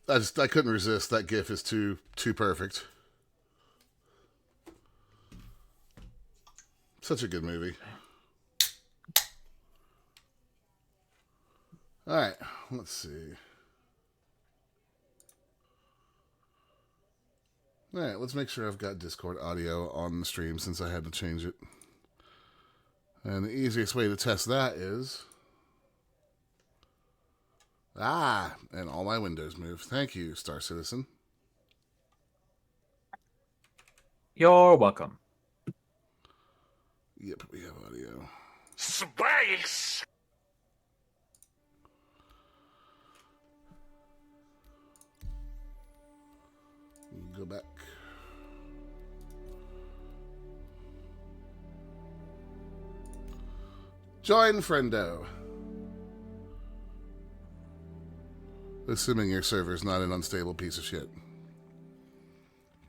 I couldn't resist. That GIF is too perfect. Such a good movie. All right, let's see. All right, let's make sure I've got Discord audio on the stream since I had to change it. And the easiest way to test that is... and all my windows move. Thank you, Star Citizen. You're welcome. Yep, we have audio. Space! Go back. Join Friendo. Assuming your server's not an unstable piece of shit.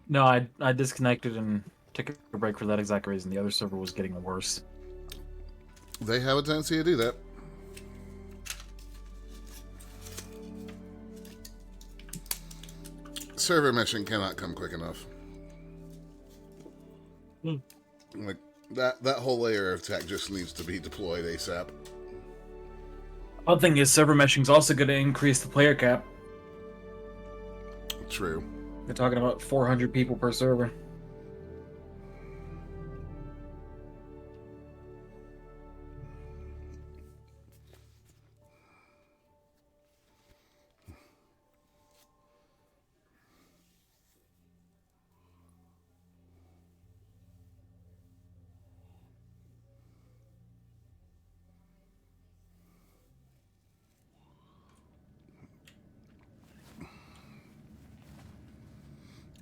No, I disconnected and took a break for that exact reason. The other server was getting worse. They have a tendency to do that. Server meshing cannot come quick enough. Like that whole layer of tech just needs to be deployed ASAP. One thing is, server meshing is also going to increase the player cap. True. They're talking about 400 people per server.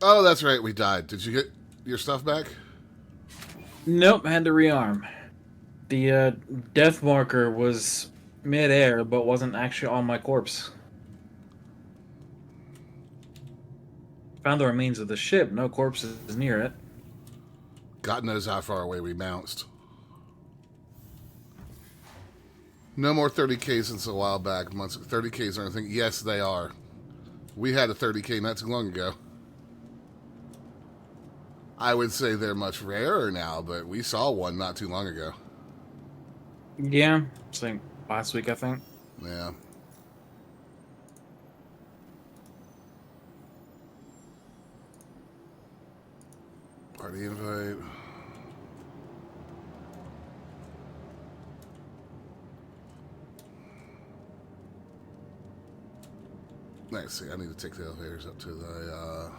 Oh, that's right. We died. Did you get your stuff back? Nope, had to rearm. The death marker was mid-air, but wasn't actually on my corpse. Found the remains of the ship. No corpses near it. God knows how far away we bounced. No more 30K since a while back. 30Ks or anything. Yes, they are. We had a 30K not too long ago. I would say they're much rarer now, but we saw one not too long ago. Yeah, it's like last week, I think. Yeah. Party invite. Let's see. I need to take the elevators up to the...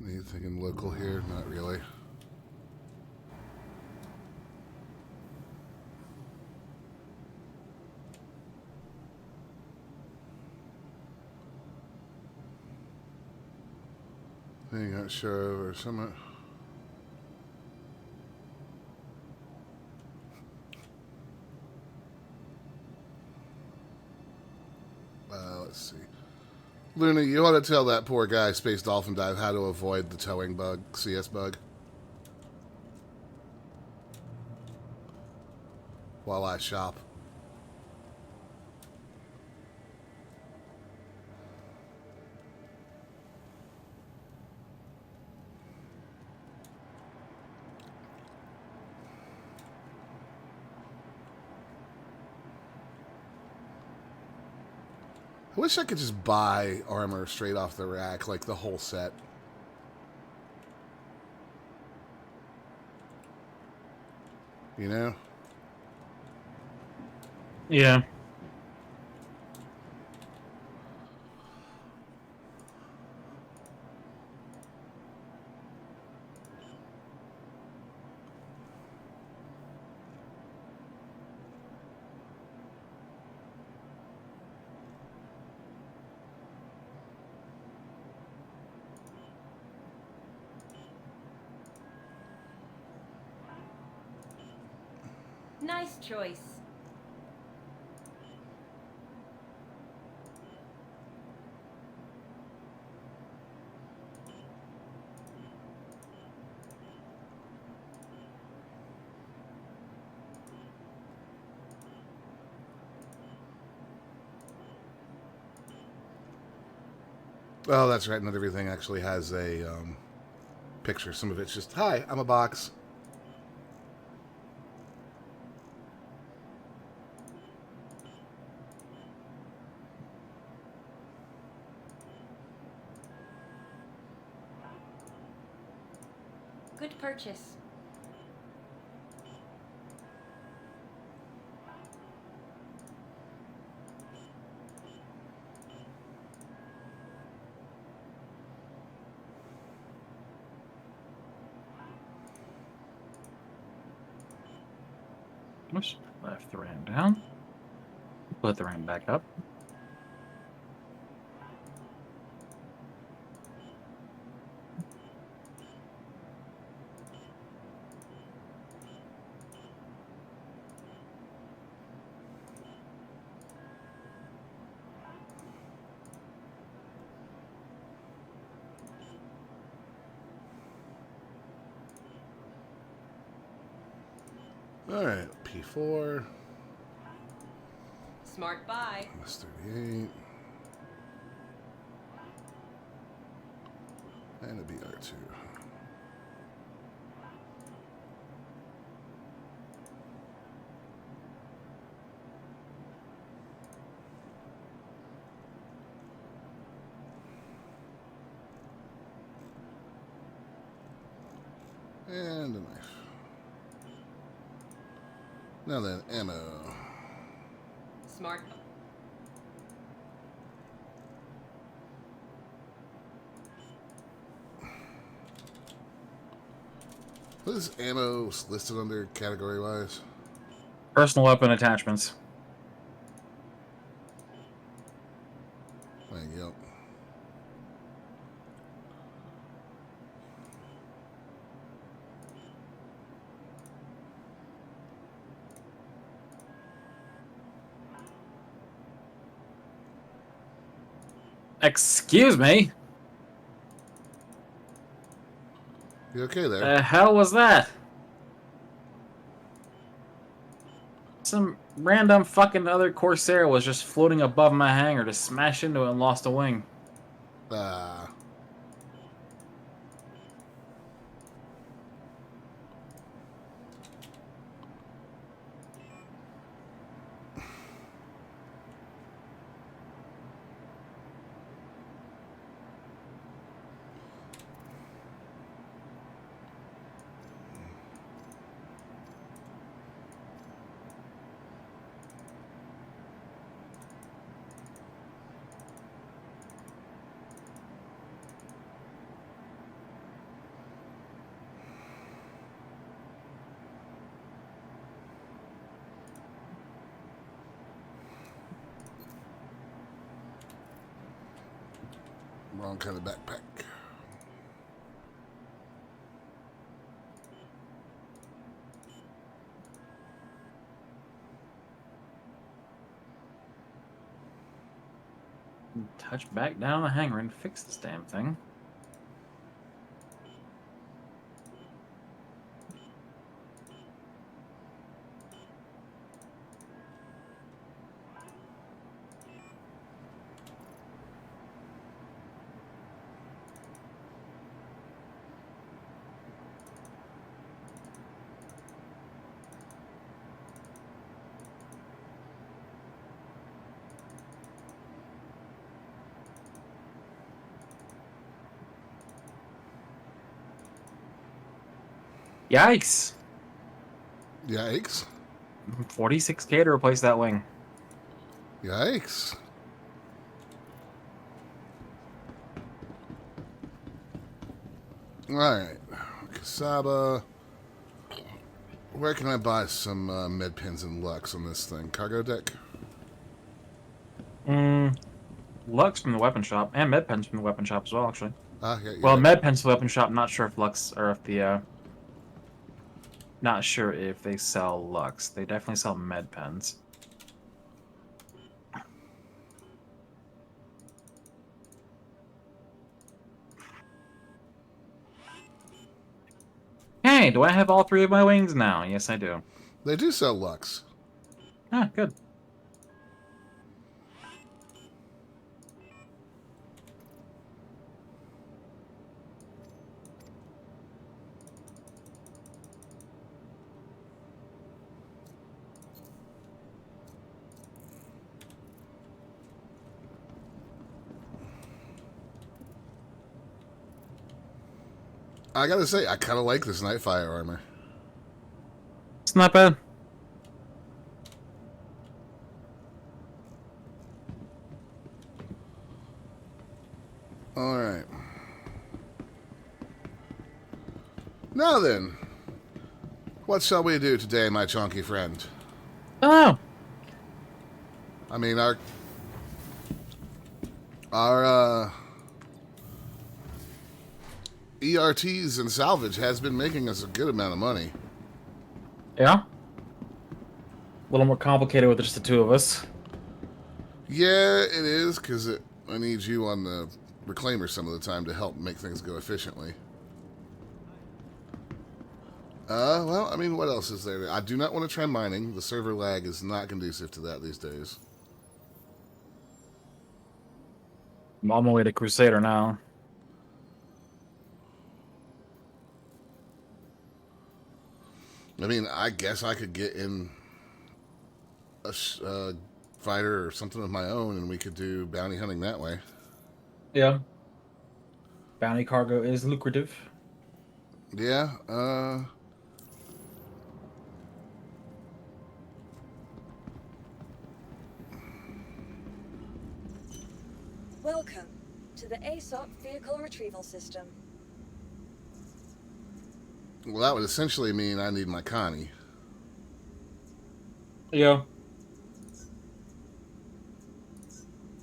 Anything local here? Not really. Thing not sure of or something. Let's see. Luna, you ought to tell that poor guy, Space Dolphin Dive, how to avoid the towing bug, CS bug. While I shop. I wish I could just buy armor straight off the rack, like the whole set. You know? Yeah. Nice choice. Oh, that's right. Not everything actually has a picture. Some of it's just, hi, I'm a box. Good purchase. Oops, left the ramp down. Put the ramp back up. All right, P4. Smart buy. That's 38. And a BR2. And a knife. Now then, ammo. Smart. What is ammo listed under category-wise? Personal weapon attachments. Thank you. Excuse me? You okay there? The hell was that? Some random fucking other Corsair was just floating above my hangar, just smashed into it and lost a wing. Ah. Wrong kind of backpack. Touch back down the hangar and fix this damn thing. Yikes! Yikes. 46K to replace that wing. Yikes. Alright. Kasaba. Where can I buy some med pins and Lux on this thing? Cargo deck? Lux from the weapon shop, and med pens from the weapon shop as well, actually. Ah, yeah, Well, yeah. med pens from the weapon shop, not sure if Lux, or if the, not sure if they sell Lux. They definitely sell med pens. Hey, do I have all three of my wings now? Yes, I do. They do sell Lux. Ah, good. I gotta say, I kind of like this Nightfire armor. It's not bad. Alright. Now then, what shall we do today, my chonky friend? Oh, I mean, our ERTs and salvage has been making us a good amount of money. yeah. A little more complicated with just the two of us. Yeah, it is, because I need you on the reclaimer some of the time to help make things go efficiently. Well, I mean, what else is there? I do not want to try mining. The server lag is not conducive to that these days. I'm on my way to Crusader now. I mean, I guess I could get in a fighter or something of my own, and we could do bounty hunting that way. Yeah. Bounty cargo is lucrative. Yeah, Welcome to the ASOP Vehicle Retrieval System. well, that would essentially mean I need my Connie. Yeah.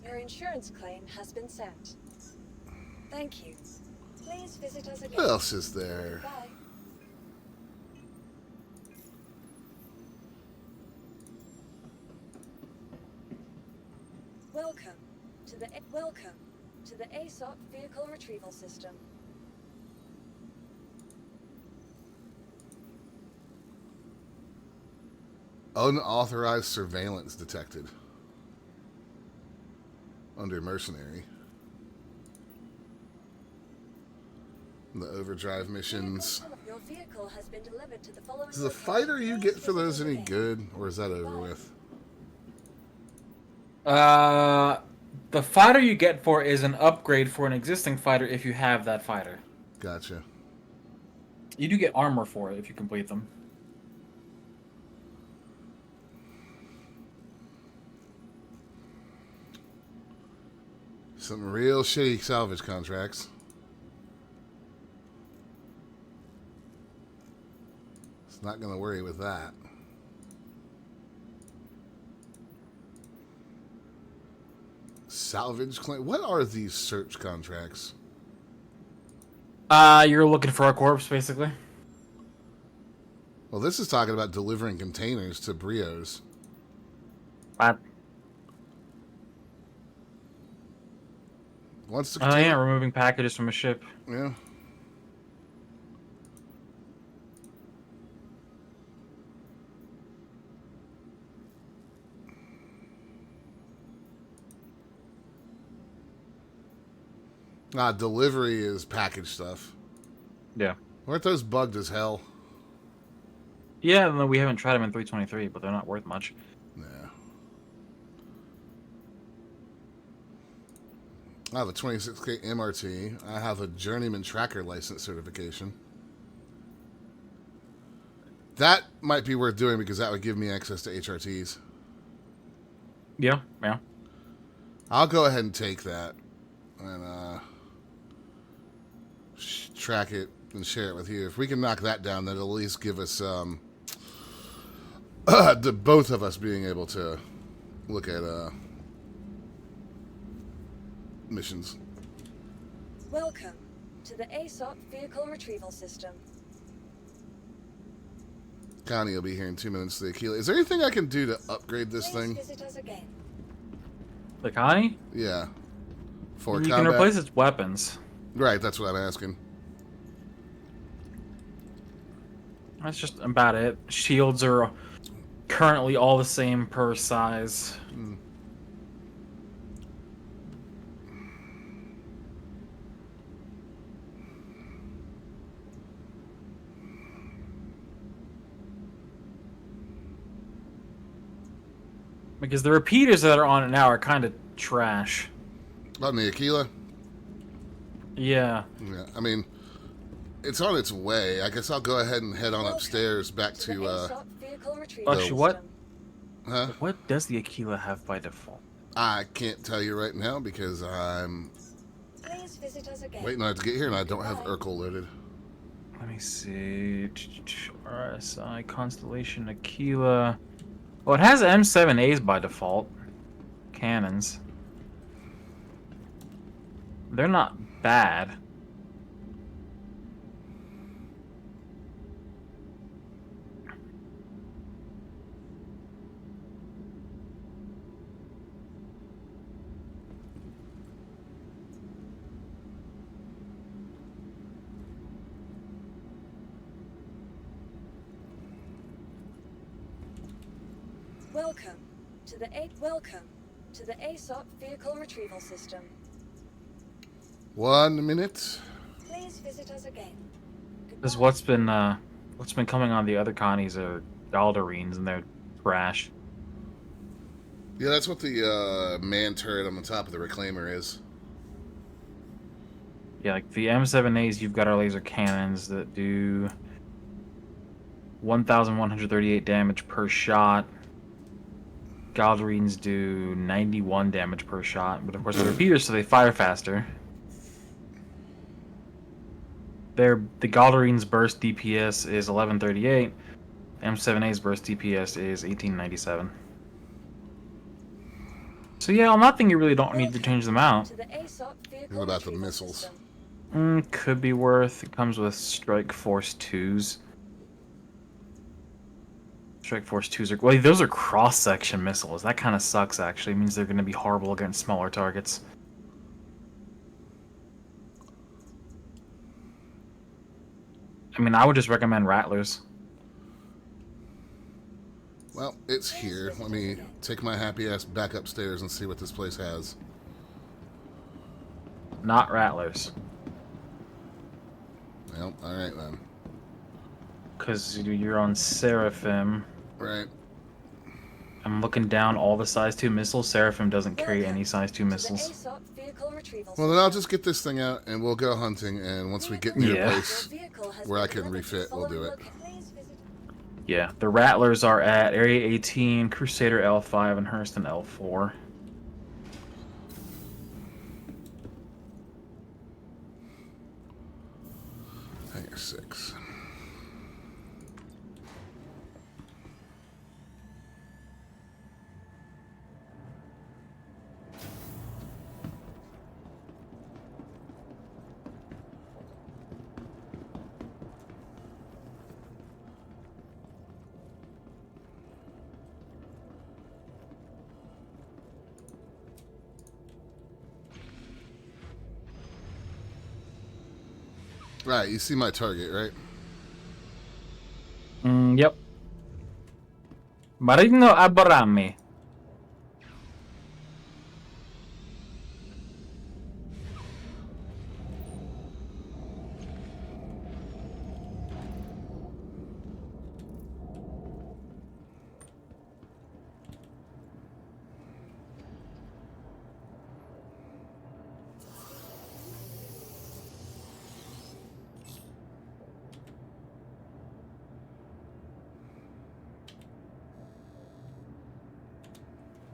Your insurance claim has been sent. Thank you. Please visit us again. What else is there? Bye. Welcome to the ASOP Vehicle Retrieval System. Unauthorized surveillance detected. Under mercenary. The overdrive missions. Your vehicle has been delivered to the following Is the location. fighter you Please get for visit those us any again. good, or is that over with? The fighter you get for is an upgrade for an existing fighter if you have that fighter. Gotcha. You do get armor for it if you complete them. Some real shitty salvage contracts. It's not going to worry with that. Salvage claim. What are these search contracts? You're looking for a corpse, basically. Well, this is talking about delivering containers to Brios. What? Once the Oh yeah, container, removing packages from a ship. yeah. Delivery is package stuff. Yeah. Weren't those bugged as hell? Yeah, no, we haven't tried them in 323, but they're not worth much. Yeah. I have a 26K MRT. I have a journeyman tracker license certification. That might be worth doing because that would give me access to HRTs. Yeah, yeah. I'll go ahead and take that and track it and share it with you. If we can knock that down, that'll at least give us the both of us being able to look at missions. Welcome to the ASOP Vehicle Retrieval System. Connie will be here in 2 minutes. The Aquila. Is there anything I can do to upgrade this Please thing? visit us again. The Connie? Yeah. For You combat. can replace its weapons. Right, that's what I'm asking. That's just about it. Shields are currently all the same per size. Because the repeaters that are on it now are kind of trash. On the Aquila? Yeah. Yeah, I mean, It's on its way. I guess I'll go ahead and head on Welcome upstairs back to the to, ASOP vehicle retrieval Actually, what? system. huh? What does the Aquila have by default? I can't tell you right now because I'm Please visit us again. waiting on it to get here and I don't have Goodbye. Urkel loaded. Let me see. RSI Constellation Aquila. Well, it has M7As by default. Cannons. They're not bad. Welcome to the ASOP vehicle retrieval system. 1 minute. Please visit us again. Because Goodbye. what's been coming on the other Connies are Galdarines and they're trash. Yeah, that's what the man turret on the top of the Reclaimer is. Yeah, like the M7As, you've got our laser cannons that do 1,138 damage per shot. Galdarines do 91 damage per shot, but of course they're repeaters, so they fire faster. The Galdarines' burst DPS is 1138. M7A's burst DPS is 1897. So yeah, on that thing you really don't need to change them out. To the ASOP vehicle What about the retrieval missiles? system. Could be worth. It comes with Strike Force 2s. Strike Force 2s are... Well, those are cross-section missiles. That kind of sucks, actually. It means they're going to be horrible against smaller targets. I mean, I would just recommend Rattlers. Well, it's here. Let me take my happy ass back upstairs and see what this place has. Not Rattlers. Well, alright then. Because you're on Seraphim. Right. I'm looking down all the size 2 missiles. Seraphim doesn't carry Welcome any size 2 to the missiles. ASOP vehicle retrieval Well, then I'll system. just get this thing out and we'll go hunting, and once we get near Yeah. a place where I can refit, we'll do it. Yeah, the Rattlers are at Area 18, Crusader L5, and Hurston L4. Hangar 6. Right, you see my target, right? Yep. Marino Abrami.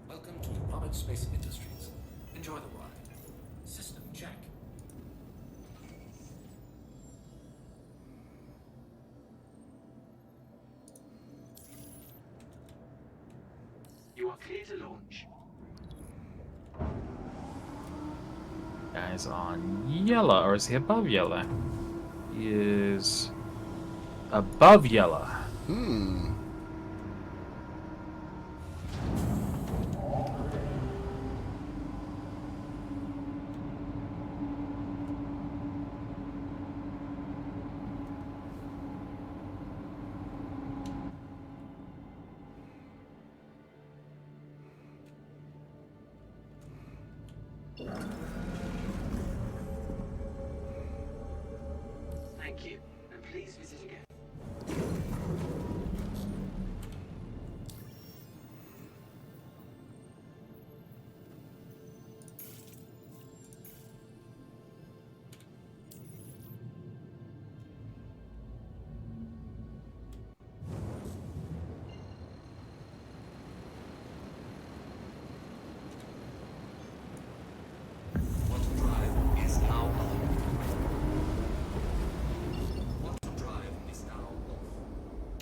Welcome to Robert Space Industries. Enjoy the ride. System check. You are clear to launch. Guy's on yellow, or is he above yellow? He is above yellow. Hmm. Thank you, and please visit again.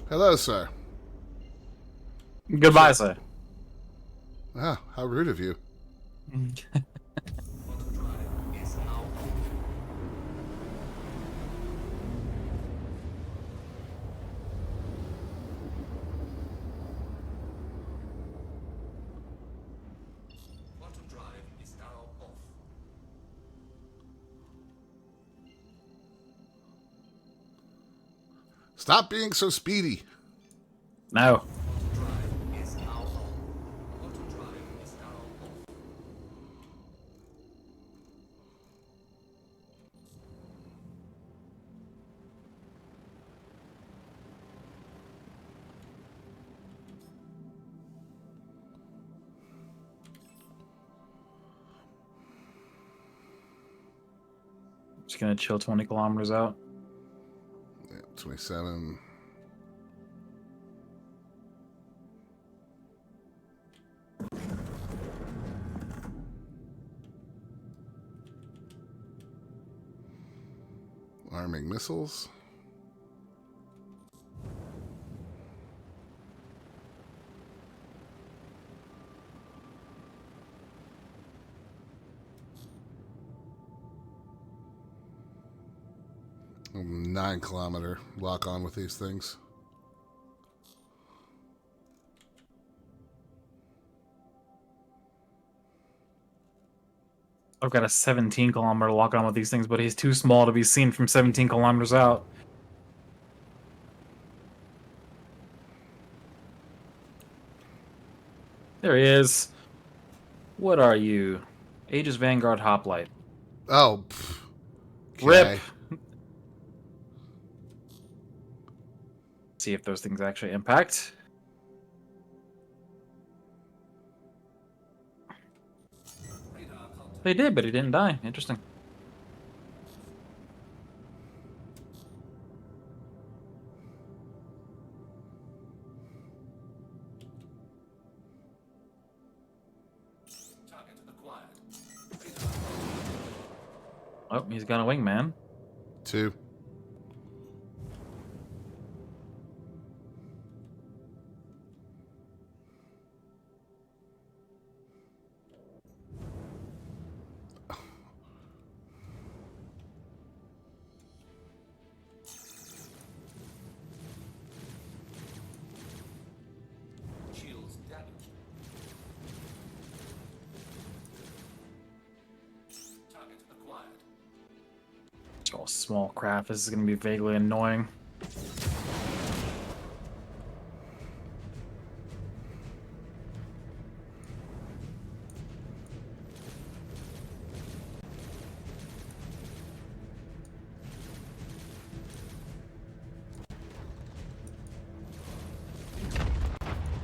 Hello, sir. Goodbye, sir. Ah, how rude of you. Quantum drive is now on. Quantum drive is now off. Stop being so speedy. No. Quantum drive is now on. Quantum drive is now off. Just gonna chill 20 kilometers out. Yeah, 27. Arming missiles. A 9-kilometer lock on with these things. I've got a 17-kilometer lock on with these things, but he's too small to be seen from 17 kilometers out. There he is. What are you? Aegis Vanguard Hoplite. Oh, pff. Rip. Okay. See if those things actually impact. Radar contact. They did, but he didn't die. Interesting. Target acquired. Radar contact. Oh, he's got a wingman. 2. Shields damaged. Target acquired. Oh, small craft. This is going to be vaguely annoying.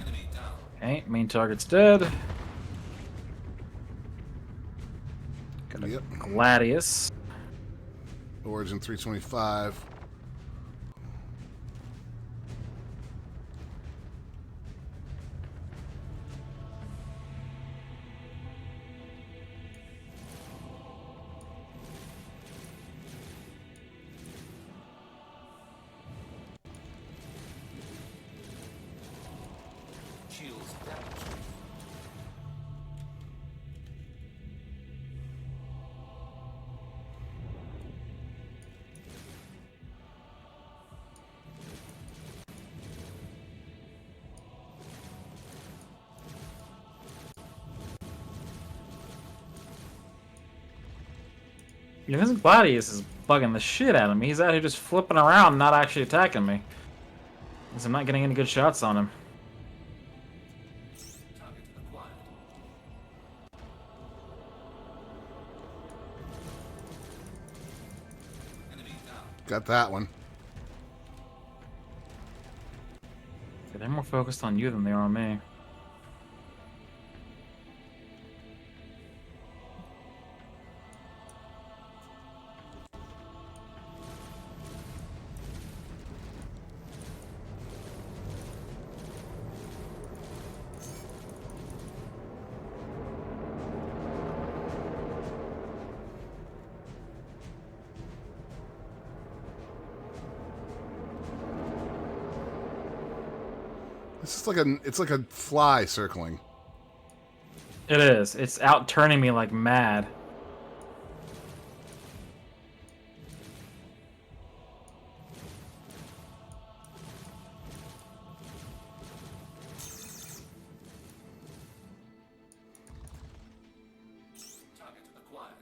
Enemy down. Okay, main target's dead. Got a Yep. Gladius. Origin 325. Shields damaged. Yeah, this Gladius is bugging the shit out of me. He's out here just flipping around, not actually attacking me. Because I'm not getting any good shots on him. Target acquired. Enemy down. Got that one. Yeah, they're more focused on you than they are on me. It's like a fly circling. It is. It's out turning me like mad. Target acquired.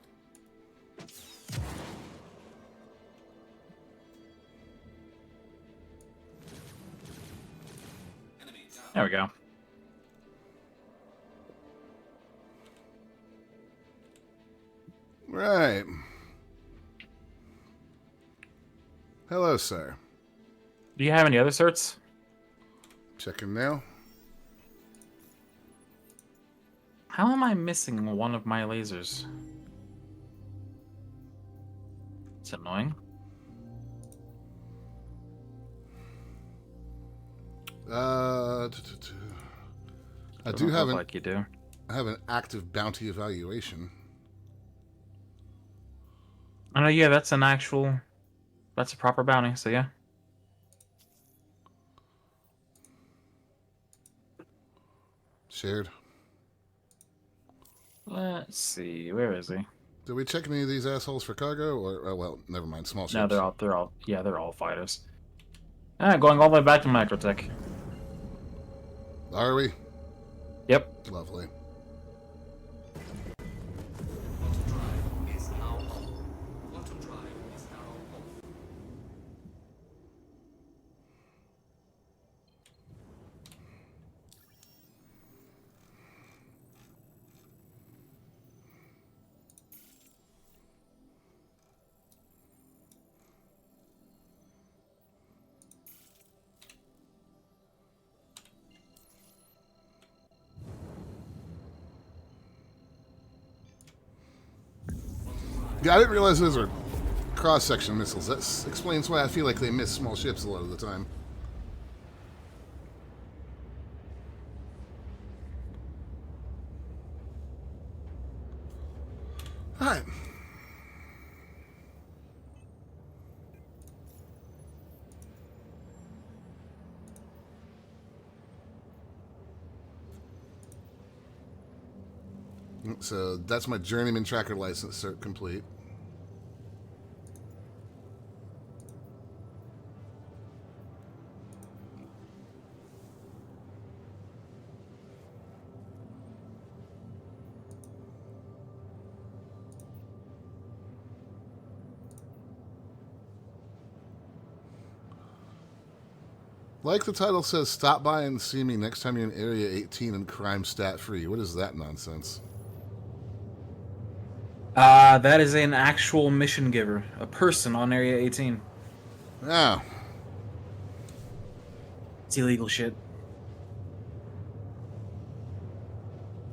Enemy down. There we go. Right. Hello, sir. Do you have any other certs? Checking now. How am I missing one of my lasers? It's annoying. I do Doesn't have look an like you do. I have an active bounty evaluation. Oh no, yeah, that's a proper bounty, so yeah. Shared. Let's see, where is he? Did we check any of these assholes for cargo? Or oh, well, never mind. Small ships. No, they're all fighters. Alright, going all the way back to Microtech. Are we? Yep. Lovely. Quantum drive is now on. Quantum drive is now on. Yeah, I didn't realize those are cross-section missiles. That explains why I feel like they miss small ships a lot of the time. Alright. So that's my journeyman tracker license cert complete. Like the title says, stop by and see me next time you're in Area 18 and crime stat free. What is that nonsense? That is an actual mission giver. A person on Area 18. Ah, It's illegal shit.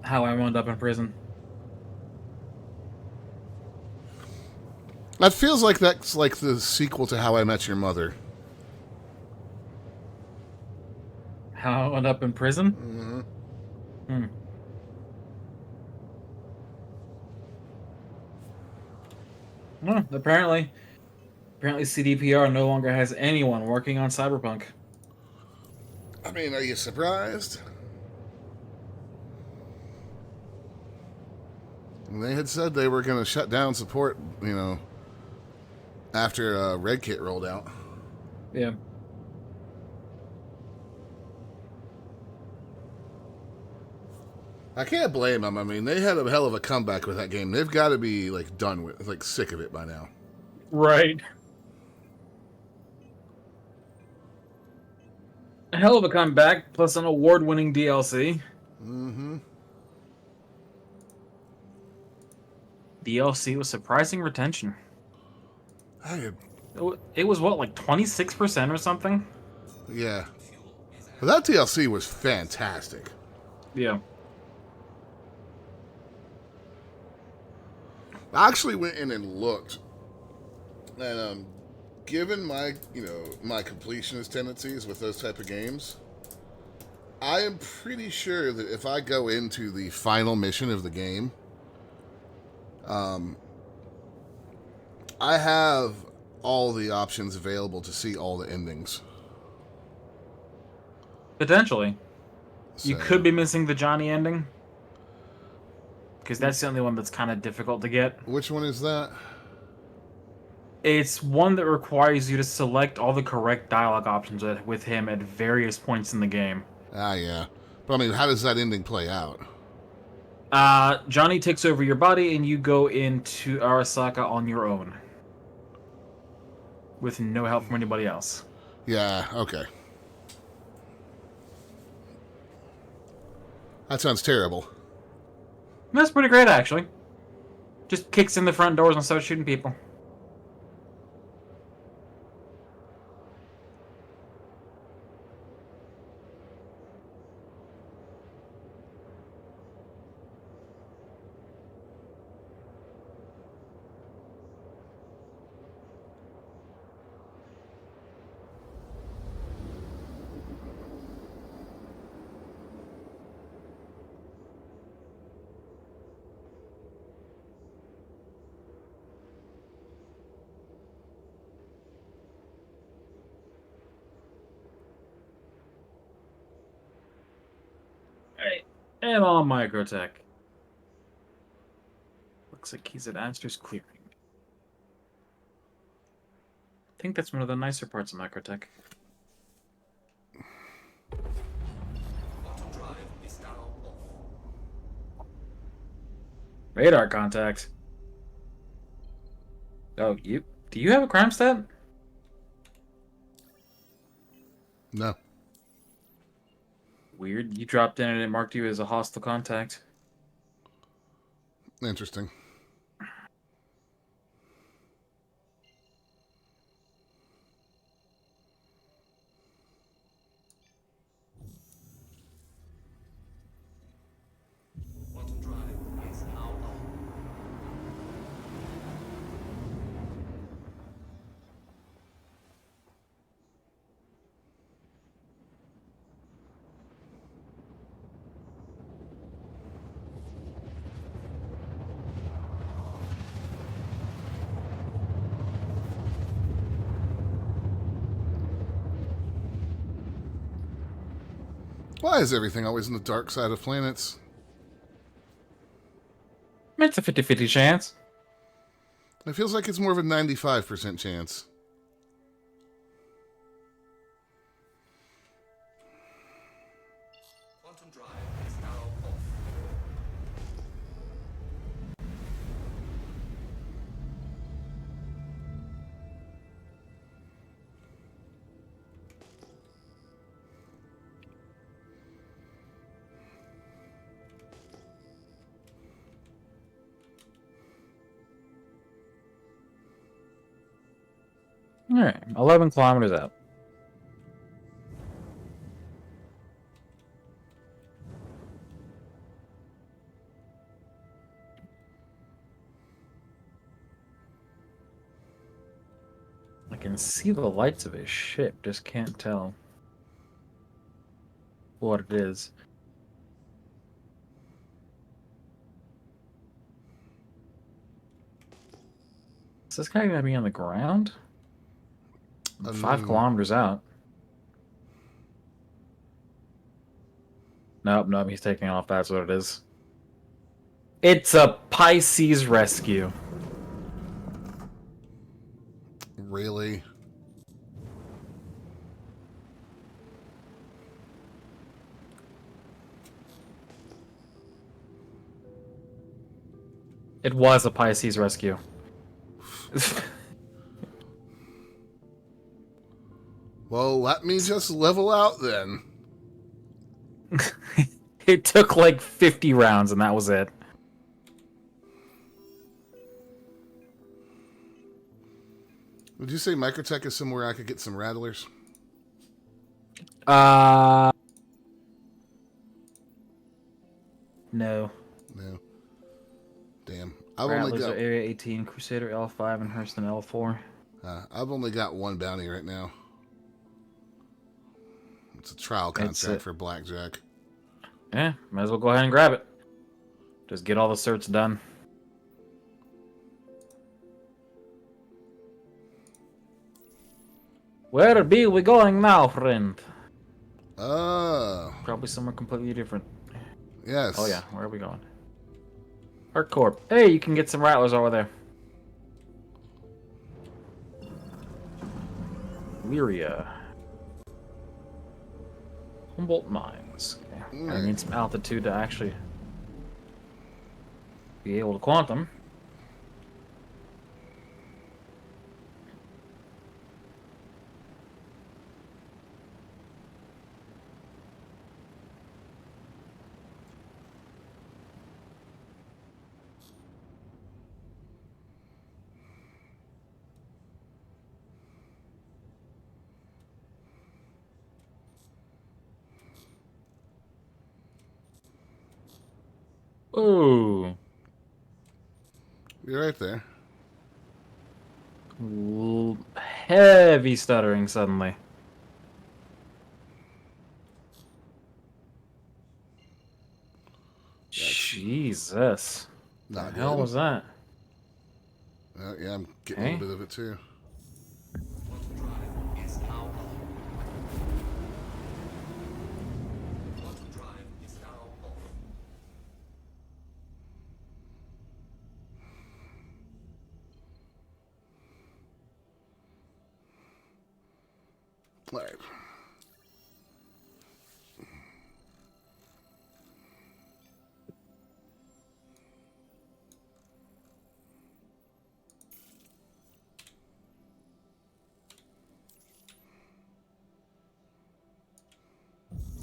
How I wound up in prison. that feels like that's like the sequel to How I Met Your Mother. How I wound up in prison? Mm-hmm. Well, apparently CDPR no longer has anyone working on Cyberpunk. I mean, are you surprised? They had said they were going to shut down support, you know, after Red Kit rolled out. Yeah. I can't blame them. I mean, they had a hell of a comeback with that game. They've got to be like done with, like sick of it by now. Right. A hell of a comeback, plus an award-winning DLC. Mm-hmm. DLC with surprising retention. Hey, It was what, like 26% or something? yeah. But that DLC was fantastic. Yeah. I actually went in and looked, and given my, my completionist tendencies with those type of games, I am pretty sure that if I go into the final mission of the game, I have all the options available to see all the endings. Potentially. You So- could be missing the Johnny ending. Because that's the only one that's kind of difficult to get. Which one is that? It's one that requires you to select all the correct dialogue options with him at various points in the game. Ah, yeah. But I mean, how does that ending play out? Johnny takes over your body and you go into Arasaka on your own. With no help from anybody else. Yeah, okay. That sounds terrible. That's pretty great, actually. Just kicks in the front doors and starts shooting people. Alright, and on Microtech. Looks like he's at Astor's Clearing. I think that's one of the nicer parts of Microtech. Quantum drive is now off. Radar contact. Oh, do you have a crime stat? No. Weird. You dropped in and it marked you as a hostile contact. Interesting. Quantum drive is now on. Why is everything always on the dark side of planets? It's a 50-50 chance. It feels like it's more of a 95% chance. Quantum drive is now off. Alright, 11 kilometers out. I can see the lights of his ship, just can't tell what it is. Is this guy gonna be on the ground? 5 kilometers out. Nope, he's taking off. That's what it is. It's a Pisces rescue. Really? It was a Pisces rescue. Well, let me just level out then. It took like 50 rounds and that was it. Would you say Microtech is somewhere I could get some rattlers? No. No. Damn. I've only Rattlers got are Area 18, Crusader L5, and Hurston L4. I've only got one bounty right now. It's a trial contract for Blackjack. Yeah, might as well go ahead and grab it. Just get all the certs done. Where be we going now, friend? Probably somewhere completely different. Yes. Oh yeah, where are we going? Arc Corp. Hey, you can get some rattlers over there. Lyria. Humboldt Mines. Okay. I need some altitude to actually be able to quantum. Ooh. You're right there. Heavy stuttering suddenly. Jesus. Not The hell good. was that? Yeah, I'm getting a Okay. little bit of it too. Quantum drive is now on. Quantum drive is now on. All right.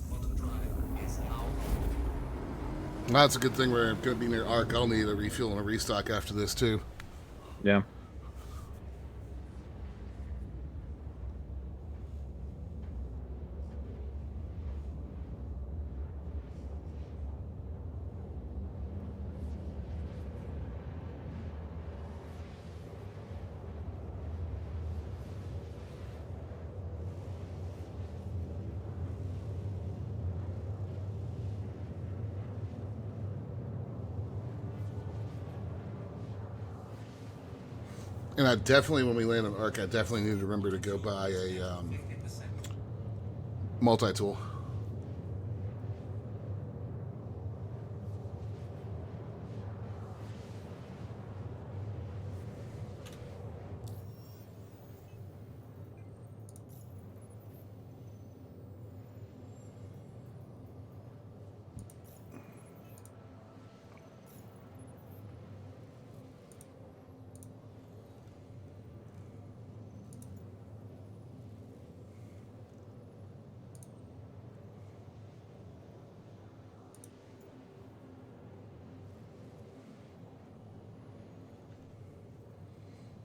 Quantum drive is now on. That's a good thing we're going to be near Arc. I'll need a refuel and a restock after this too. Yeah. And I definitely, when we land on Arc, I definitely need to remember to go buy a 50%. multi-tool.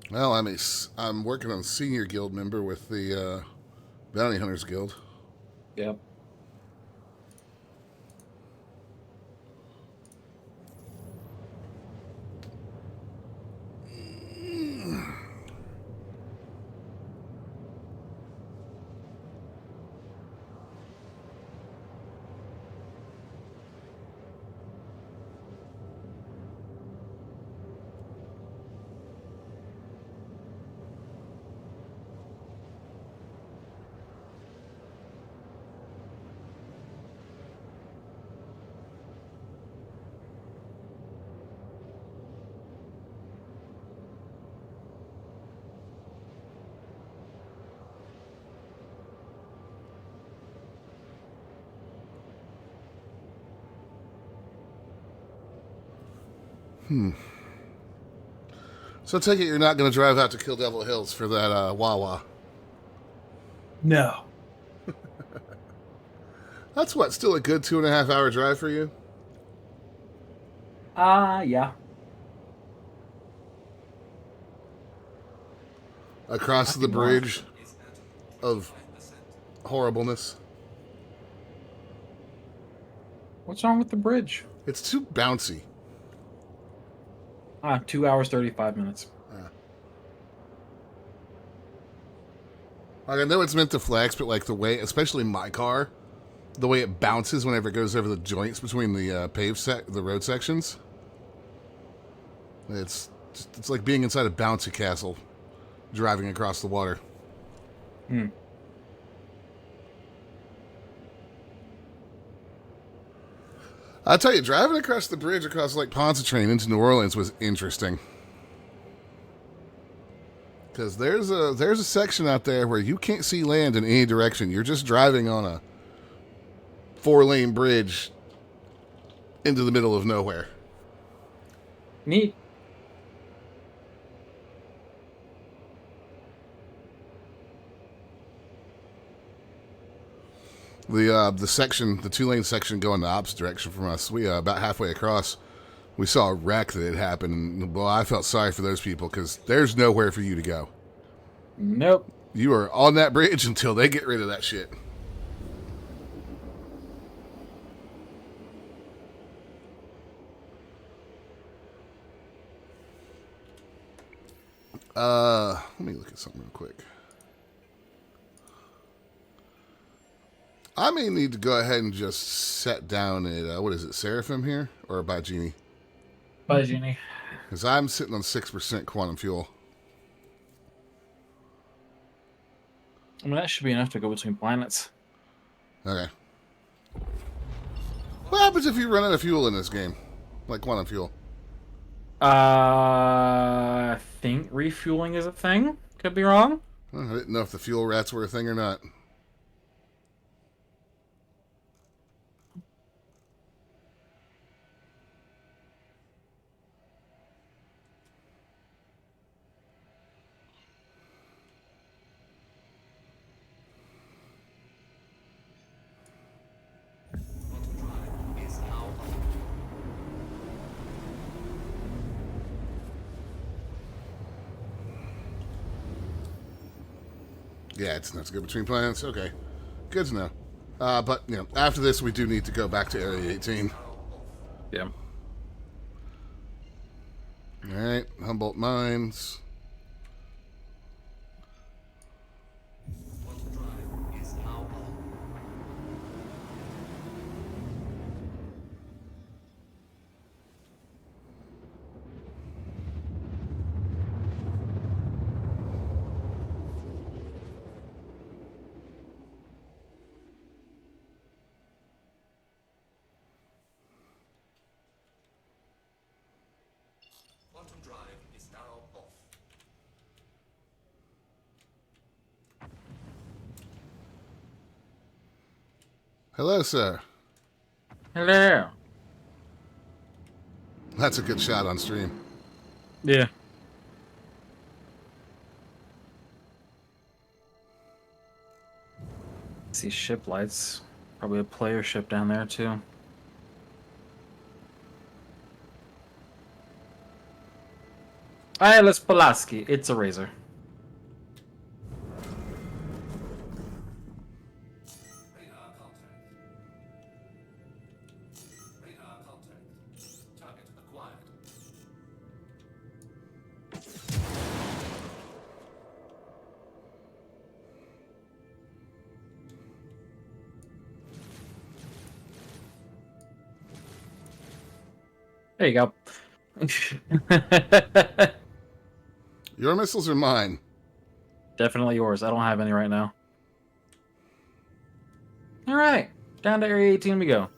Well, I'm working on senior guild member with the Bounty Hunters Guild. Yep. So I take it you're not going to drive out to Kill Devil Hills for that Wawa. No. That's what, still a good 2.5 hour drive for you? Yeah. Across Might the be more. bridge Is at of 25%. horribleness. What's wrong with the bridge? It's too bouncy. 2 hours, 35 minutes. Like, I know it's meant to flex, but like the way, especially my car, the way it bounces whenever it goes over the joints between the the road sections, it's like being inside a bouncy castle, driving across the water. Hmm. I'll tell you, driving across the bridge across Lake Pontchartrain into New Orleans was interesting. Because there's a section out there where you can't see land in any direction. You're just driving on a 4-lane bridge into the middle of nowhere. Neat. The section, the 2-lane section going the opposite direction from us, we about halfway across, we saw a wreck that had happened. And, well, I felt sorry for those people because there's nowhere for you to go. Nope. You are on that bridge until they get rid of that shit. Let me look at something real quick. I may need to go ahead and just set down at, what is it, Seraphim here? Or by Genie? Bye, Genie. Because I'm sitting on 6% quantum fuel. I mean, that should be enough to go between planets. Okay. What happens if you run out of fuel in this game? Like quantum fuel? I think refueling is a thing. Could be wrong. I didn't know if the fuel rats were a thing or not. Yeah, it's not to go between planets. Okay. Good to know. But, you know, after this, we do need to go back to Area 18. Yeah. Alright, Humboldt Mines. Quantum drive is now off. Hello, sir. Hello. That's a good shot on stream. Yeah. See ship lights. Probably a player ship down there too. ILS Pulaski. It's a razor. Radar contact. Radar contact. Target acquired. There you go. Your missiles are mine. Definitely yours. I don't have any right now. All right. Down to Area 18 we go.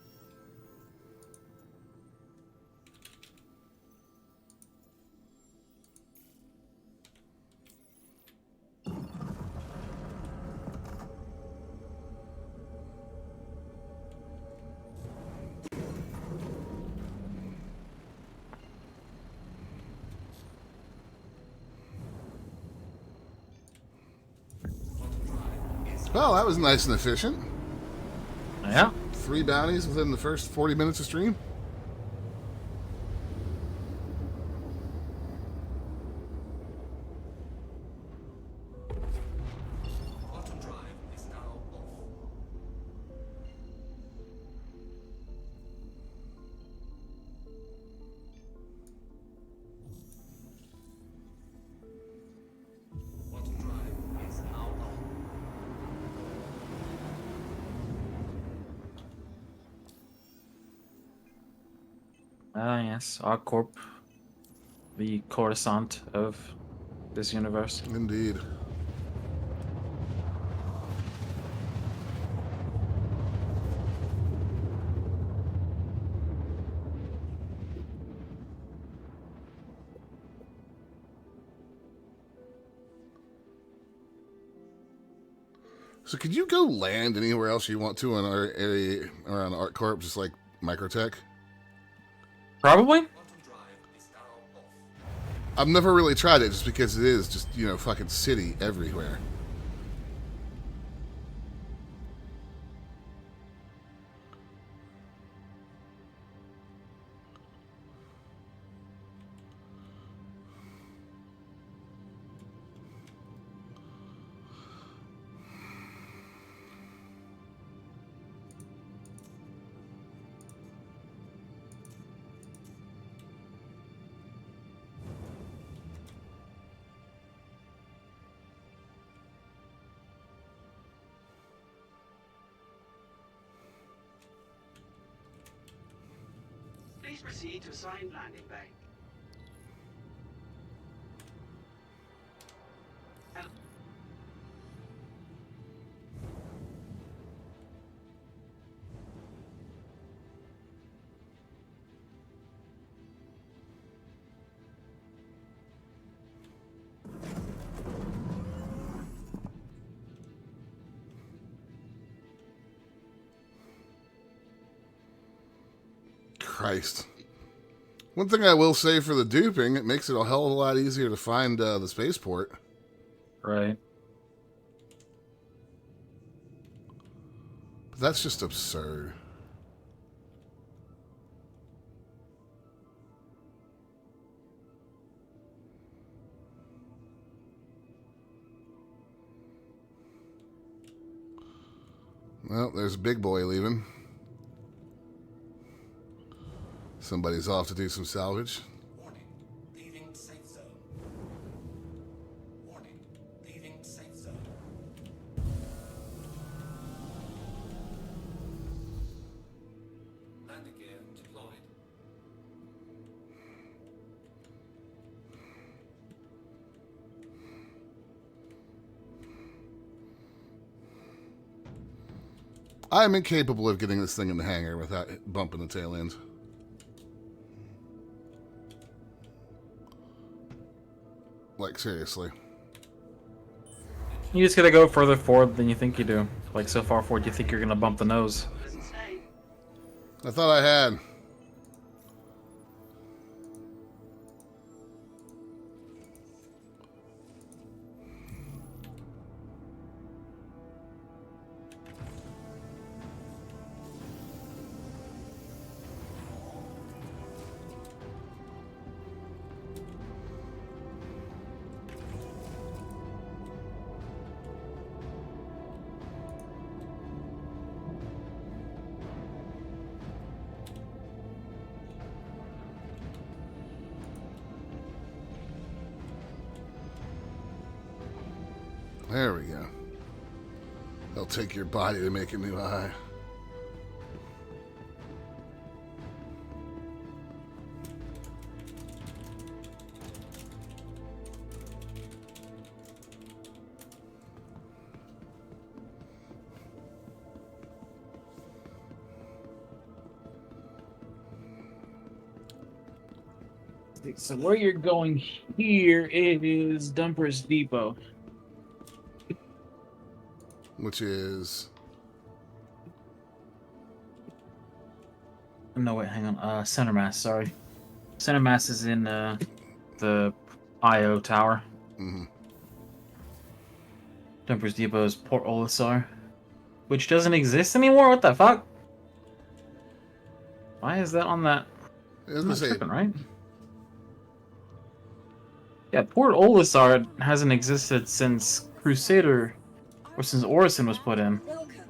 Well, that was nice and efficient. Yeah. 3 bounties within the first 40 minutes of stream. Quantum drive is now off. Quantum drive is now off. Ah, yes. Our Corp. The Coruscant of this universe. Indeed. So could you go land anywhere else you want to in our area around ArcCorp, just like Microtech? Probably. Quantum drive is now off. I've never really tried it just because it is just, you know, fucking city everywhere. Please proceed to assigned landing bay. Christ. One thing I will say for the duping, it makes it a hell of a lot easier to find the spaceport. Right. But that's just absurd. Well, there's Big Boy leaving. Somebody's off to do some salvage. Warning. Leaving safe zone. Warning. Leaving safe zone. Landing gear deployed. I am incapable of getting this thing in the hangar without bumping the tail end. Like, seriously. You just gotta go further forward than you think you do. Like, so far forward you think you're gonna bump the nose. Doesn't say. I thought I had. There we go. They'll take your body to make a new eye. So where you're going here is Dumper's Depot. Which is... No, wait, hang on. Center Mass, sorry. Center Mass is in the IO tower. Mm-hmm. Dumper's Depot is Port Olisar, which doesn't exist anymore. What the fuck? Why is that on that? I was I'm gonna not say, tripping, right? Yeah, Port Olisar hasn't existed since Crusader, or since Orison was put in. Welcome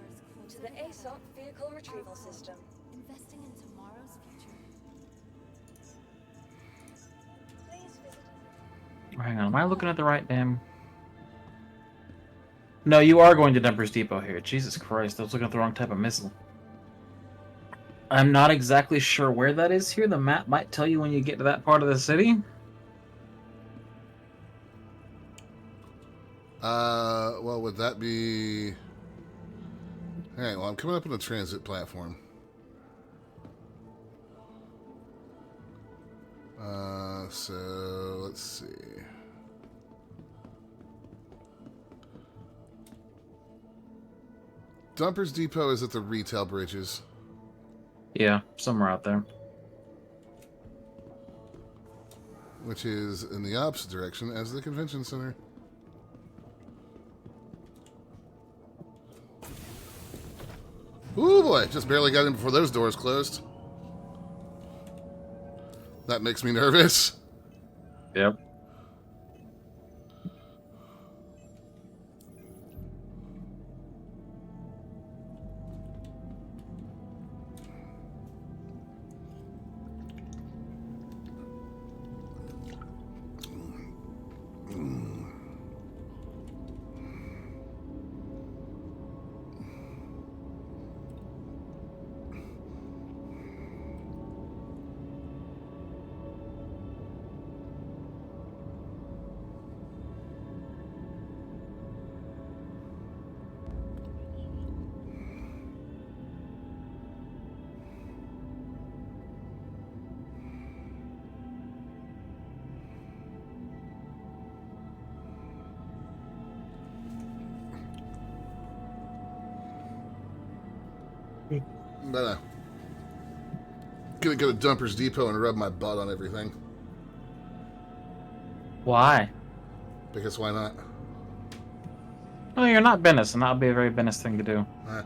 to the ASOP vehicle retrieval system. Investing in tomorrow's future. Please visit. Hang on, am I looking at the right damn? No, you are going to Dumper's Depot here. Jesus Christ, I was looking at the wrong type of missile. I'm not exactly sure where that is here. The map might tell you when you get to that part of the city. well, would that be... Alright, well, I'm coming up on the transit platform. So, let's see. Dumpers Depot is at the retail bridges. Yeah, somewhere out there. Which is in the opposite direction as the convention center. Ooh boy, just barely got in before those doors closed. That makes me nervous. Yep. But gonna go to Dumpers Depot and rub my butt on everything. Why? Because why not? Well, you're not Bennis, and that would be a very Bennis thing to do. Eh.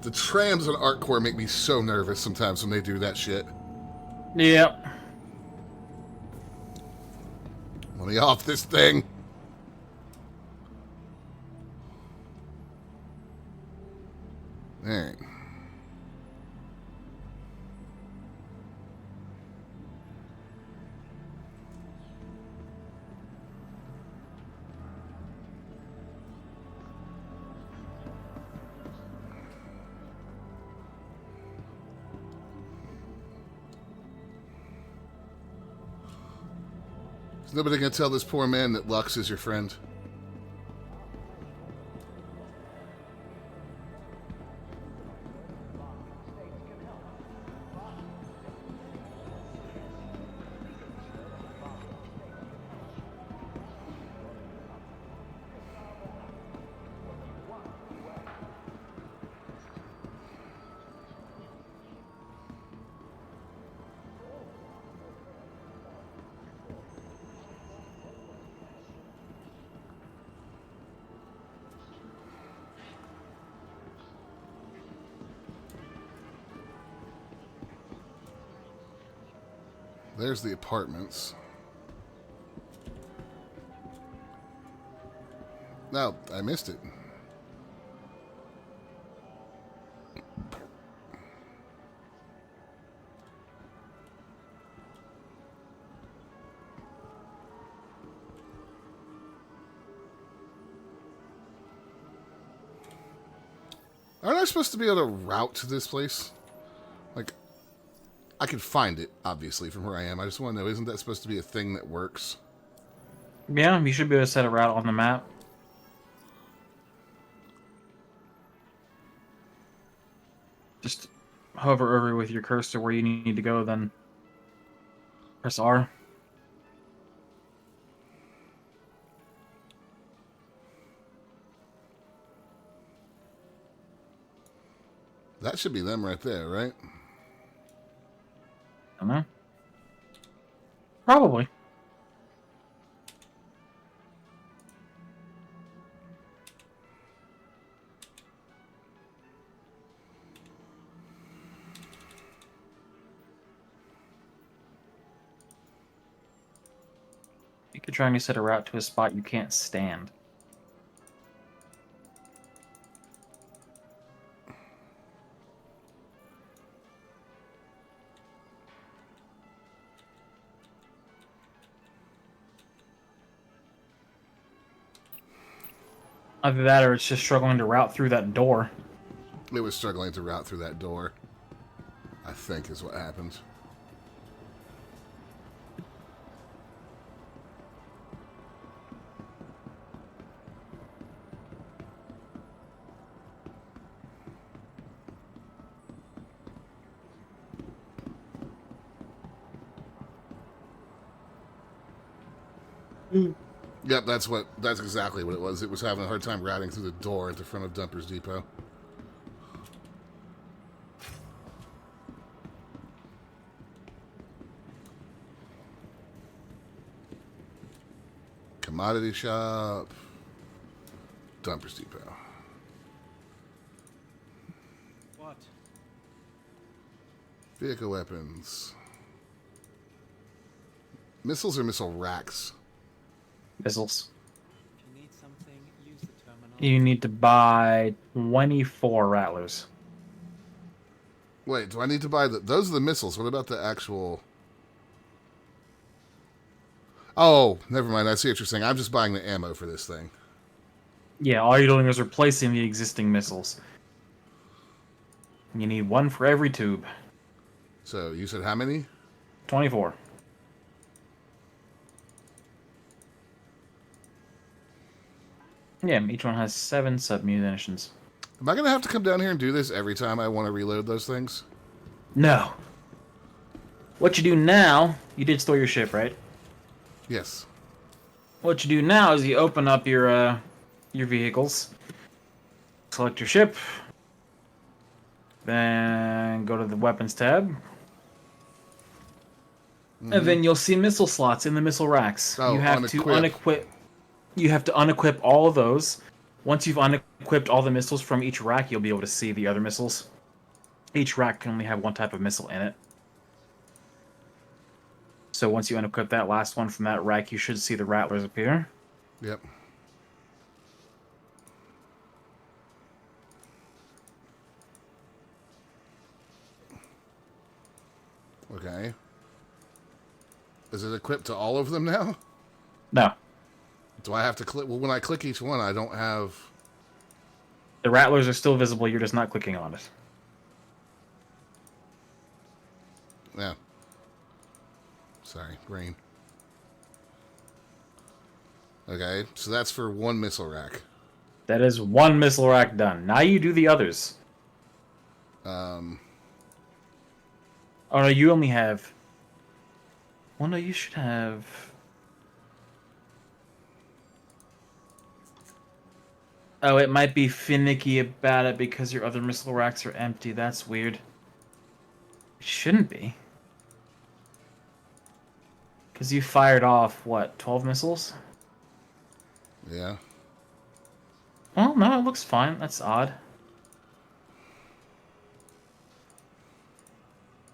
The trams on ArtCore make me so nervous sometimes when they do that shit. Yep. Let me off this thing. Alright. Is nobody gonna tell this poor man that Lux is your friend? There's the apartments. No, I missed it. Aren't I supposed to be able to route to this place? Like, I can find it, obviously, from where I am. I just want to know, isn't that supposed to be a thing that works? Yeah, you should be able to set a route on the map. Just hover over with your cursor where you need to go, then press R. That should be them right there, right? I don't know. Probably. You could try and set a route to a spot you can't stand. Either that or it's just struggling to route through that door. It was struggling to route through that door, I think is what happened. Yep, that's exactly what it was. It was having a hard time routing through the door at the front of Dumpers Depot. Commodity shop. Dumpers Depot. What? Vehicle weapons. Missiles or missile racks? Missiles. If you need something, use the terminal. You need to buy 24 rattlers. Wait, do I need to buy the... Those are the missiles. What about the actual... Oh, never mind. I see what you're saying. I'm just buying the ammo for this thing. Yeah, all you're doing is replacing the existing missiles. You need one for every tube. So, you said how many? 24. Yeah, each one has 7 sub-munitions. Am I going to have to come down here and do this every time I want to reload those things? No. What you do now, you did store your ship, right? Yes. What you do now is you open up your vehicles, select your ship, then go to the weapons tab, and then you'll see missile slots in the missile racks. Oh, you have to unequip. You have to unequip all of those. Once you've unequipped all the missiles from each rack, you'll be able to see the other missiles. Each rack can only have one type of missile in it. So once you unequip that last one from that rack, you should see the rattlers appear. Yep. Okay. Is it equipped to all of them now? No. Do I have to click? Well, when I click each one, I don't have... The rattlers are still visible, you're just not clicking on it. Yeah. Sorry, brain. Okay, so that's for one missile rack. That is one missile rack done. Now you do the others. Oh no, you only have... Well, no, you should have... Oh, it might be finicky about it because your other missile racks are empty. That's weird. It shouldn't be. Because you fired off, what, 12 missiles? Yeah. Well, no, it looks fine. That's odd.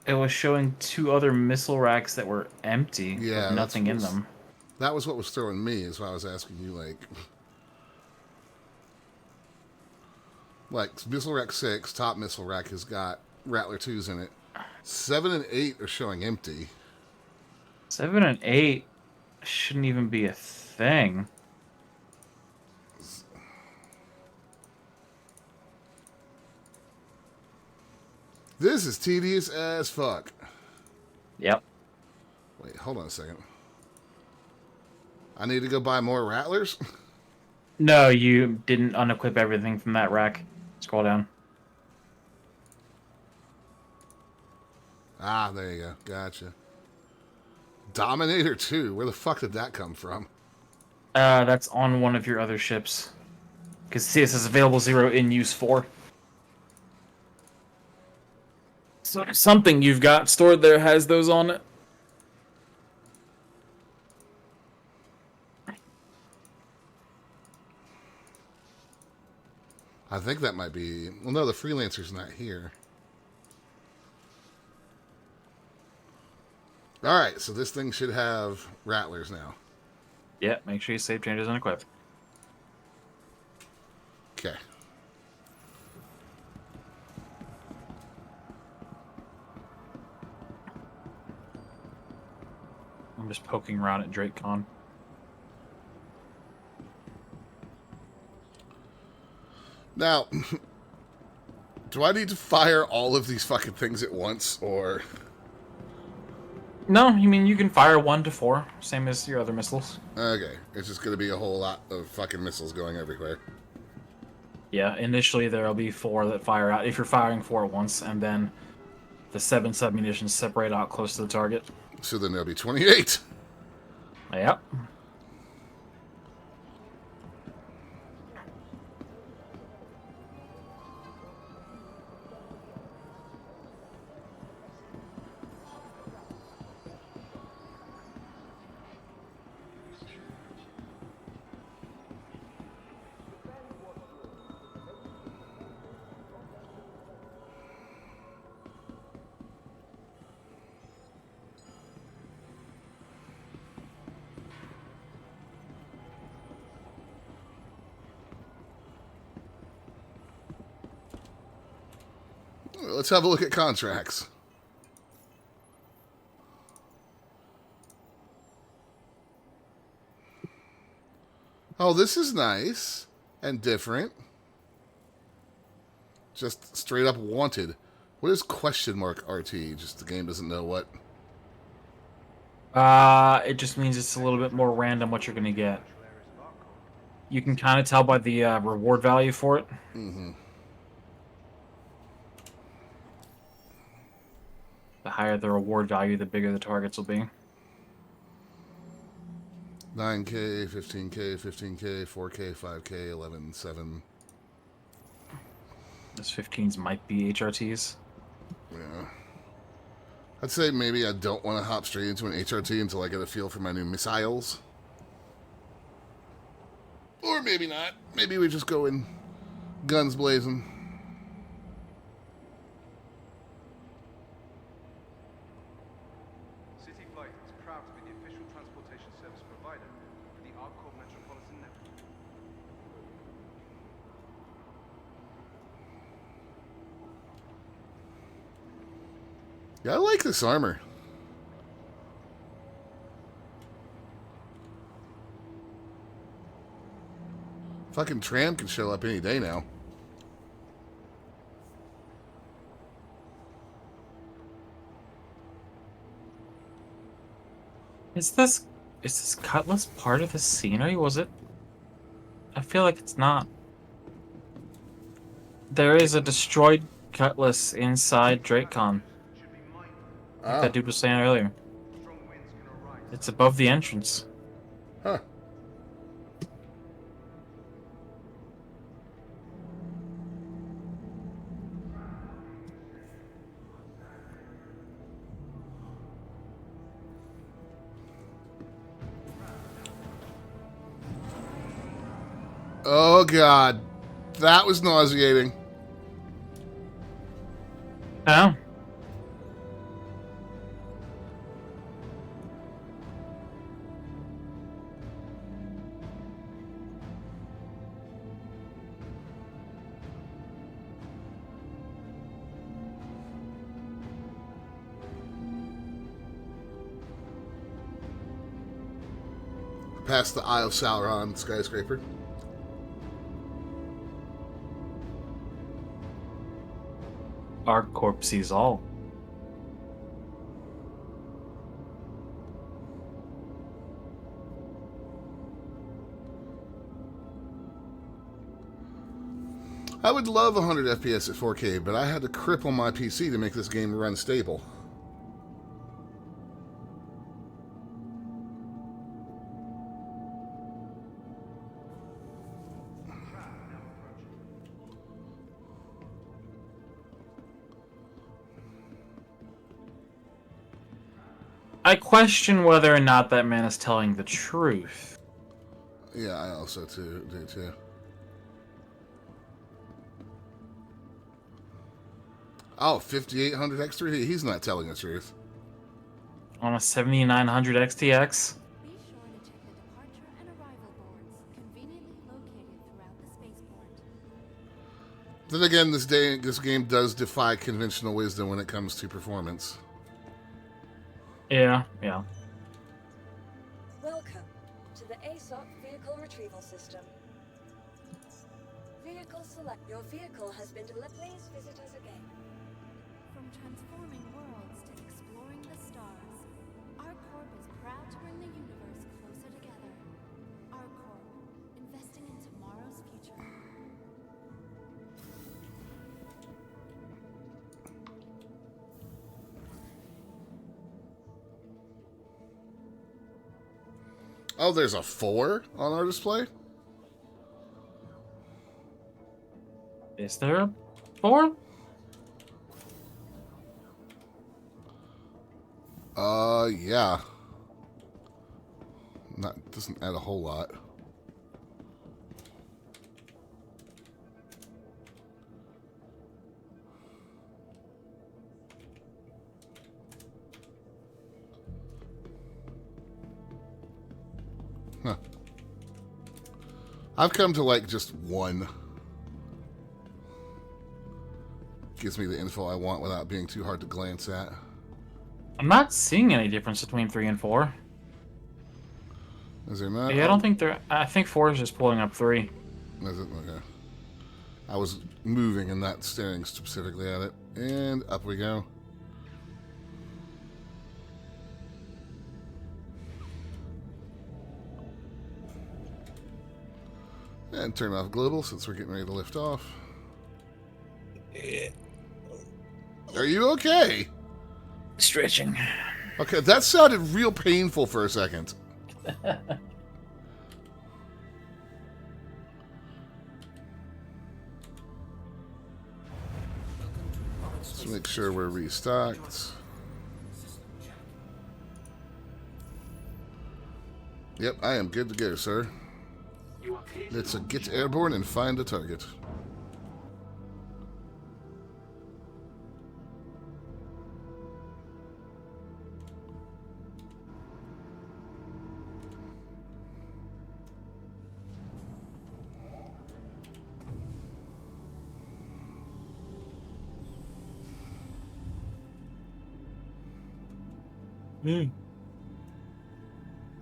It was showing 2 other missile racks that were empty, Yeah, with nothing in them. That was what was throwing me, is why I was asking you, like missile rack 6, top missile rack has got Rattler 2s in it. 7 and 8 are showing empty. 7 and 8 shouldn't even be a thing. This is tedious as fuck. Yep. Wait, hold on a second. I need to go buy more Rattlers? No, you didn't unequip everything from that rack. Scroll down. Ah, there you go. Gotcha. Dominator 2. Where the fuck did that come from? That's on one of your other ships. Because see, it says available 0 in use 4. So something you've got stored there has those on it. I think that might be... Well, no, the Freelancer's not here. Alright, so this thing should have Rattlers now. Yeah, make sure you save changes and equip. Okay. I'm just poking around at DrakeCon. Now, do I need to fire all of these fucking things at once, or... No, you mean you can fire 1 to 4, same as your other missiles. Okay, it's just going to be a whole lot of fucking missiles going everywhere. Yeah, initially there'll be 4 that fire out if you're firing 4 at once, and then the 7 submunitions separate out close to the target. So then there'll be 28. Yep. let's have a look at contracts. Oh, this is nice and different. Just straight up wanted. What is question mark RT? Just the game doesn't know what. It just means it's a little bit more random what you're gonna get. You can kind of tell by the reward value for it. Mm-hmm. The higher the reward value, the bigger the targets will be. 9K, 15K, 15K, 4K, 5K, 11, 7. Those 15s might be HRTs. Yeah. I'd say maybe I don't want to hop straight into an HRT until I get a feel for my new missiles. Or maybe not. Maybe we just go in guns blazing. City Flight is proud to be the official transportation service provider for the ArcCorp Metropolitan Network. Yeah, I like this armor. Fucking Tram can show up any day now. Is this cutlass part of the scenery? Was it? I feel like it's not. There is a destroyed cutlass inside DrakeCon. Like that dude was saying earlier. It's above the entrance. Huh. Oh, God. That was nauseating. Oh. Past the Eye of Sauron skyscraper. ArcCorp sees all. I would love 100 FPS at 4K, but I had to cripple my PC to make this game run stable. I question whether or not that man is telling the truth. Yeah, I also do too. Oh, 5800 extra? He's not telling the truth. On a 7900 XTX. Be sure to check the departure and arrival boards, conveniently located throughout the spaceport. Then again, this game does defy conventional wisdom when it comes to performance. Yeah. Welcome to the ASOC Vehicle Retrieval System. Vehicle select. Your vehicle has been delivered. Please visit us again. From transforming worlds to exploring the stars, ArcCorp is proud to bring the universe closer together. ArcCorp, investing in tomorrow's future. Oh, there's a 4 on our display? Is there a 4? Yeah. Doesn't add a whole lot. Huh. I've come to like just one. gives me the info I want without being too hard to glance at. I'm not seeing any difference between 3 and 4. Is there not? Yeah, I don't think there. I think 4 is just pulling up 3. Is it? Okay. I was moving and not staring specifically at it. And up we go. And turn off global since we're getting ready to lift off. Are you okay? Stretching. Okay, that sounded real painful for a second. Let's make sure we're restocked. Yep, I am good to go, sir. You are clear to Let's launch. get airborne and find a target.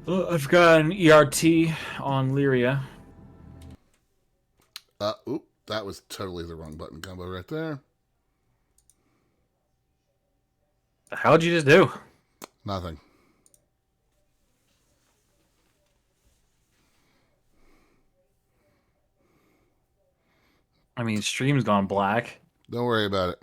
Well, I've got an ERT on Lyria. Oop, that was totally the wrong button combo right there. How'd you just do? Nothing. I mean, stream's gone black. Don't worry about it.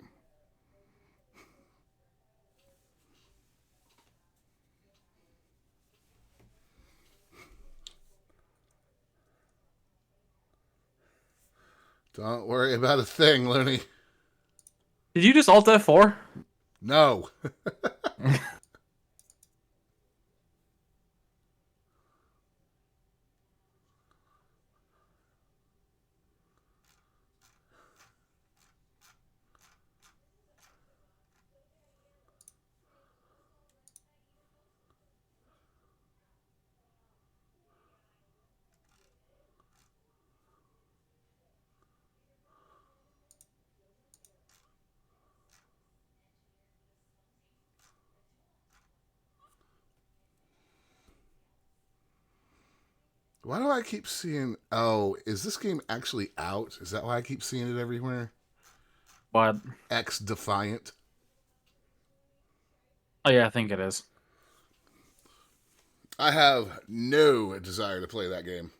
Don't worry about a thing, Looney. Did you just alt F4? No. Why do I keep seeing... Oh, is this game actually out? Is that why I keep seeing it everywhere? What? X Defiant. Oh yeah, I think it is. I have no desire to play that game.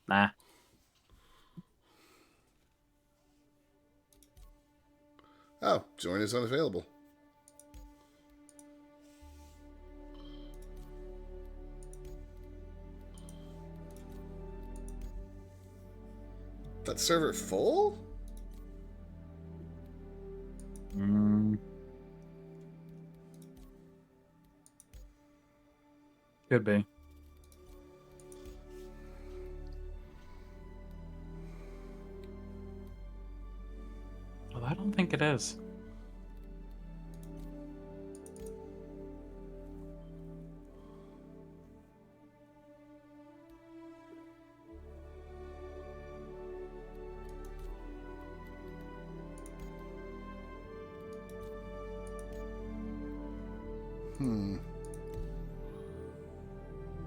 Nah. Oh, join is unavailable. That server full? Could be. Well, I don't think it is.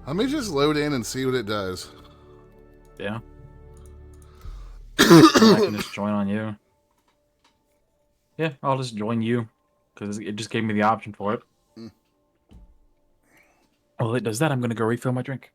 Let me just load in and see what it does. Yeah. I can just join on you. Yeah, I'll just join you. Because it just gave me the option for it. Well, it does that. I'm going to go refill my drink.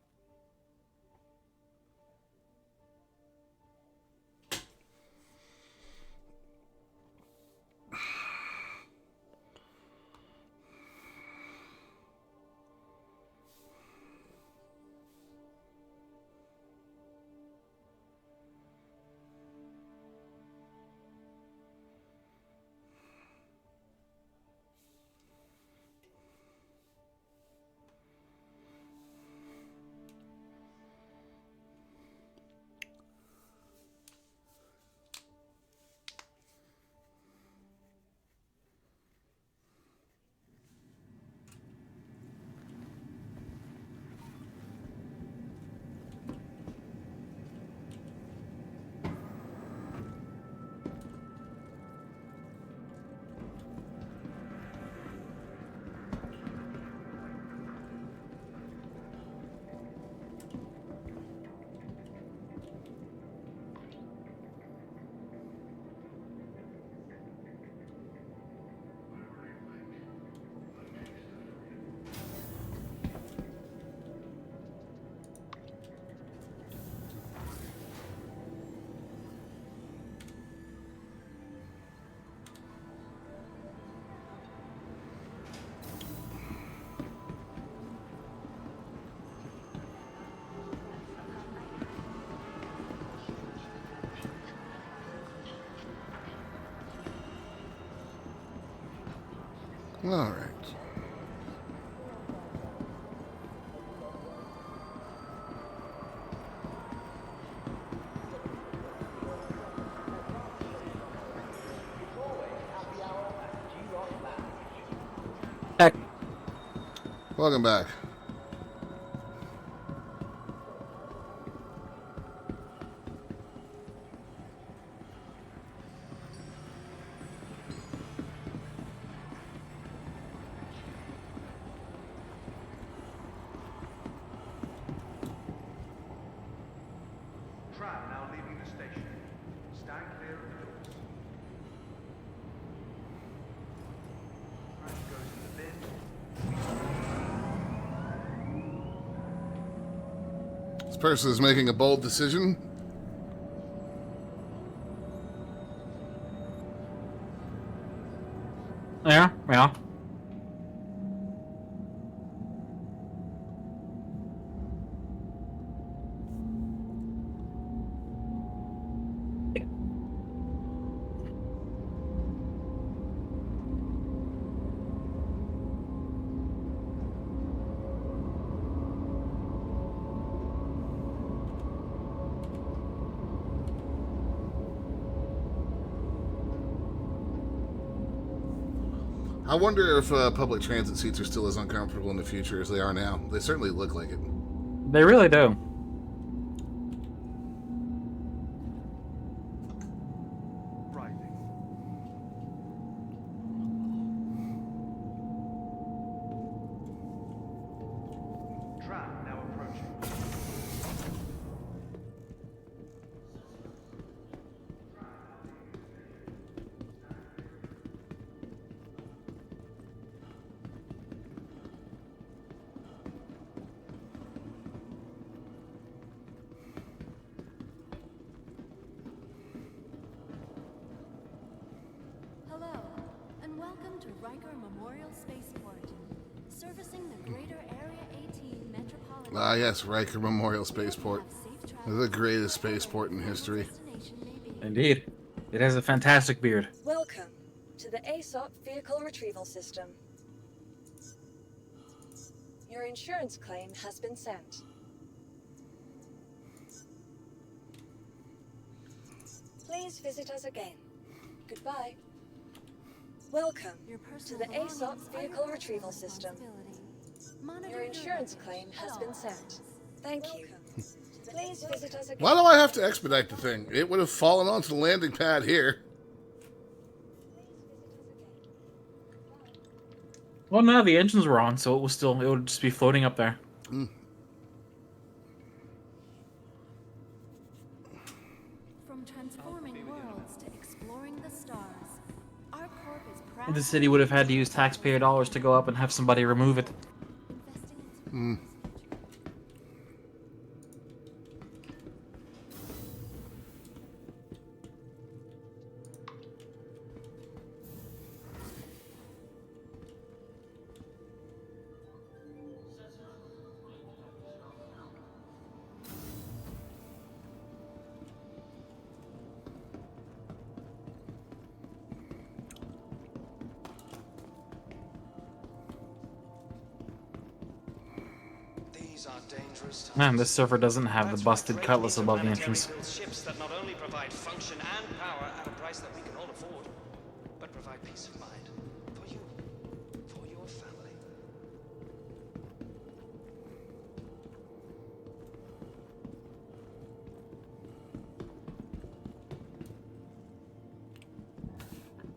All right. Heck, Welcome back. Tram now leaving the station. Stand clear of the doors. Trash goes in the bin. This person is making a bold decision. yeah, yeah. I wonder if public transit seats are still as uncomfortable in the future as they are now. They certainly look like it. They really do. Rising. Tram now approaching. Hello, and welcome to Riker Memorial Spaceport, servicing the greater Area 18 metropolitan. Ah, yes, Riker Memorial Spaceport. Have safe travel The greatest spaceport in wherever history. destination may be. Indeed. It has a fantastic beard. Welcome to the ASOP Vehicle Retrieval System. Your insurance claim has been sent. Please visit us again. Goodbye. Welcome Your to personal the belongings ASOP are Vehicle your Retrieval personal System. responsibility. Monitor Your insurance claim has been sent. Thank you. Please visit us again. Why do I have to expedite the thing? It would have fallen onto the landing pad here. Well, no, the engines were on, so it would just be floating up there. From transforming worlds to exploring the stars, our corp is proud The city would have had to use taxpayer dollars to go up and have somebody remove it. investing in tomorrow's future. These are dangerous times. Man, this server doesn't have the That's busted why cutlass Drake above the needs a entrance. planetary-built ships that not only provide function and power at a price that we can all afford, but provide peace of mind for you, for your family.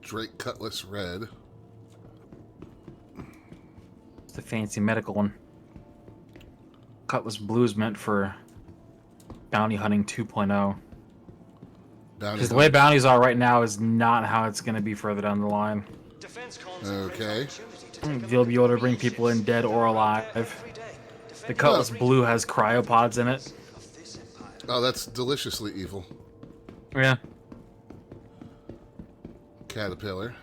Drake Cutlass Red. It's the fancy medical one. Cutlass Blue is meant for bounty hunting 2.0. Bounty Because the way bounties are right now is not how it's going to be further down the line. Defense cons Okay. You'll be able to bring people in dead or alive. The Cutlass Blue has cryopods in it. Oh, that's deliciously evil. Yeah. Caterpillar.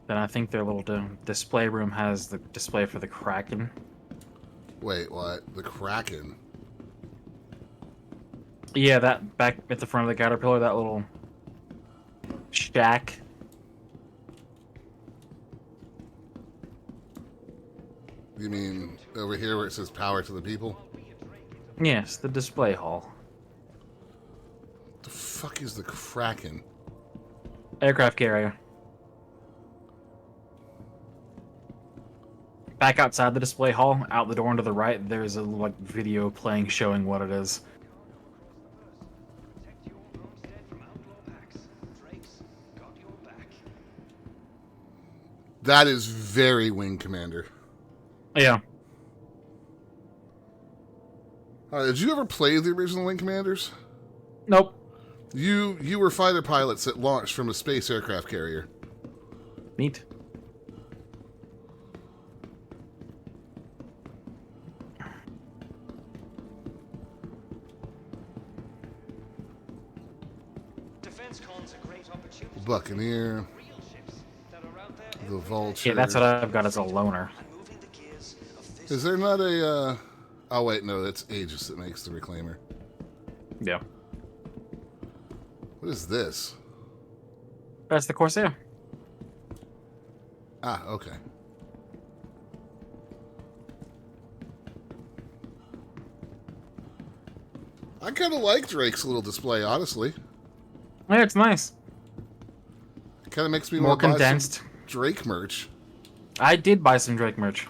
Then I think their little display room has the display for the Kraken. Wait, what? The Kraken? Yeah, that back at the front of the Caterpillar, that little shack You mean over here where it says power to the people? Yes, the display hall. The fuck is the Kraken? Aircraft carrier. Back outside the display hall, out the door and to the right, there's a like video playing showing what it is. Protect your homestead from outlaw packs. Drake's got your back. That is very Wing Commander. Yeah. Did you ever play the original Wing Commanders? Nope. You were fighter pilots that launched from a space aircraft carrier. Neat. Defense Con's a great opportunity. Buccaneer. Real ships that are out there The Vulture. Yeah, that's what I've got as a loner. moving the gears of this. Is there not a, Oh, wait, no, that's Aegis that makes the Reclaimer. Yeah. What is this? That's the Corsair. Ah, okay. I kind of like Drake's little display, honestly. Yeah, it's nice. It kind of makes me More want to buy condensed. some Drake merch. I did buy some Drake merch.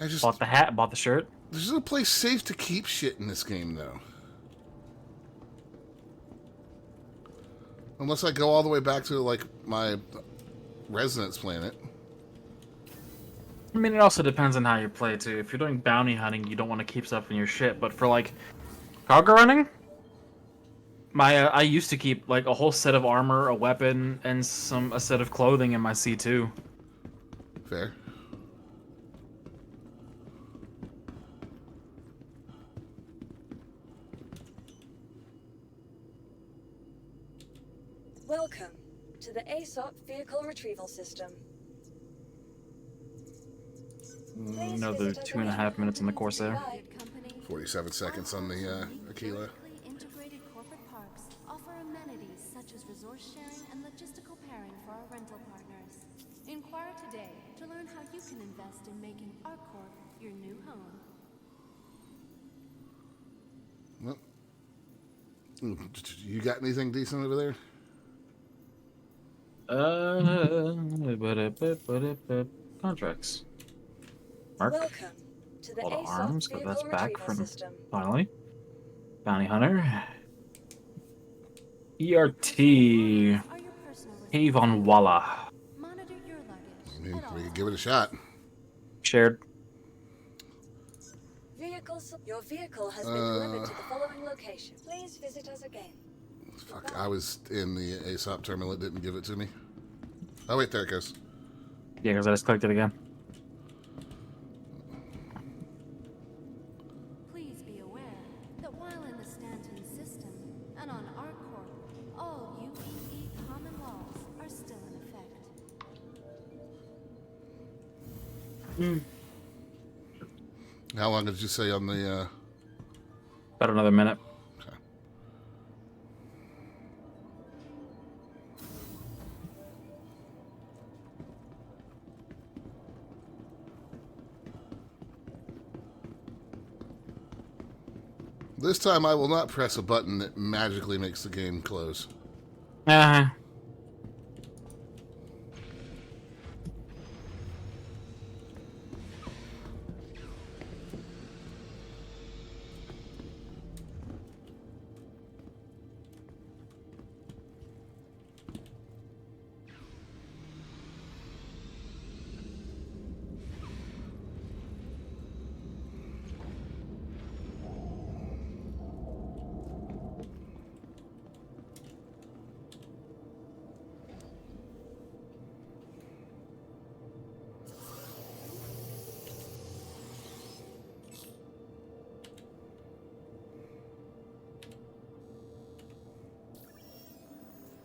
I just Bought the hat, bought the shirt. There's no place safe to keep shit in this game, though. Unless I go all the way back to, like, my residence planet. I mean, it also depends on how you play, too. If you're doing bounty hunting, you don't want to keep stuff in your shit. But for, like, cargo running, I used to keep, like, a whole set of armor, a weapon, and a set of clothing in my C2. Fair. Welcome to the ASOP Vehicle Retrieval System. Please Another visit us 2.5 minutes on the Corsair. Bye. 47 seconds on the Aquila. Vertically integrated corporate parks offer amenities such as resource sharing and logistical pairing for our rental partners. Inquire today to learn how you can invest in making ArcCorp your new home. Well, you got anything decent over there? Contracts. Mark. Welcome to the All the ASOP arms, but that's Vehicle back Retrieval from System. finally. Bounty Hunter. ERT. Are your personal Avon Walla. Monitor your luggage. I mean, at all we could give it a shot. Shared. Your vehicle has been delivered to the following location. Please visit us again. Fuck, I was in the ASOP terminal. It didn't give it to me. Oh, wait, there it goes. Yeah, because I just clicked it again. Please be aware that while in the Stanton system and on ArcCorp, all UEE common laws are still in effect. How long did you say on the, About another minute. Okay. This time I will not press a button that magically makes the game close. Uh-huh.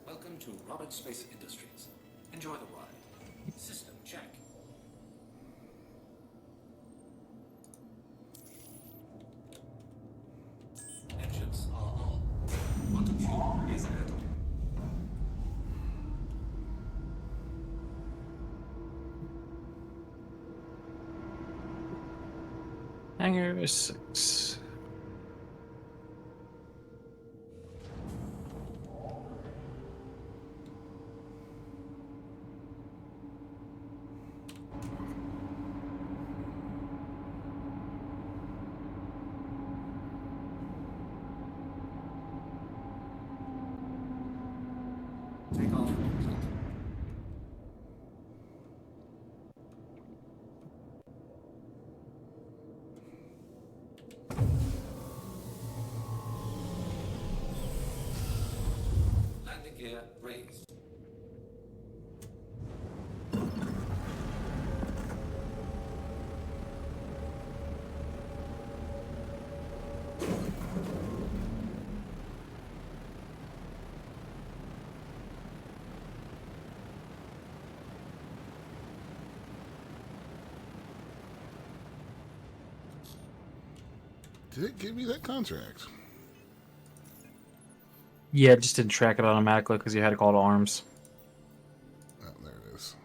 Welcome to Robert Space Industries. Enjoy the ride. System check. Engines are on. Quantum fuel is added. Hangar 6. Take off complete. Landing gear raised. Did it give me that contract? Yeah, it just didn't track it automatically because you had to call to arms. Oh, there it is.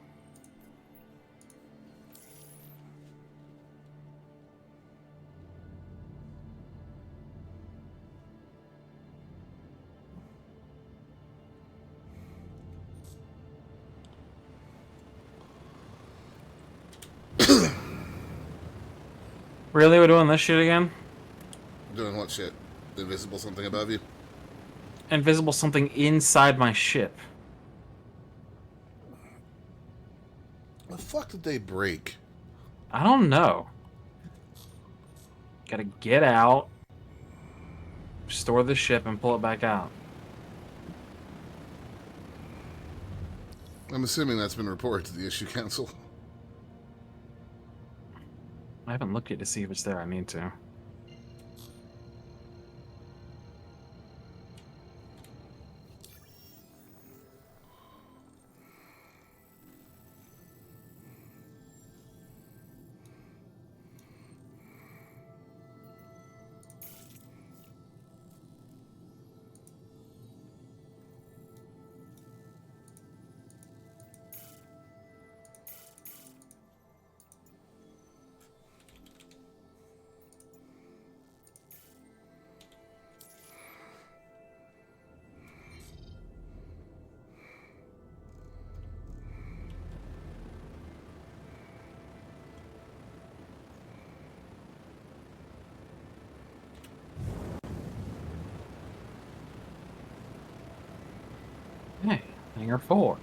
Really? We're doing this shit again? Doing what shit? Invisible something above you? Invisible something inside my ship. The fuck did they break? I don't know. Gotta get out, store the ship, and pull it back out. I'm assuming that's been reported to the issue council. I haven't looked yet to see if it's there. I need to. Hey, hangar 4.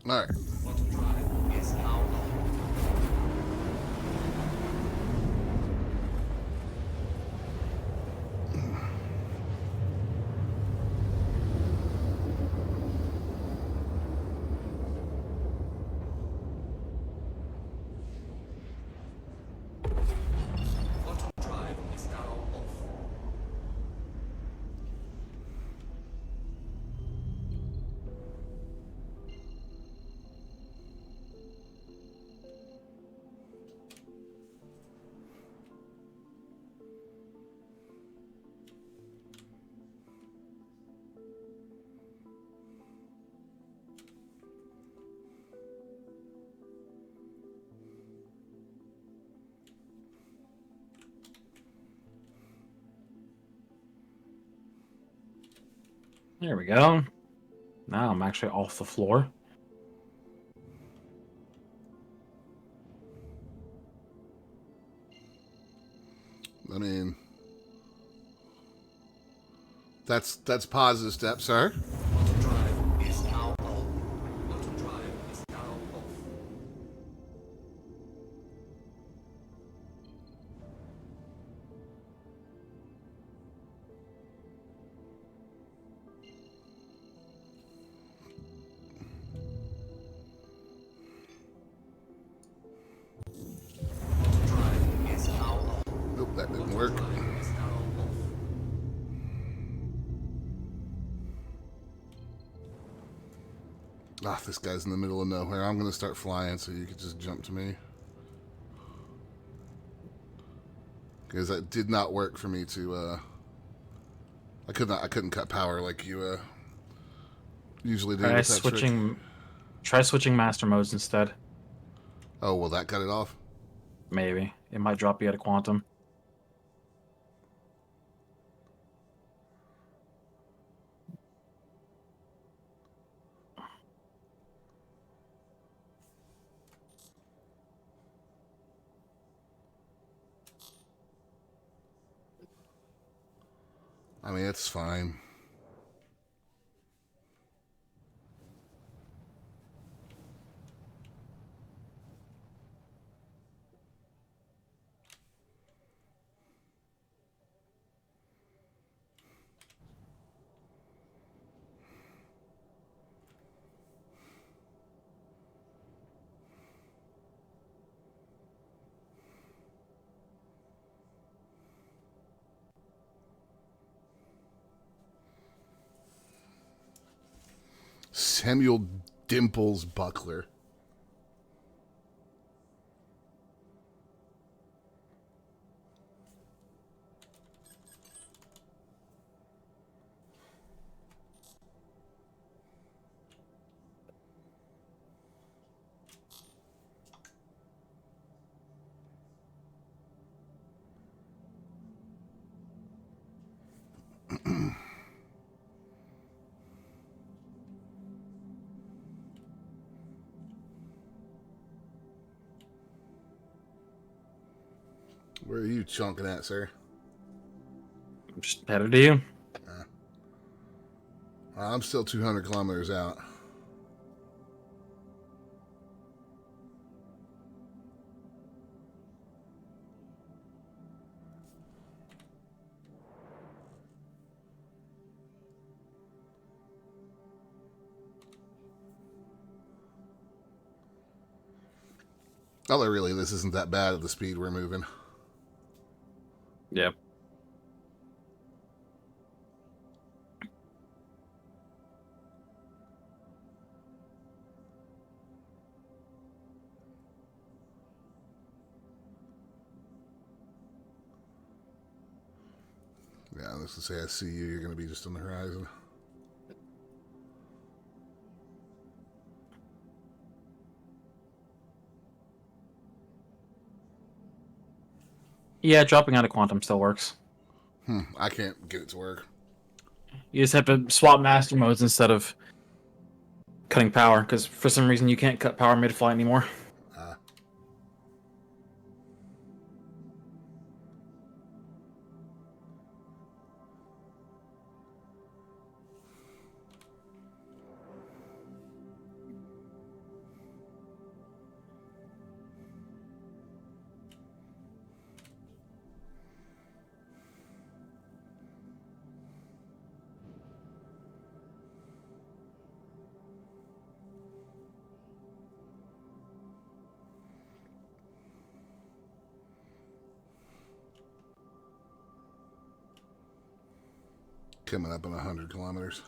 Alright. Quantum drive is now on. Quantum drive is now off. There we go. Now I'm actually off the floor. I mean, that's positive steps, sir. Quantum drive is now on. Quantum drive is now off. Quantum drive is now on. Nope, that didn't Quantum work. drive is now off. Ah, this guy's in the middle of nowhere. I'm gonna start flying so you can just jump to me. Because that did not work for me to, I couldn't cut power like you, usually do with that trick. Try switching master modes instead. Oh, will that cut it off? Maybe. It might drop you at a quantum. I mean, it's fine. Samuel Dimples Buckler. Where are you chunking at, sir? Just headed to you. I'm still 200 kilometers out. Although, really, this isn't that bad at the speed we're moving. Yep. Yeah, let's just say I see you. You're going to be just on the horizon. Yeah, dropping out of quantum still works. I can't get it to work. You just have to swap master modes instead of cutting power, because for some reason you can't cut power mid-flight anymore. Coming up in 100 kilometers.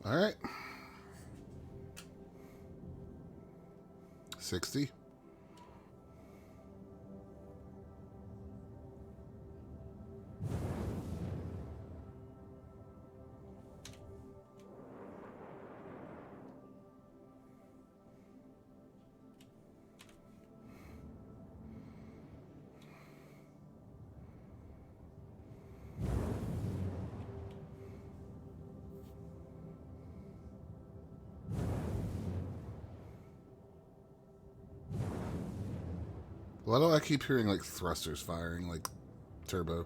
All right. 60. Why do I keep hearing like thrusters firing, like turbo?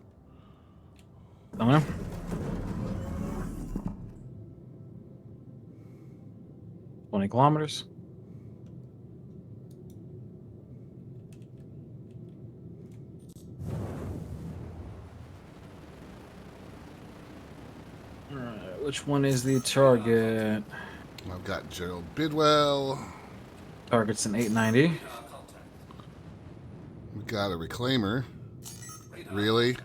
Don't know. $20 kilometers. Alright, which one is the target? I've got Gerald Bidwell. Target's an 890. We got a reclaimer. Really?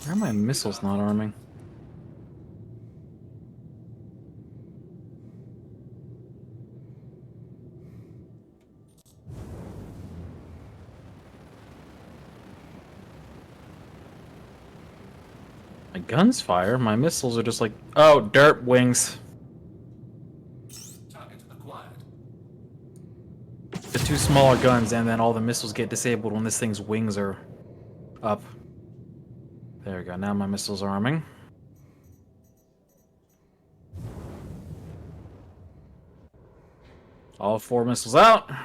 Why are my missiles not arming? My guns fire. My missiles are just like, oh, derp wings. Target acquired. The two smaller guns, and then all the missiles get disabled when this thing's wings are up. There we go. Now my missiles are arming. All 4 missiles out. I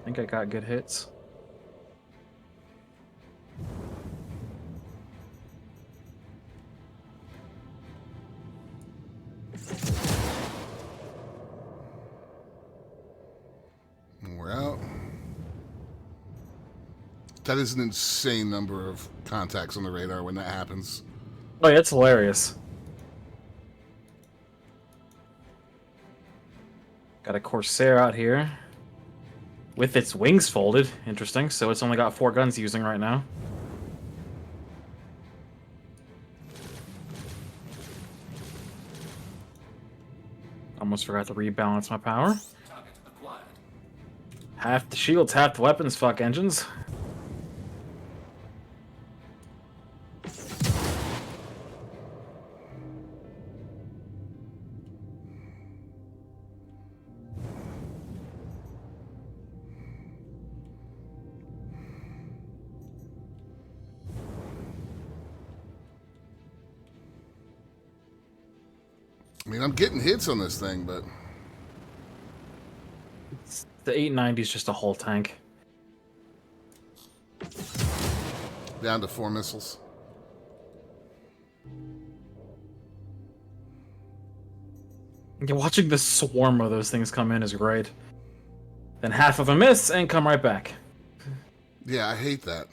think I got good hits. We're out. That is an insane number of contacts on the radar when that happens. Oh yeah, it's hilarious. Got a Corsair out here. With its wings folded. Interesting. So it's only got 4 guns using right now. Almost forgot to rebalance my power. Target acquired. Half the shields, half the weapons, fuck engines. I mean, I'm getting hits on this thing, but The 890 is just a whole tank. down to 4 missiles. Yeah, watching the swarm of those things come in is great. Then half of them miss and come right back. Yeah, I hate that.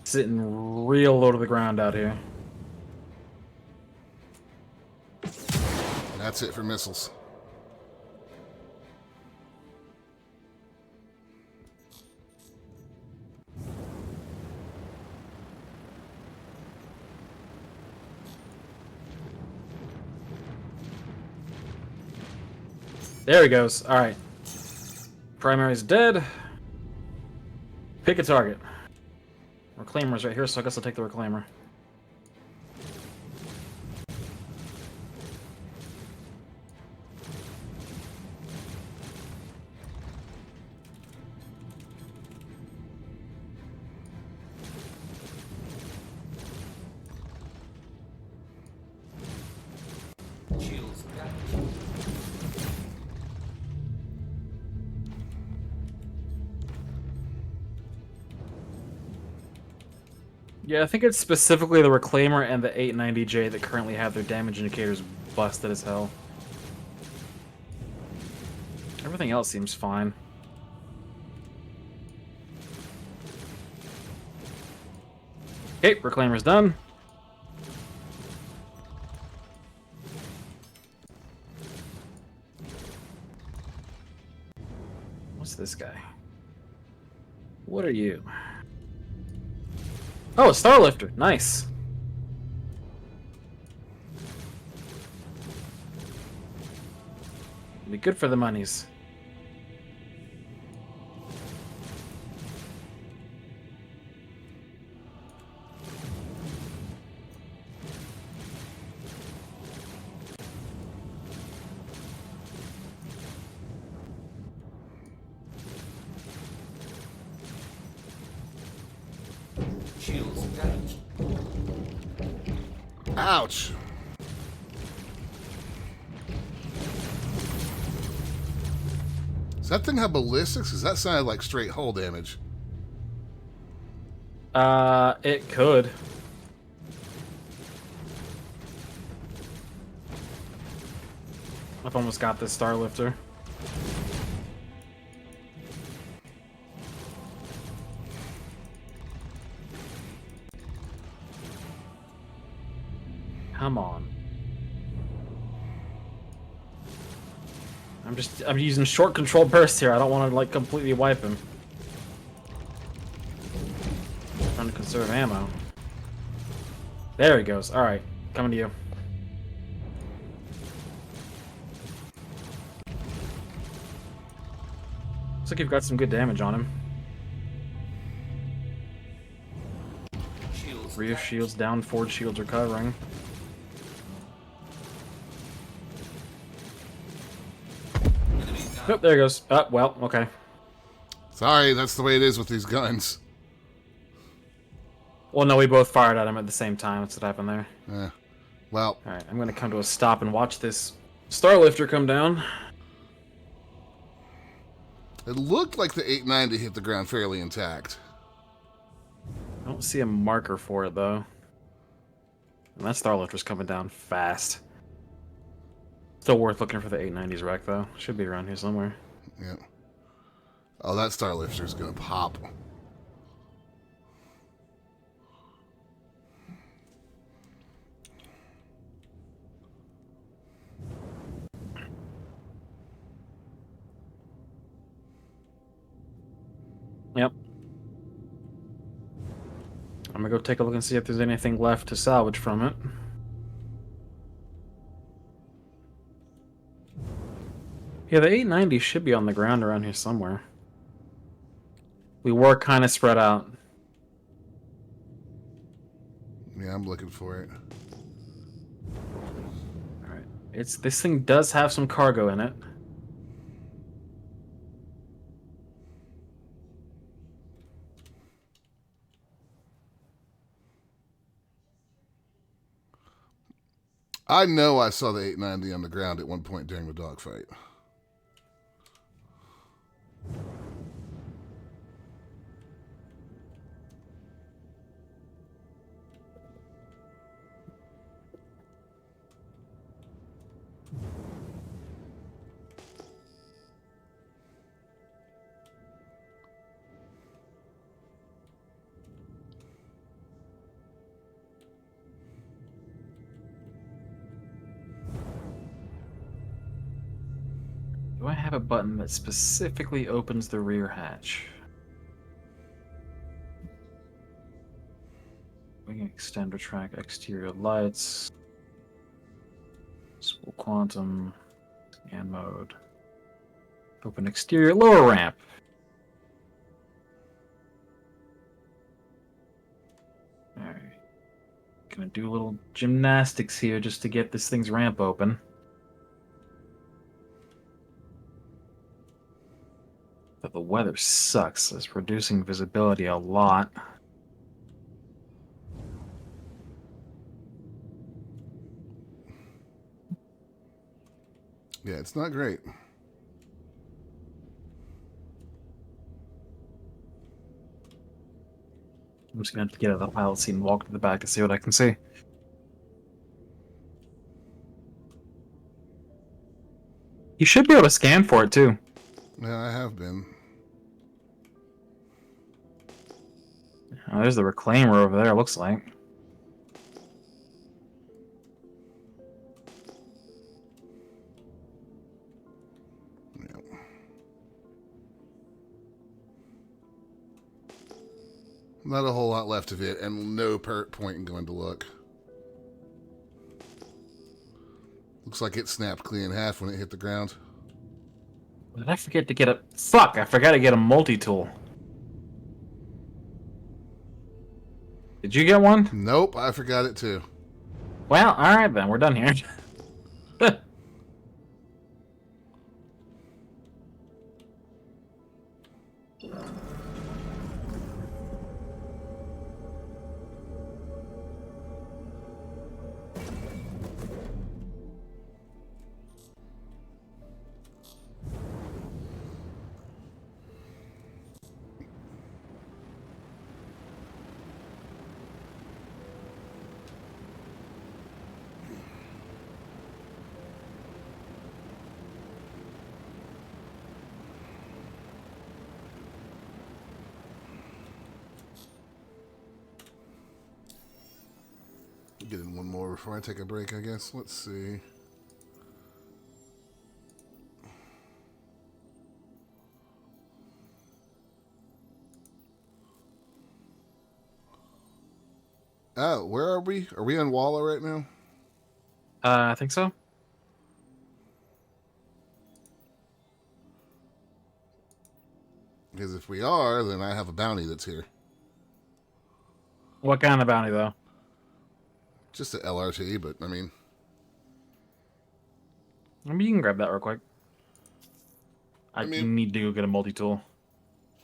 Sitting real low to the ground out here. That's it for missiles. There he goes. Alright. Primary's dead. Pick a target. Reclaimer's right here, so I guess I'll take the Reclaimer. Shields damaged. Yeah, I think it's specifically the Reclaimer and the 890J that currently have their damage indicators busted as hell. Everything else seems fine. Okay, Reclaimer's done. What's this guy? What are you? Oh, a Starlifter. Nice. Be good for the monies. Shields damaged. Ouch. Does that thing have ballistics? Because that sounded like straight hull damage. It could. I've almost got this Starlifter. Come on. I'm using short control burst here. I don't want to like completely wipe him. Trying to conserve ammo. There he goes. All right, coming to you. Looks like you've got some good damage on him. Rear shields down, forward shields recovering. Oh, there he goes. Oh, well, okay. Sorry, that's the way it is with these guns. Well, no, we both fired at him at the same time. That's what happened there. Well. Alright, I'm gonna come to a stop and watch this Starlifter come down. It looked like the 890 hit the ground fairly intact. I don't see a marker for it, though. And that Starlifter's coming down fast. Still worth looking for the 890's wreck, though. Should be around here somewhere. Yeah. Oh, that Starlifter's gonna pop. Yep. I'm gonna go take a look and see if there's anything left to salvage from it. Yeah, the 890 should be on the ground around here somewhere. We were kind of spread out. Yeah, I'm looking for it. Alright. This thing does have some cargo in it. I know I saw the 890 on the ground at one point during the dogfight. Do I have a button that specifically opens the rear hatch? Wing extender track, exterior lights, spool quantum, scan mode, open exterior lower ramp. Alright. Gonna do a little gymnastics here just to get this thing's ramp open. But the weather sucks. It's reducing visibility a lot. Yeah, it's not great. I'm just gonna have to get out of the pilot seat and walk to the back to see what I can see. You should be able to scan for it too. Yeah, I have been. Oh, there's the reclaimer over there, looks like. Yeah. Not a whole lot left of it, and no point in going to look. Looks like it snapped clean in half when it hit the ground. Did I forget to get a... Fuck! I forgot to get a multi-tool. Did you get one? Nope, I forgot it too. Well, alright then, we're done here. more before I take a break, I guess. Let's see. Oh, where are we? Are we on Walla right now? I think so. Because if we are, then I have a bounty that's here. What kind of bounty, though? Just a LRT, but I mean... I mean, you can grab that real quick. I mean- need to go get a multi-tool.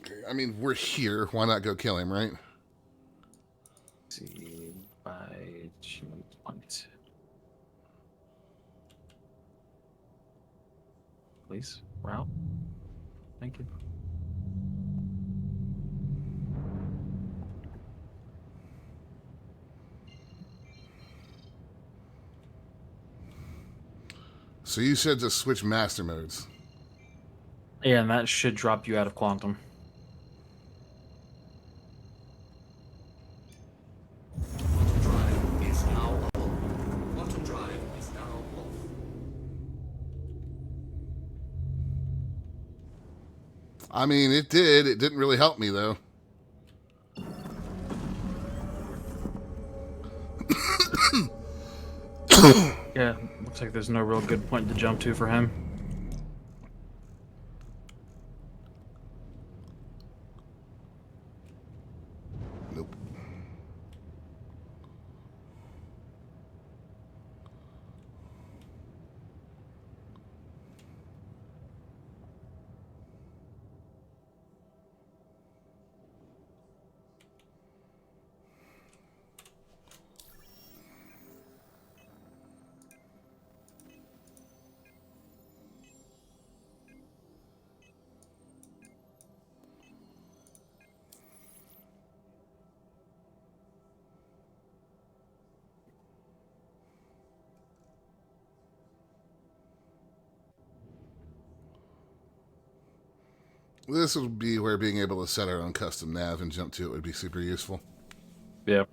Okay, I mean, we're here. Why not go kill him, right? See, by point. Please, route. Thank you. So you said to switch master modes. Yeah, and that should drop you out of quantum. Quantum drive is now on. Quantum drive is now off. I mean, it did. It didn't really help me, though. Yeah, looks like there's no real good point to jump to for him. Nope. This would be where being able to set our own custom nav and jump to it would be super useful. Yeah.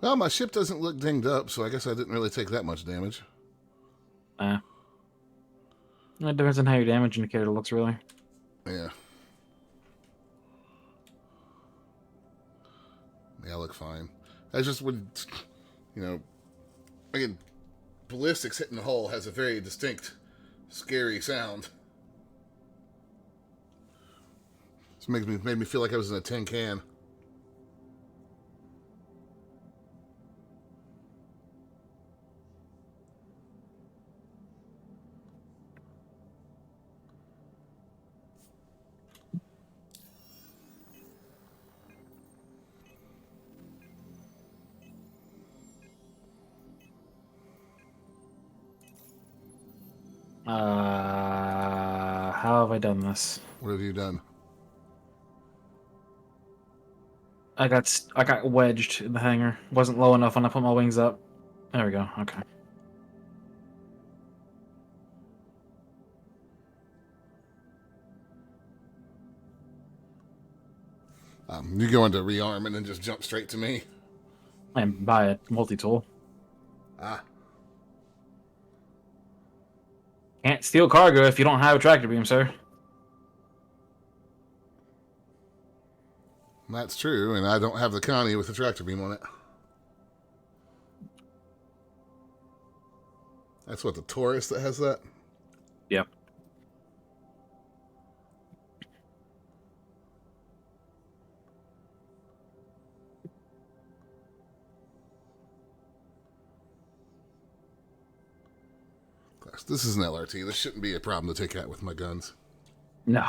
Well, my ship doesn't look dinged up, so I guess I didn't really take that much damage. It depends on how your damage indicator looks, really. Yeah. Yeah, I look fine. I just would, again, ballistics hitting the hull has a very distinct, scary sound. This made me feel like I was in a tin can. How have I done this? What have you done? I got wedged in the hangar. Wasn't low enough when I put my wings up. There we go. Okay. You go into rearm and then just jump straight to me. And buy a multi-tool. Ah. Can't steal cargo if you don't have a tractor beam, sir. That's true, and I don't have the Connie with the tractor beam on it. That's what, the Taurus that has that? Yep. Gosh, this is an LRT. This shouldn't be a problem to take out with my guns. No.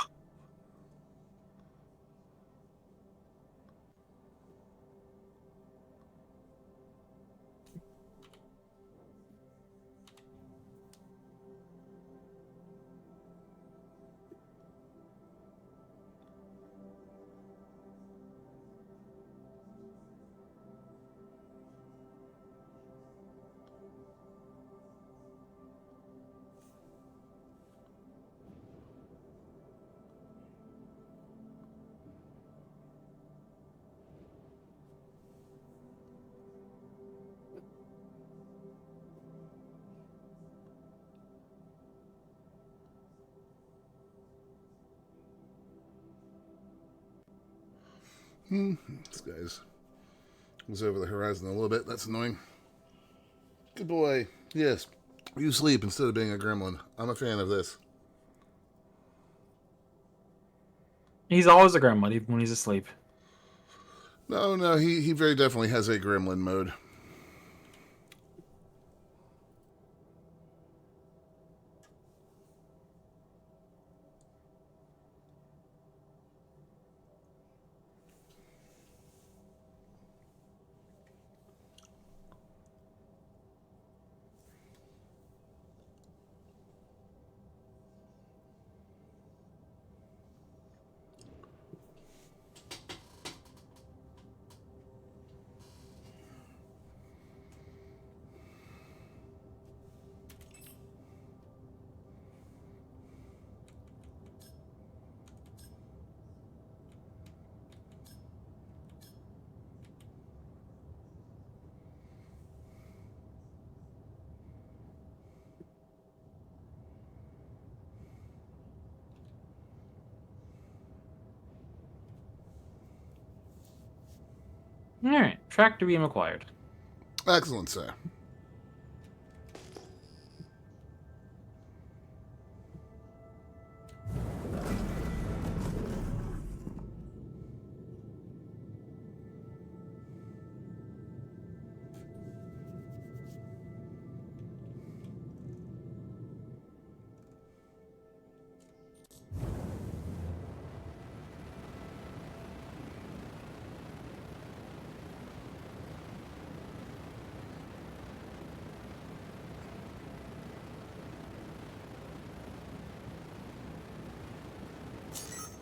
This guy's was over the horizon a little bit. That's annoying. Good boy. Yes. You sleep instead of being a gremlin. I'm a fan of this. He's always a gremlin, even when he's asleep. No, he very definitely has a gremlin mode. Alright, tractor beam acquired. Excellent, sir.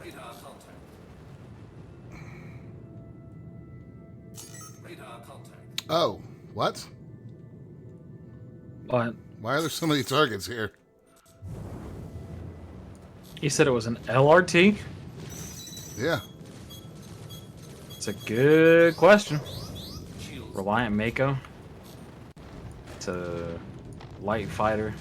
Radar contact. Radar contact. Oh, what? But Why are there so many targets here? he said it was an LRT. Yeah. It's a good question. Shields. Reliant Mako. It's a light fighter.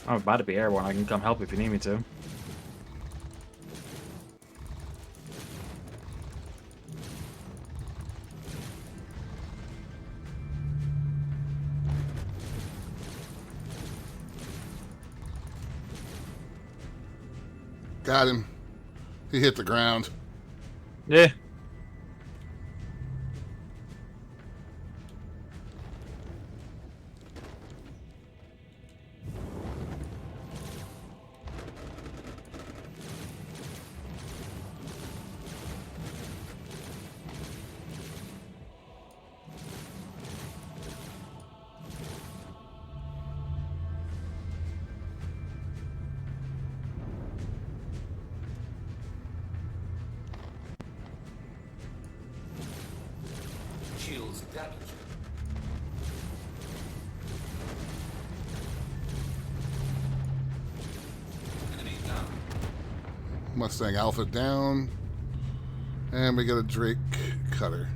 I'm about to be airborne. I can come help if you need me to. Got him. He hit the ground. Yeah. Shields damaged. Enemy down. Mustang Alpha down. And we got a Drake cutter.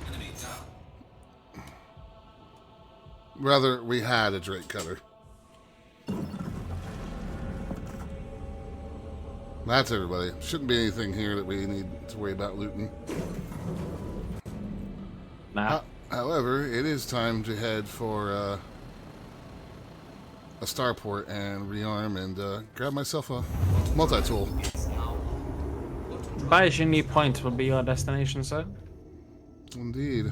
Enemy down. Rather, we had a Drake cutter. That's everybody. Shouldn't be anything here that we need to worry about looting. Nah. However, it is time to head for a starport and rearm and grab myself a multi-tool. Baijini Point will be your destination, sir. Indeed.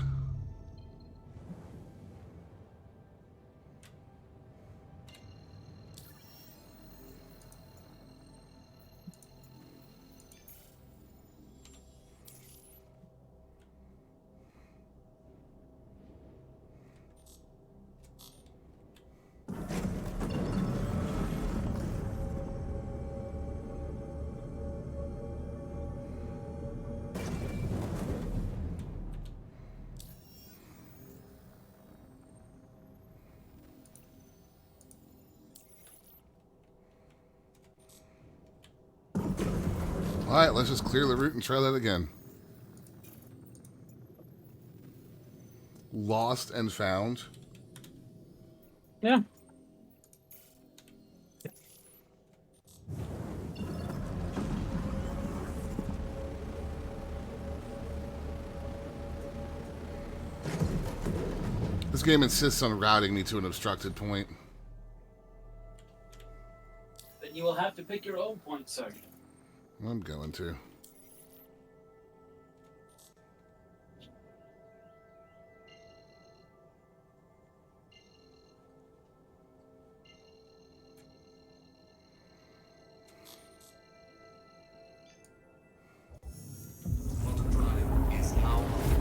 Alright, let's just clear the route and try that again. Lost and found. Yeah. This game insists on routing me to an obstructed point. Then you will have to pick your own point, sir. I'm going to. Quantum drive is now on.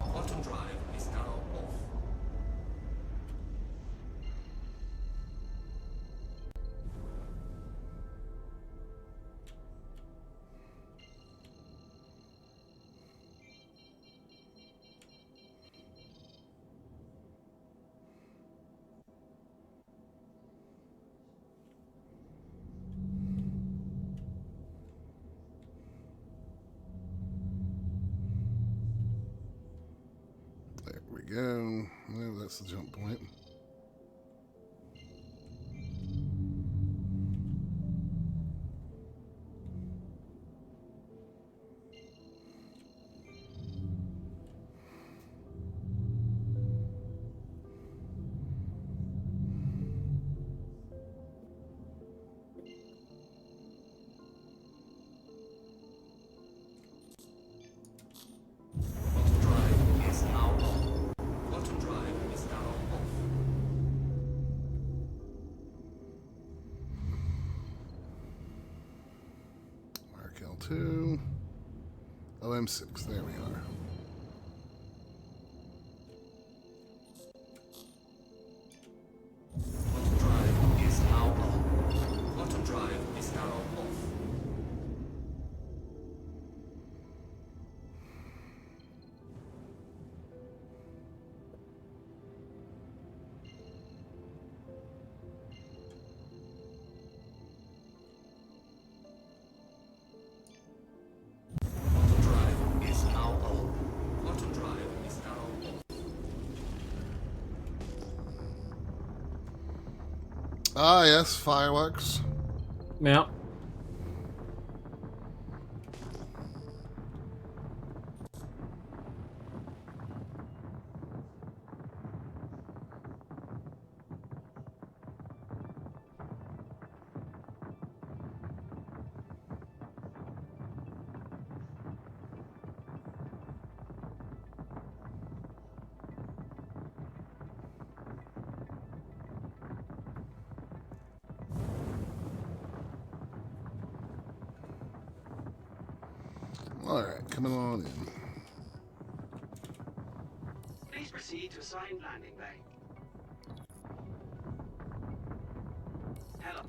Quantum drive is now off. There we go. Well, that's the jump point. Quantum drive is now on. Quantum drive is now off. Mark L2. OM6. There we are. Quantum drive is now on. Quantum drive is now off. Quantum drive is now on. Quantum drive is now off. Ah, yes, fireworks. Yeah. Alright, coming on in. Please proceed to assigned landing bay. Hello.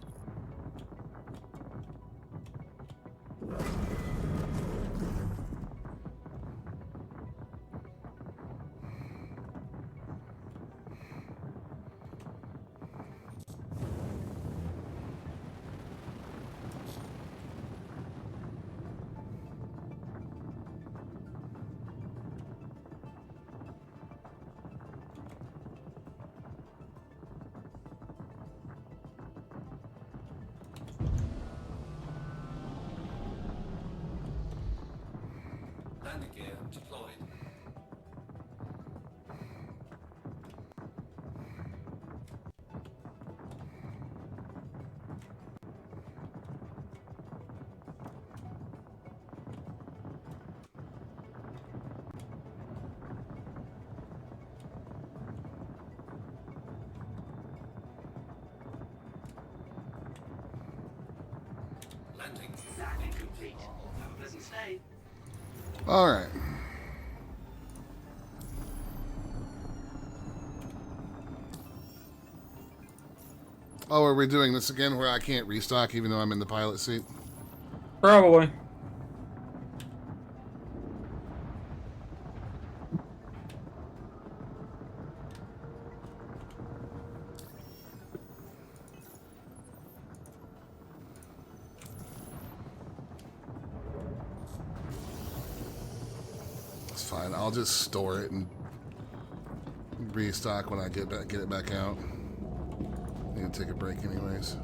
Landing gear deployed. Landing. Landing complete. Have a pleasant stay. Alright. Oh, are we doing this again where I can't restock even though I'm in the pilot seat? Probably. It's fine. I'll just store it and restock when I get it back out. Need to take a break anyways.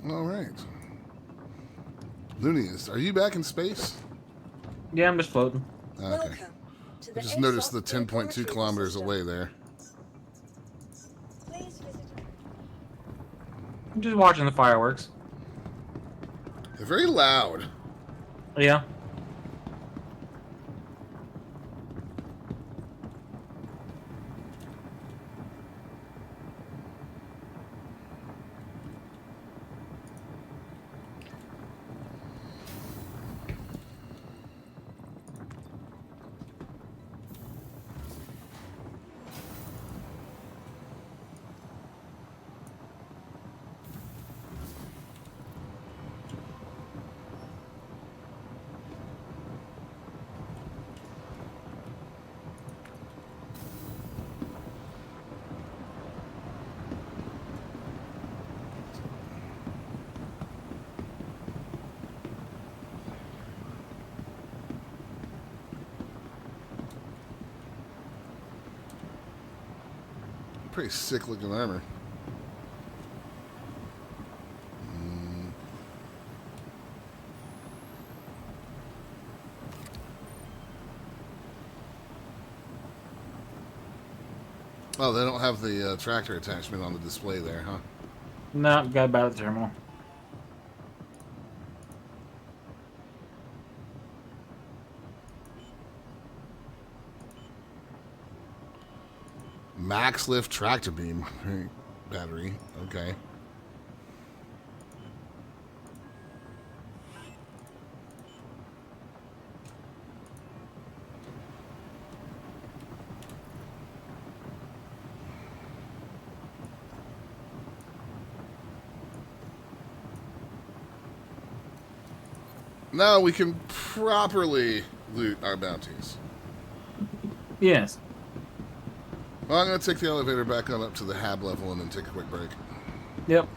All right. Loonius, are you back in space? Yeah, I'm just floating. Okay. Welcome to I the just noticed the ASOP 10.2 laboratory kilometers system. away there. Please visit. I'm just watching the fireworks. They're very loud. Yeah. Pretty sick looking armor. Oh, they don't have the tractor attachment on the display there, huh? No, got about the terminal. Max lift tractor beam battery. Okay. Now we can properly loot our bounties. Yes. Well, I'm going to take the elevator back on up to the hab level and then take a quick break. Yep.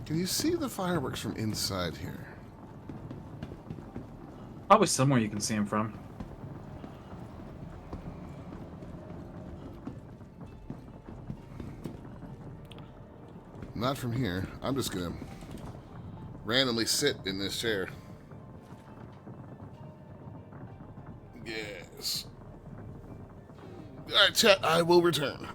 Can you see the fireworks from inside here? Probably somewhere you can see him from. Not from here. I'm just going to randomly sit in this chair. Yes. All right, chat. I will return.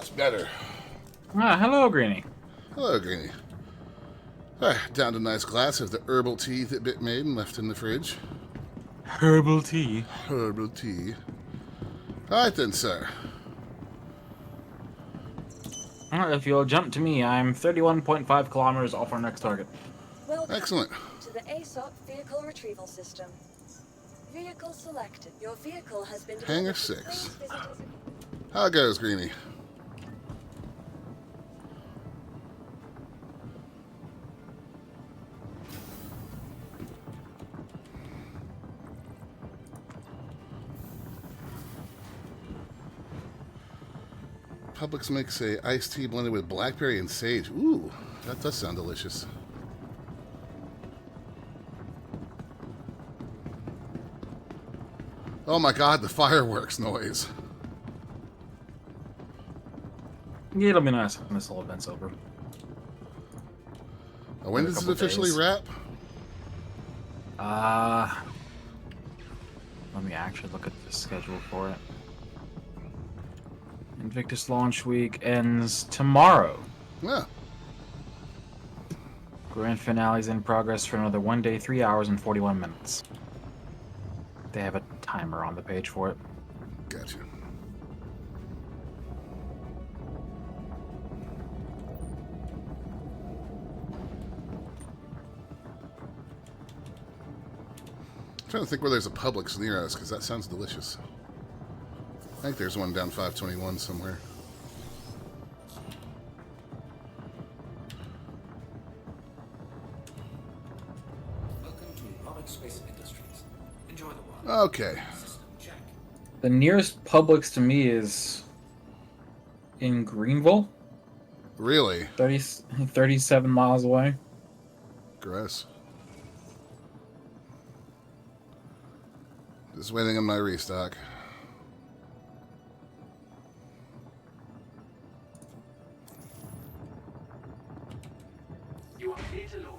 That's better. Ah, hello, Greenie. Hello, Greenie. Down to a nice glass of the herbal tea that Bit made and left in the fridge. Herbal tea. Herbal tea. All right then, sir. If you'll jump to me, I'm 31.5 kilometers off our next target. Welcome Excellent. to the ASOP Vehicle Retrieval System. Vehicle selected. Your vehicle has been Hangar delivered. 6. Please visit us. How goes, Greenie? Publix makes a iced tea blended with blackberry and sage. Ooh, that does sound delicious. Oh my god, the fireworks noise. Yeah, it'll be nice when this whole event's over. When does it officially wrap? Let me actually look at the schedule for it. Invictus launch week ends tomorrow. Yeah. Grand finale's in progress for another 1 day, 3 hours, and 41 minutes. They have a timer on the page for it. Gotcha. I'm trying to think where there's a Publix near us, because that sounds delicious. I think there's one down 521 somewhere. Welcome to Robots Space Industries. Enjoy the ride. Okay. System check. The nearest Publix to me is in Greenville, Really? 37 miles away. Gross. Just waiting on my restock. You are clear to launch.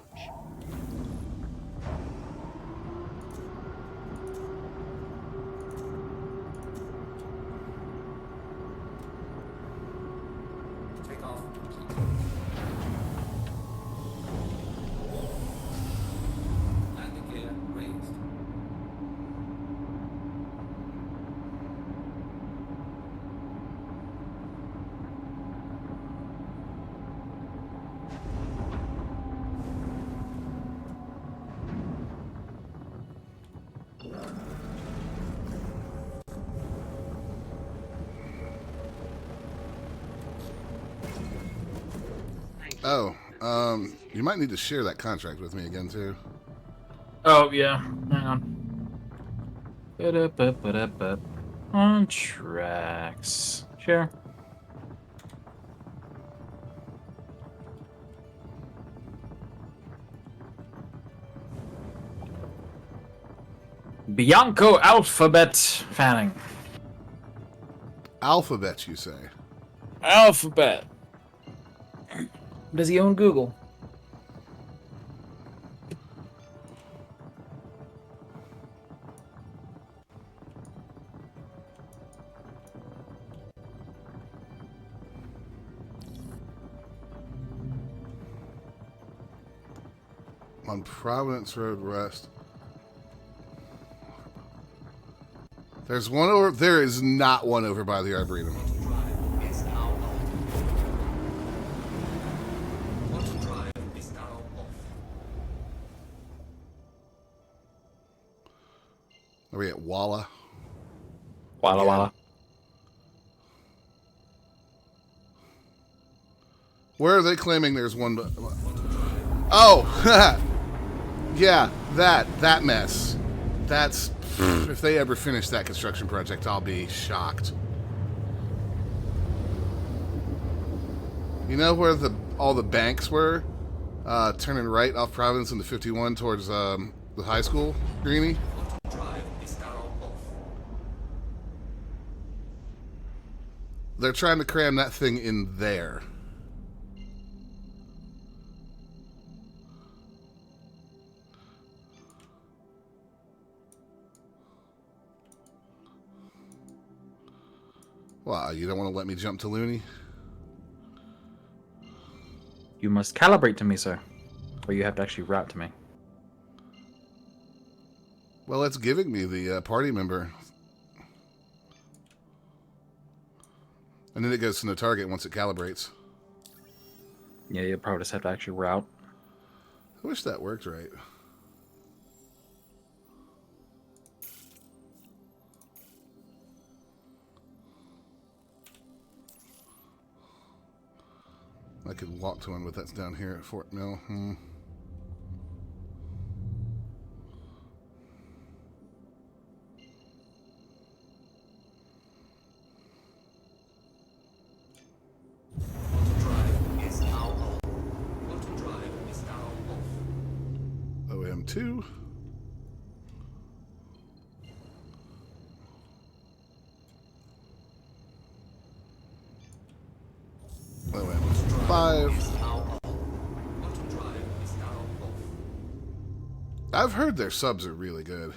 Take off. Landing gear raised. Oh, you might need to share that contract with me again, too. Oh, yeah. Hang on. Ba-da-ba-ba-da-ba. Contracts. Sure. Bianco Alphabet Fanning. Alphabet, you say? Alphabet. Does he own Google? On Providence Road West. There's one over. There is not one over by the Arboretum. Drive is now off. Auto drive is now off. Are we at Walla? Walla Walla. Where are they claiming there's one? Oh, yeah, that mess. That's if they ever finish that construction project, I'll be shocked. You know where all the banks were? Turning right off Providence into 51 towards the high school, Greenie? Auto drive is now off. They're trying to cram that thing in there. Wow, you don't want to let me jump to Looney? must calibrate to me, sir. Or you have to actually route to me. Well, it's giving me the party member. And then it goes to no target once it calibrates. Yeah, you'll probably just have to actually route. I wish that worked right. I could walk to one, but that's down here at Fort Mill. Drive is now on. Auto drive is now off. OM2. OM5. I've heard their subs are really good.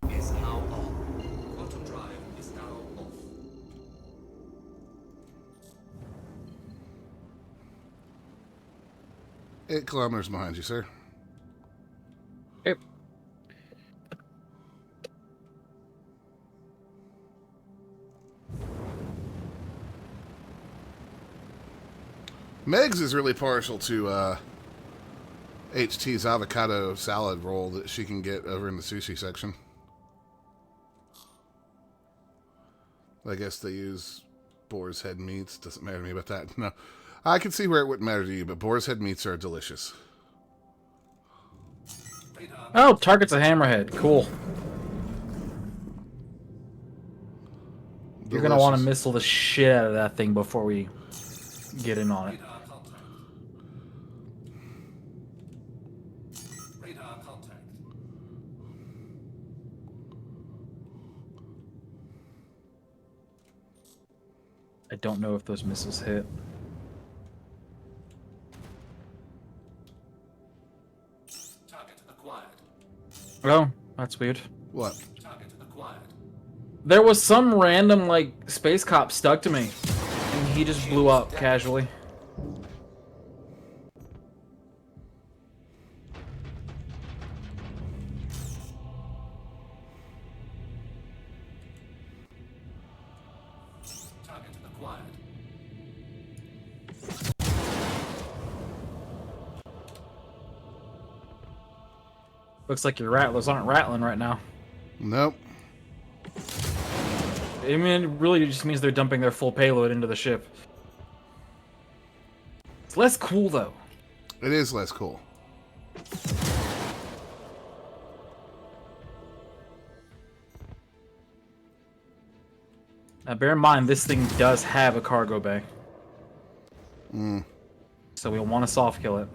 Is now on. Auto drive is now off. 8 kilometers behind you, sir. Yep. Megs is really partial to HT's avocado salad roll that she can get over in the sushi section. I guess they use boar's head meats. Doesn't matter to me about that. No. I can see where it wouldn't matter to you, but boar's head meats are delicious. Oh, target's a hammerhead. Cool. You're going to want to missile the shit out of that thing before we get in on it. Radar contact. I don't know if those missiles hit. Target acquired. Oh, that's weird. What? Target acquired. There was some random, like, space cop stuck to me, and he just blew up casually. Target acquired. Looks like your rattlers aren't rattling right now. Nope. I mean, it really just means they're dumping their full payload into the ship. It's less cool, though. It is less cool. Now, bear in mind, this thing does have a cargo bay. So we'll want to soft kill it.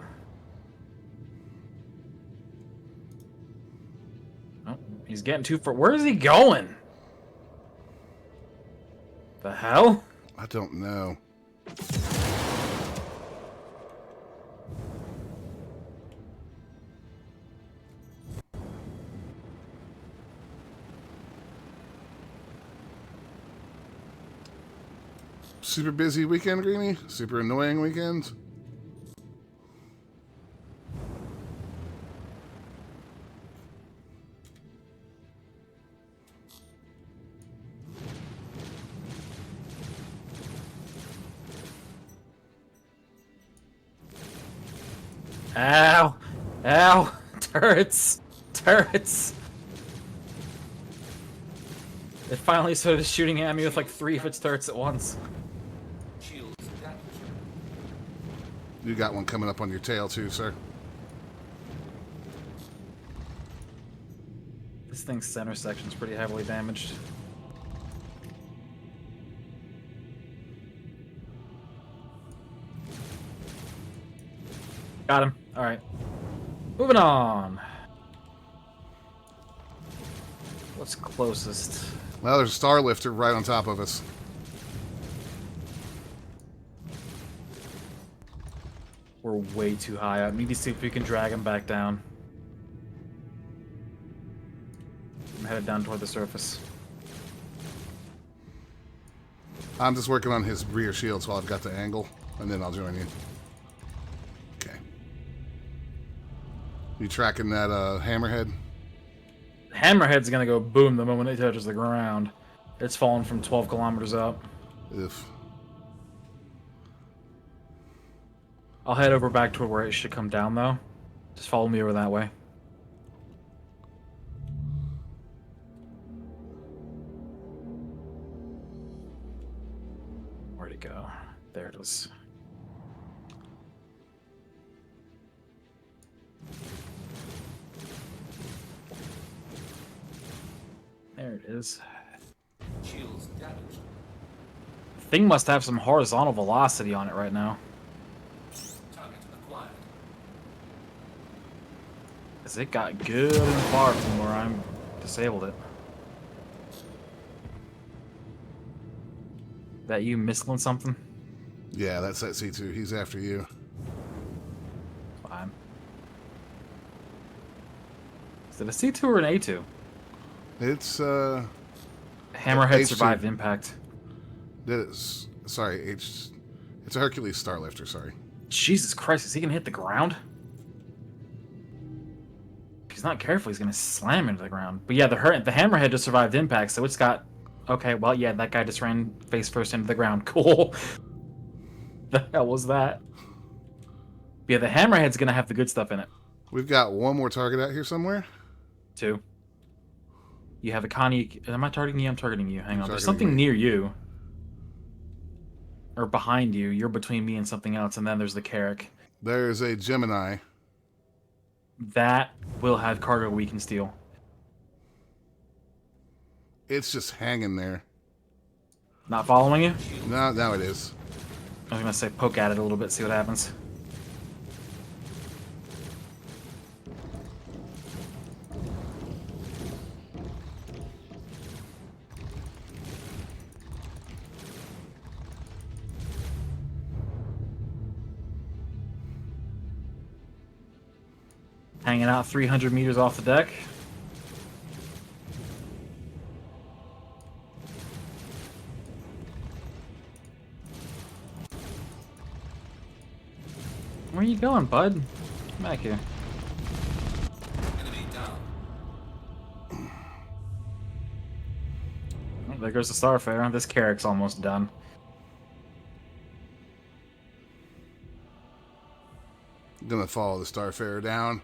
Oh, he's getting too far. Where is he going? The hell? I don't know. Super busy weekend, Greenie? Super annoying weekend? Ow! Ow! Turrets! Turrets! It finally started shooting at me with like 3 of its turrets at once. Shields damaged. You got one coming up on your tail too, sir. This thing's center section's pretty heavily damaged. Got him. Alright. Moving on. What's closest? Well, there's a star lifter right on top of us. We're way too high. I need to see if we can drag him back down. I'm headed down toward the surface. I'm just working on his rear shields while I've got the angle, and then I'll join you. Okay. You tracking that hammerhead? Hammerhead's gonna go boom the moment it touches the ground. It's falling from 12 kilometers up. If I'll head over back to where it should come down, though. Just follow me over that way. Where'd it go? There it is. There it is. Shields damaged. Thing must have some horizontal velocity on it right now. Target acquired. Because it got good and far from where I'm disabled it. That you missing something? yeah, that's that C2. He's after you. Fine. Is it a C2 or an A2? It's Hammerhead H2. survived impact. Sorry, it's a Hercules Starlifter. Sorry. Jesus Christ, is he gonna hit the ground? If he's not careful, he's gonna slam into the ground. But yeah, the Hammerhead just survived impact, so it's got... Okay, well, yeah, that guy just ran face first into the ground. Cool. The hell was that? Yeah, the Hammerhead's gonna have the good stuff in it. We've got one more target out here somewhere. 2. You have a Connie... Am I targeting you? I'm targeting you. Hang on. There's targeting something me. near you. Or behind you. You're between me and something else, and then there's the Carrack. There's a Gemini. That will have cargo we can steal. It's just hanging there. Not following you? No, now it is. I was gonna say poke at it a little bit, see what happens. Hanging out 300 meters off the deck. Where you going, bud? Come back here. Enemy down. Oh, there goes the Starfarer. This Carrack's almost done. I'm gonna follow the Starfarer down.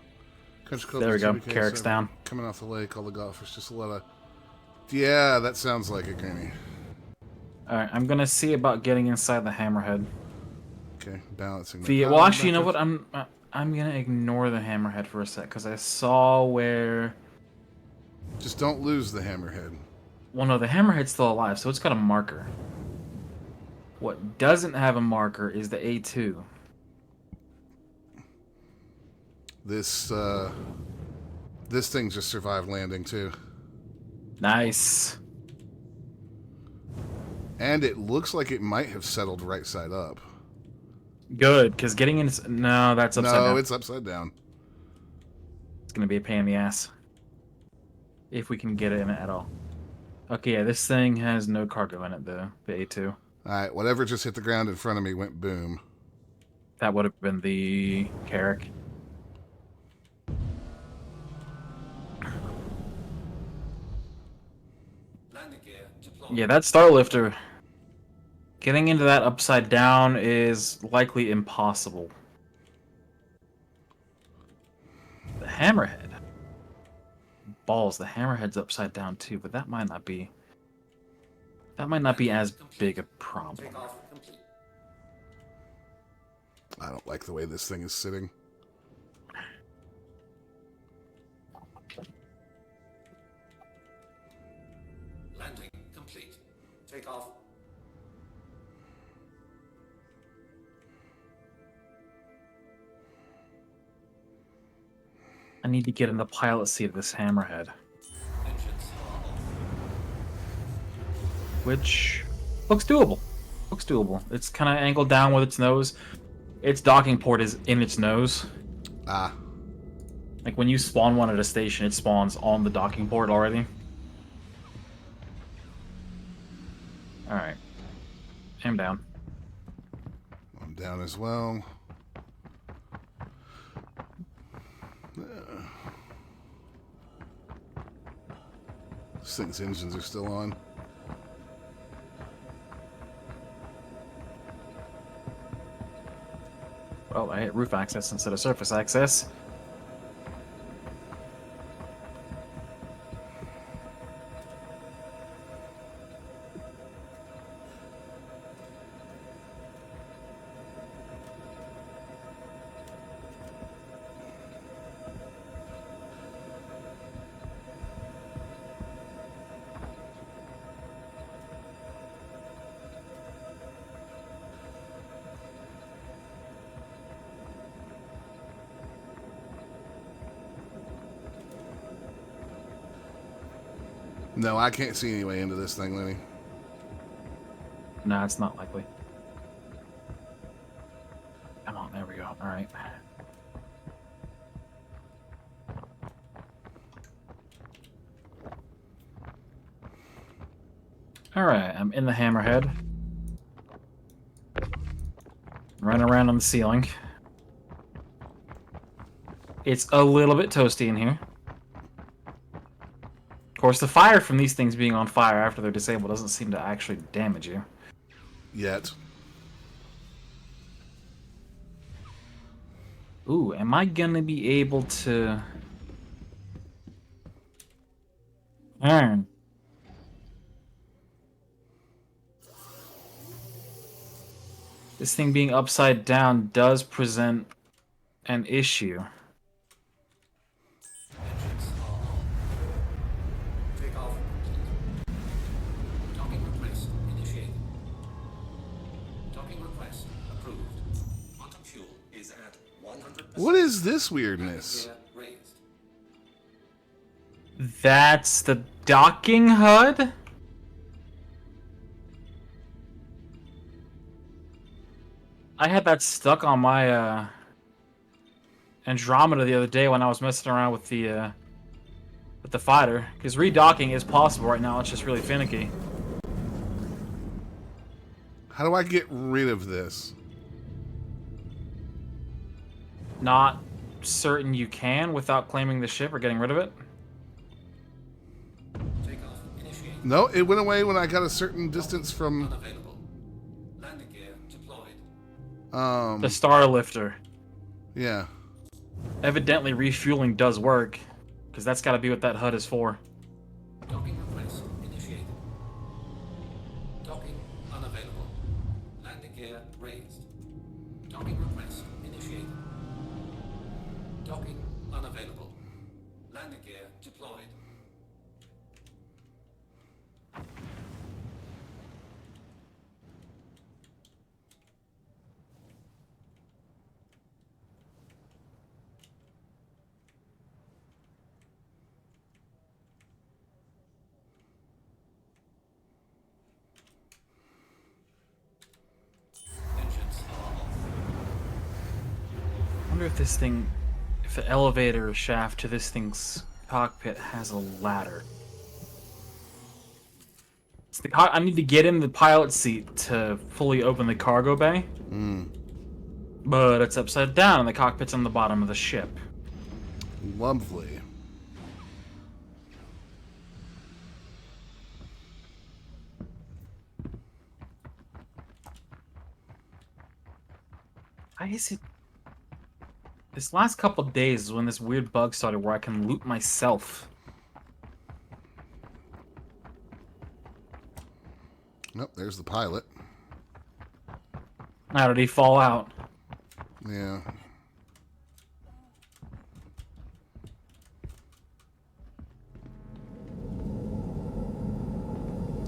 There we go. Carrack's down. Coming off the lake, all the golfers just a lot of... Yeah, that sounds like it, Granny. Alright, I'm gonna see about getting inside the Hammerhead. Okay, balancing. Well, actually, you know what? I'm gonna ignore the Hammerhead for a sec, because I saw where... Just don't lose the Hammerhead. Well, no, the Hammerhead's still alive, so it's got a marker. What doesn't have a marker is the A2. This thing just survived landing, too. Nice. And it looks like it might have settled right side up. Good, because getting in... No, that's upside down. No, it's upside down. It's going to be a pain in the ass. If we can get it in it at all. Okay, yeah, this thing has no cargo in it, though. The A2. Alright, whatever just hit the ground in front of me went boom. That would have been the Carrack. Landing gear deployed. Yeah, that Starlifter... Getting into that upside down is likely impossible. The Hammerhead. Balls, the Hammerhead's upside down too, but that might not be... That might not be as big a problem. Takeoff complete. I don't like the way this thing is sitting. Landing complete. Takeoff. I need to get in the pilot seat of this Hammerhead. Engines are on. Which looks doable. Looks doable. It's kind of angled down with its nose. Its docking port is in its nose. Ah. Like when you spawn one at a station, it spawns on the docking port already. Alright. I'm down. I'm down as well. This thing's engines are still on. Well, I hit roof access instead of surface access. No, I can't see any way into this thing, Lenny. No, it's not likely. Come on, there we go. All right. All right, I'm in the hammerhead. Running around on the ceiling. It's a little bit toasty in here. Of course, the fire from these things being on fire after they're disabled doesn't seem to actually damage you. Yet. Ooh, am I gonna be able to... This thing being upside down does present an issue. Engines are on. Take off. Docking request initiated. Docking request approved. Quantum fuel is at 100%. What is this weirdness? Gear raised. That's the docking HUD? I had that stuck on my Andromeda the other day when I was messing around with the fighter. Because redocking is possible right now, it's just really finicky. How do I get rid of this? Not certain you can without claiming the ship or getting rid of it. Takeoff initiated. No, it went away when I got a certain distance from Unavailable. Landing gear deployed. The Star Lifter. Yeah. Evidently refueling does work. Because that's got to be what that HUD is for. Docking request initiated. Docking unavailable. Landing gear raised. Docking request initiated. Docking unavailable. Landing gear deployed. Engines are off. I wonder if this thing, if the elevator shaft to this thing's cockpit has a ladder. It's the I need to get in the pilot seat to fully open the cargo bay. But it's upside down and the cockpit's on the bottom of the ship. Lovely. Why is it... This last couple of days is when this weird bug started where I can loot myself. Nope, there's the pilot. How did he fall out? Yeah.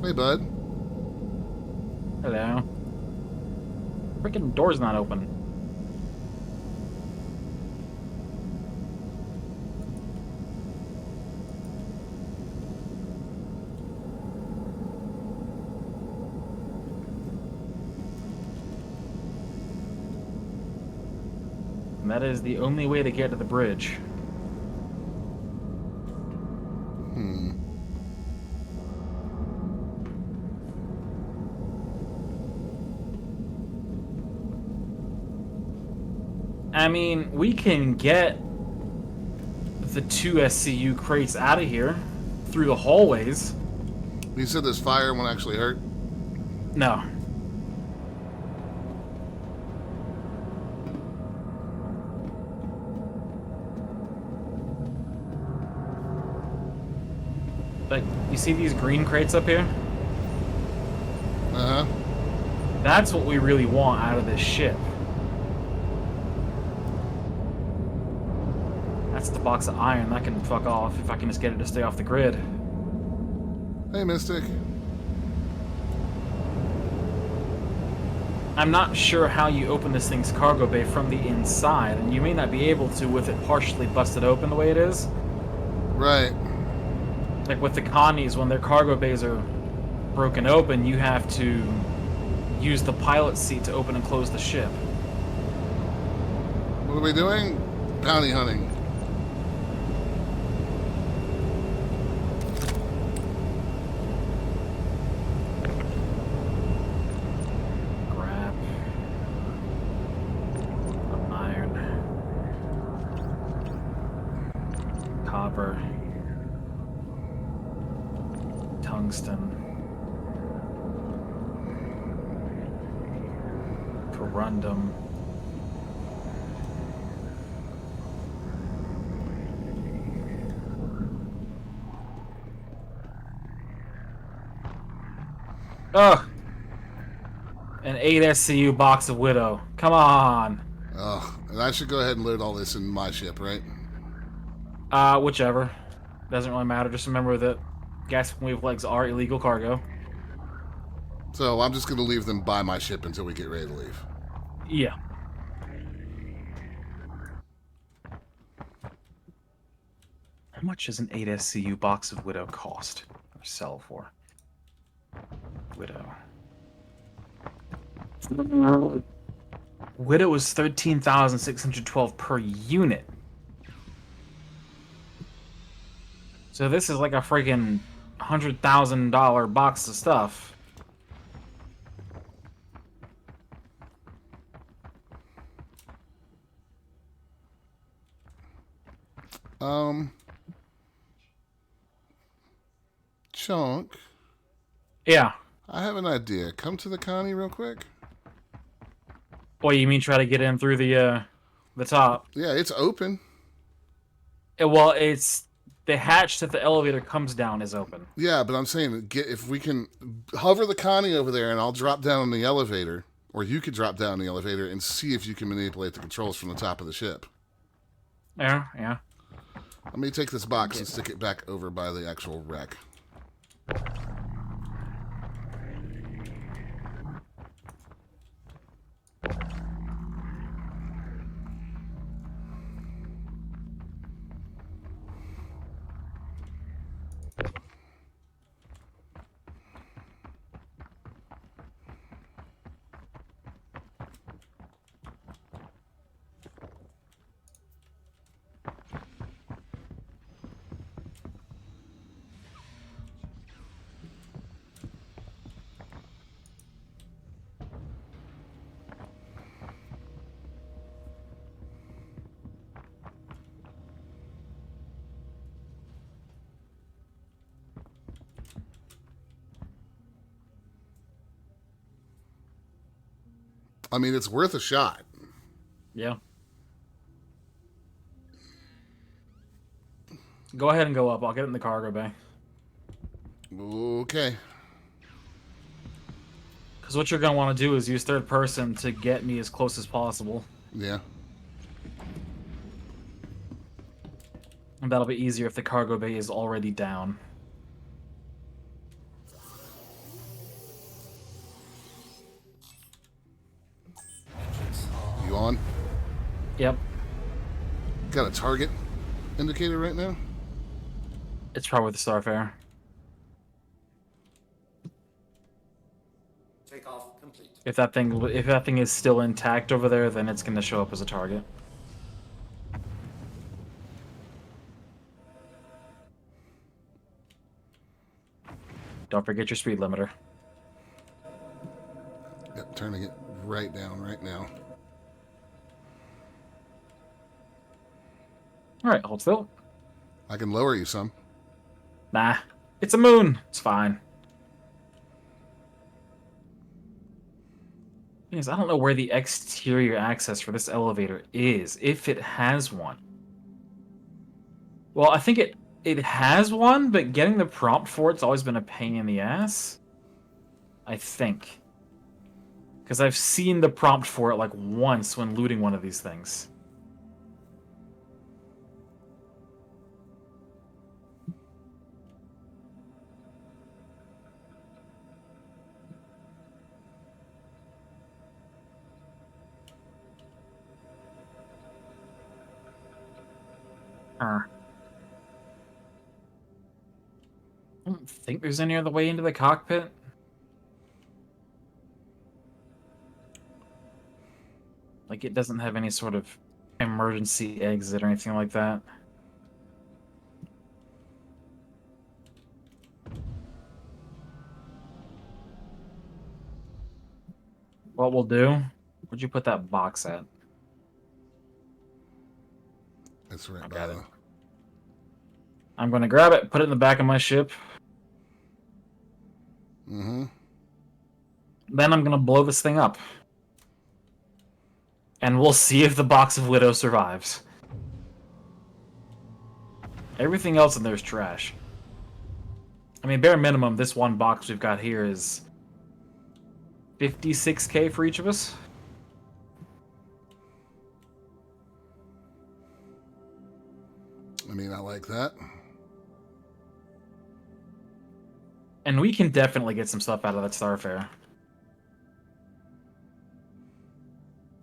Hey, bud. Hello. Freaking door's not open. And that is the only way to get to the bridge. I mean, we can get the 2 SCU crates out of here through the hallways. You said this fire won't actually hurt? No. Like, you see these green crates up here? Uh-huh. That's what we really want out of this ship. That's the box of iron. That can fuck off if I can just get it to stay off the grid. Hey, Mystic. I'm not sure how you open this thing's cargo bay from the inside, and you may not be able to with it partially busted open the way it is. Right. Like with the Connies, when their cargo bays are broken open, you have to use the pilot seat to open and close the ship. What are we doing? Bounty hunting. Crap. Iron. Copper. Tungsten. Corundum. Ugh! An 8 SCU box of Widow. Come on! Oh, and I should go ahead and load all this in my ship, right? Whichever. Doesn't really matter. Just remember that gas wave legs are illegal cargo. So I'm just going to leave them by my ship until we get ready to leave. Yeah. How much does an 8 SCU box of Widow cost? Or sell for? Widow. Widow is 13,612 per unit. So this is like a freaking $100,000 box of stuff. Chunk. Yeah. I have an idea. Come to the Connie real quick. What, you mean try to get in through the top? Yeah, it's open. Well, it's the hatch that the elevator comes down is open. Yeah, but I'm saying if we can hover the Connie over there and I'll drop down in the elevator, or you could drop down in the elevator and see if you can manipulate the controls from the top of the ship. Yeah, yeah. Let me take this box and stick it back over by the actual wreck. I mean, it's worth a shot. Yeah. Go ahead and go up. I'll get it in the cargo bay. Okay. Because what you're going to want to do is use third person to get me as close as possible. Yeah. And that'll be easier if the cargo bay is already down. You on? Yep. Got a target indicator right now? It's probably the Starfare. Takeoff complete. If that thing is still intact over there, then it's going to show up as a target. Don't forget your speed limiter. Yep, turning it right down right now. All right, hold still. I can lower you some. Nah, it's a moon. It's fine. Because I don't know where the exterior access for this elevator is, if it has one. Well, I think it has one, but getting the prompt for it's always been a pain in the ass. I think. Because I've seen the prompt for it like once when looting one of these things. I don't think there's any other way into the cockpit. Like, it doesn't have any sort of emergency exit or anything like that. What we'll do... Where'd you put that box at? That's right. I got it. I'm going to grab it, put it in the back of my ship. Mm-hmm. Then I'm going to blow this thing up. And we'll see if the box of Widow survives. Everything else in there is trash. I mean, bare minimum, this one box we've got here is 56k for each of us. I mean, I like that. And we can definitely get some stuff out of that Starfare.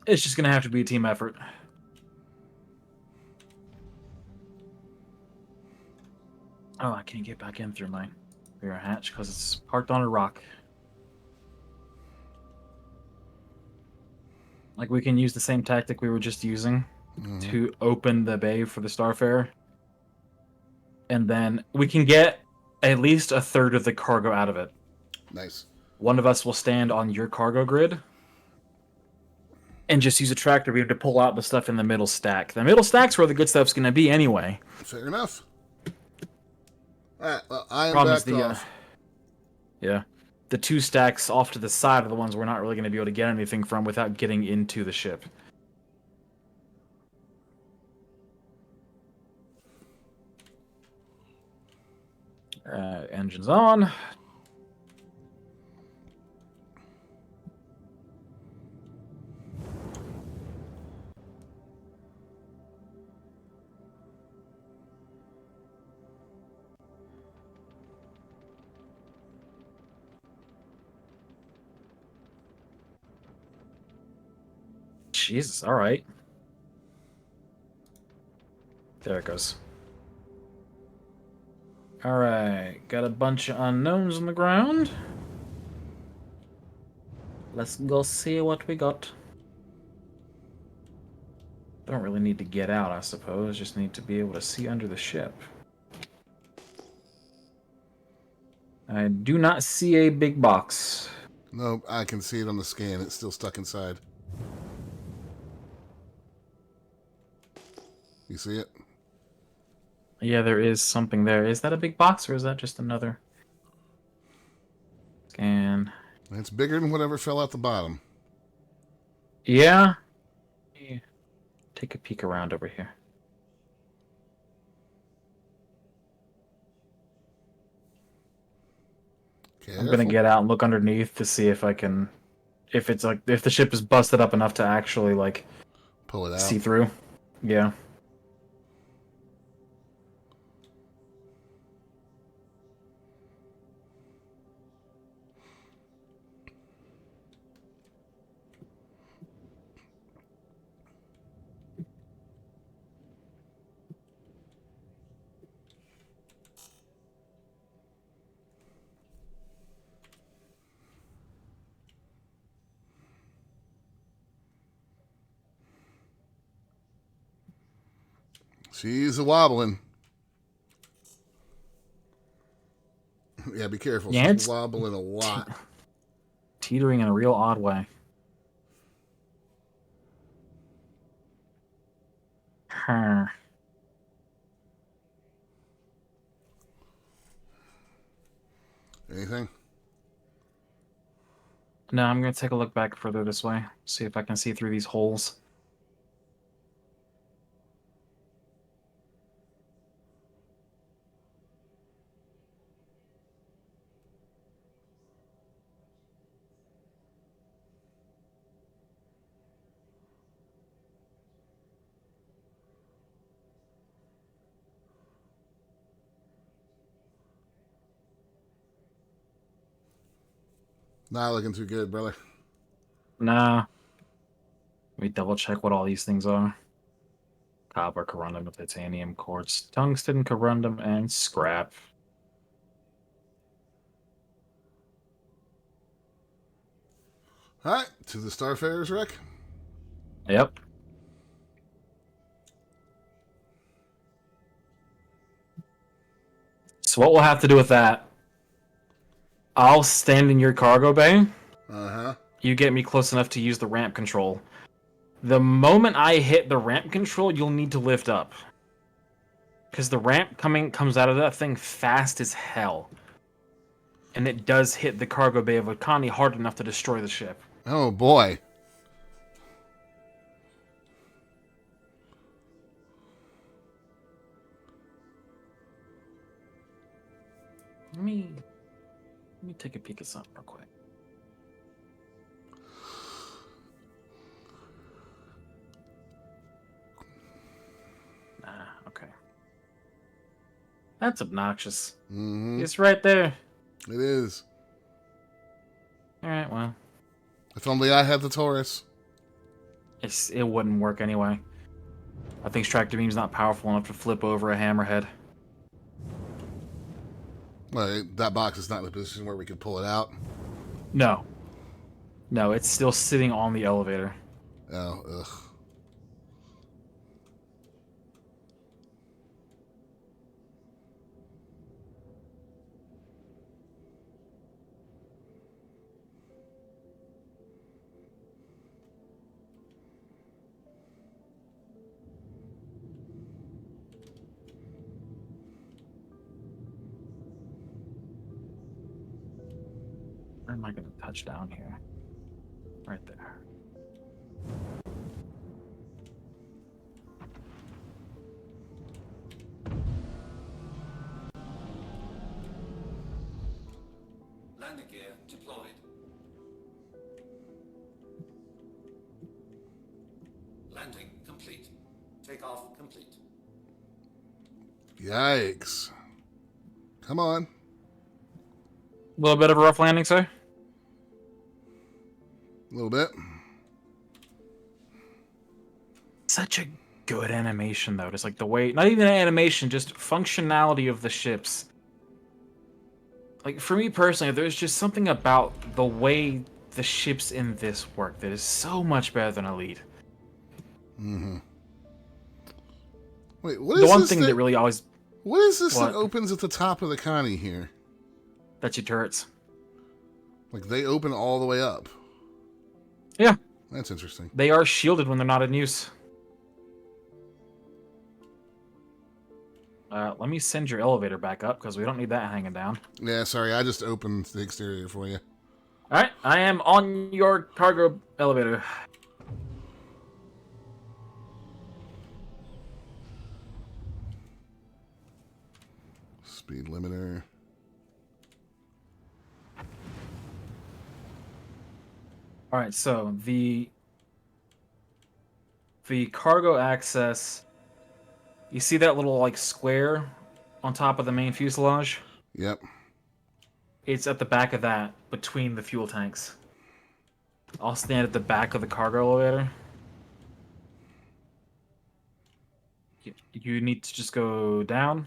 It's just going to have to be a team effort. Oh, I can't get back in through my rear hatch because it's parked on a rock. Like, we can use the same tactic we were just using to open the bay for the Starfare. And then we can get at least a third of the cargo out of it. Nice. One of us will stand on your cargo grid and just use a tractor beam to pull out the stuff in the middle stack. The middle stack's where the good stuff's going to be anyway. Fair enough. All right, well, I am Problem is backed off. Yeah. The two stacks off to the side are the ones we're not really going to be able to get anything from without getting into the ship. Engines on. Jesus, all right. There it goes. All right, got a bunch of unknowns on the ground. Let's go see what we got. Don't really need to get out, I suppose. Just need to be able to see under the ship. I do not see a big box. No, I can see it on the scan. It's still stuck inside. You see it? Yeah, there is something there. Is that a big box, or is that just another scan? It's bigger than whatever fell out the bottom. Yeah. Take a peek around over here. Careful. I'm gonna get out and look underneath to see if I can, if it's like, if the ship is busted up enough to actually like pull it out. See through. Yeah. She's a wobbling. Yeah, be careful. Yeah, She's it's wobbling a lot. Teetering in a real odd way. Huh. Anything? No, I'm gonna take a look back further this way. See if I can see through these holes. Not looking too good, brother. Nah. Let me double check what all these things are. Copper, corundum, titanium, quartz, tungsten, corundum, and scrap. All right, to the Starfarers wreck. Yep. So what we'll have to do with that, I'll stand in your cargo bay. Uh-huh. You get me close enough to use the ramp control. The moment I hit the ramp control, you'll need to lift up. Because the ramp comes out of that thing fast as hell. And it does hit the cargo bay of Wakani hard enough to destroy the ship. Oh, boy. Let me take a peek at something real quick. Okay. That's obnoxious. Mm-hmm. It's right there. It is. Alright, well. If only I had the Taurus. It wouldn't work anyway. I think Tractor Beam's not powerful enough to flip over a hammerhead. Well, that box is not in a position where we could pull it out. No. No, it's still sitting on the elevator. Oh, ugh. Where am I going to touch down here? Right there. Landing gear deployed. Landing complete. Takeoff complete. Yikes. Come on. A little bit of a rough landing, sir? A little bit. Such a good animation, though. Just like the way, not even animation, just functionality of the ships. Like, for me personally, there's just something about the way the ships in this work that is so much better than Elite. Mm-hmm. Wait, what is The one this thing that really always... What is this What? that opens at the top of the Connie here? That's your turrets. Like, they open all the way up. Yeah. That's interesting. They are shielded when they're not in use. Let me send your elevator back up, because we don't need that hanging down. Yeah, sorry, I just opened the exterior for you. Alright, I am on your cargo elevator. Speed limiter. Alright, so the cargo access, you see that little like square on top of the main fuselage? Yep. It's at the back of that, between the fuel tanks. I'll stand at the back of the cargo elevator. You need to just go down.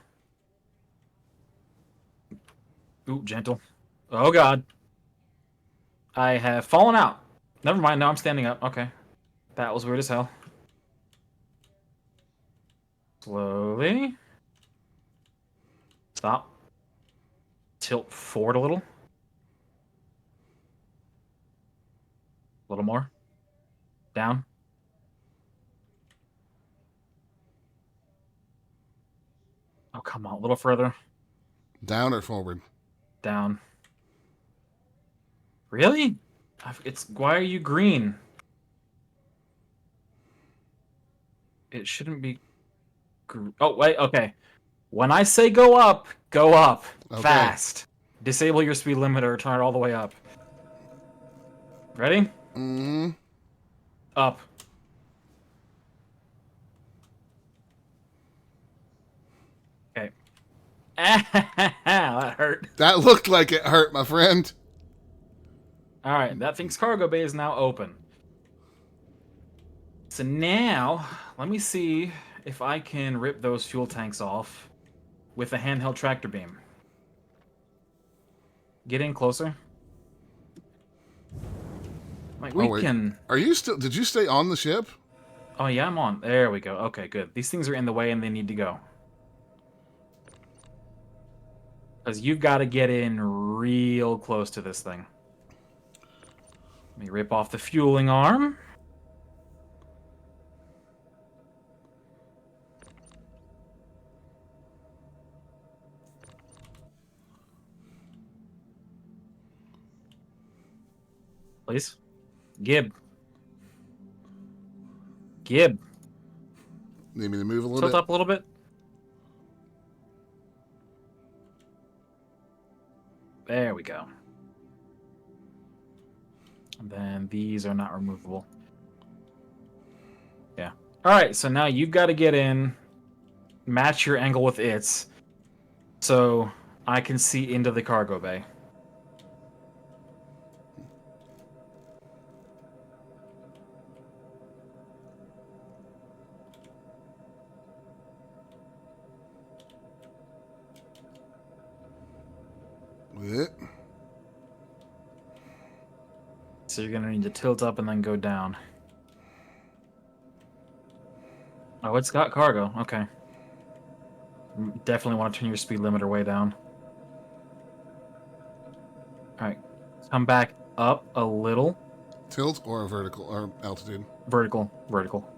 Ooh, gentle. Oh god. I have fallen out. Never mind, no, I'm standing up. Okay. That was weird as hell. Slowly. Stop. Tilt forward a little. A little more. Down. Oh, come on. A little further. Down or forward? Down. Really? It's why are you green? It shouldn't be. Oh wait, okay. When I say go up, Okay. fast. Disable your speed limiter, turn it all the way up. Ready? Mm-hmm. Up. Okay. That hurt. That looked like it hurt, my friend. All right, that thing's cargo bay is now open. So now, let me see if I can rip those fuel tanks off with a handheld tractor beam. Get in closer. Like, we can... Are you still... Did you stay on the ship? Oh, yeah, I'm on. There we go. Okay, good. These things are in the way and they need to go. Because you've got to get in real close to this thing. Let me rip off the fueling arm. Please. Gib. Gib. Need me to move a little Tilt bit? up a little bit. There we go. And then these are not removable. Yeah. Alright, so now you've got to get in, match your angle with its, so I can see into the cargo bay. Yeah. So you're going to need to tilt up and then go down. Oh, it's got cargo. Okay. Definitely want to turn your speed limiter way down. Alright. Come back up a little. Tilt or vertical or altitude? Vertical. Vertical.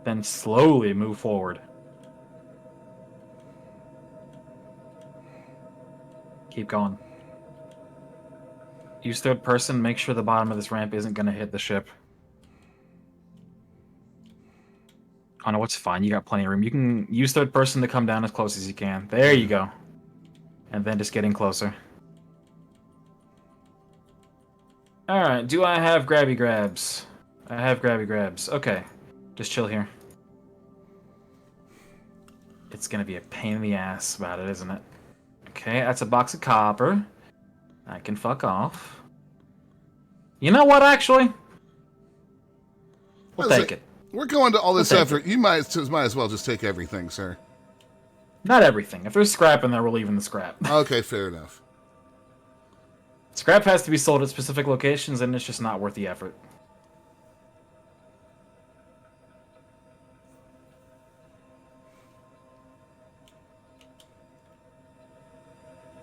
Then slowly move forward. Keep going. Use third person, make sure the bottom of this ramp isn't going to hit the ship. Oh no, it's fine. You got plenty of room. You can use third person to come down as close as you can. There you go. And then just getting closer. Alright, do I have grabby grabs? I have grabby grabs. Okay. Just chill here. It's gonna be a pain in the ass about it, isn't it? Okay, that's a box of copper. I can fuck off. You know what, actually? We'll take it. We're going to all this We'll take effort. You might as well just take everything, sir. Not everything. If there's scrap in there, we're leaving the scrap. Okay, fair enough. Scrap has to be sold at specific locations, and it's just not worth the effort.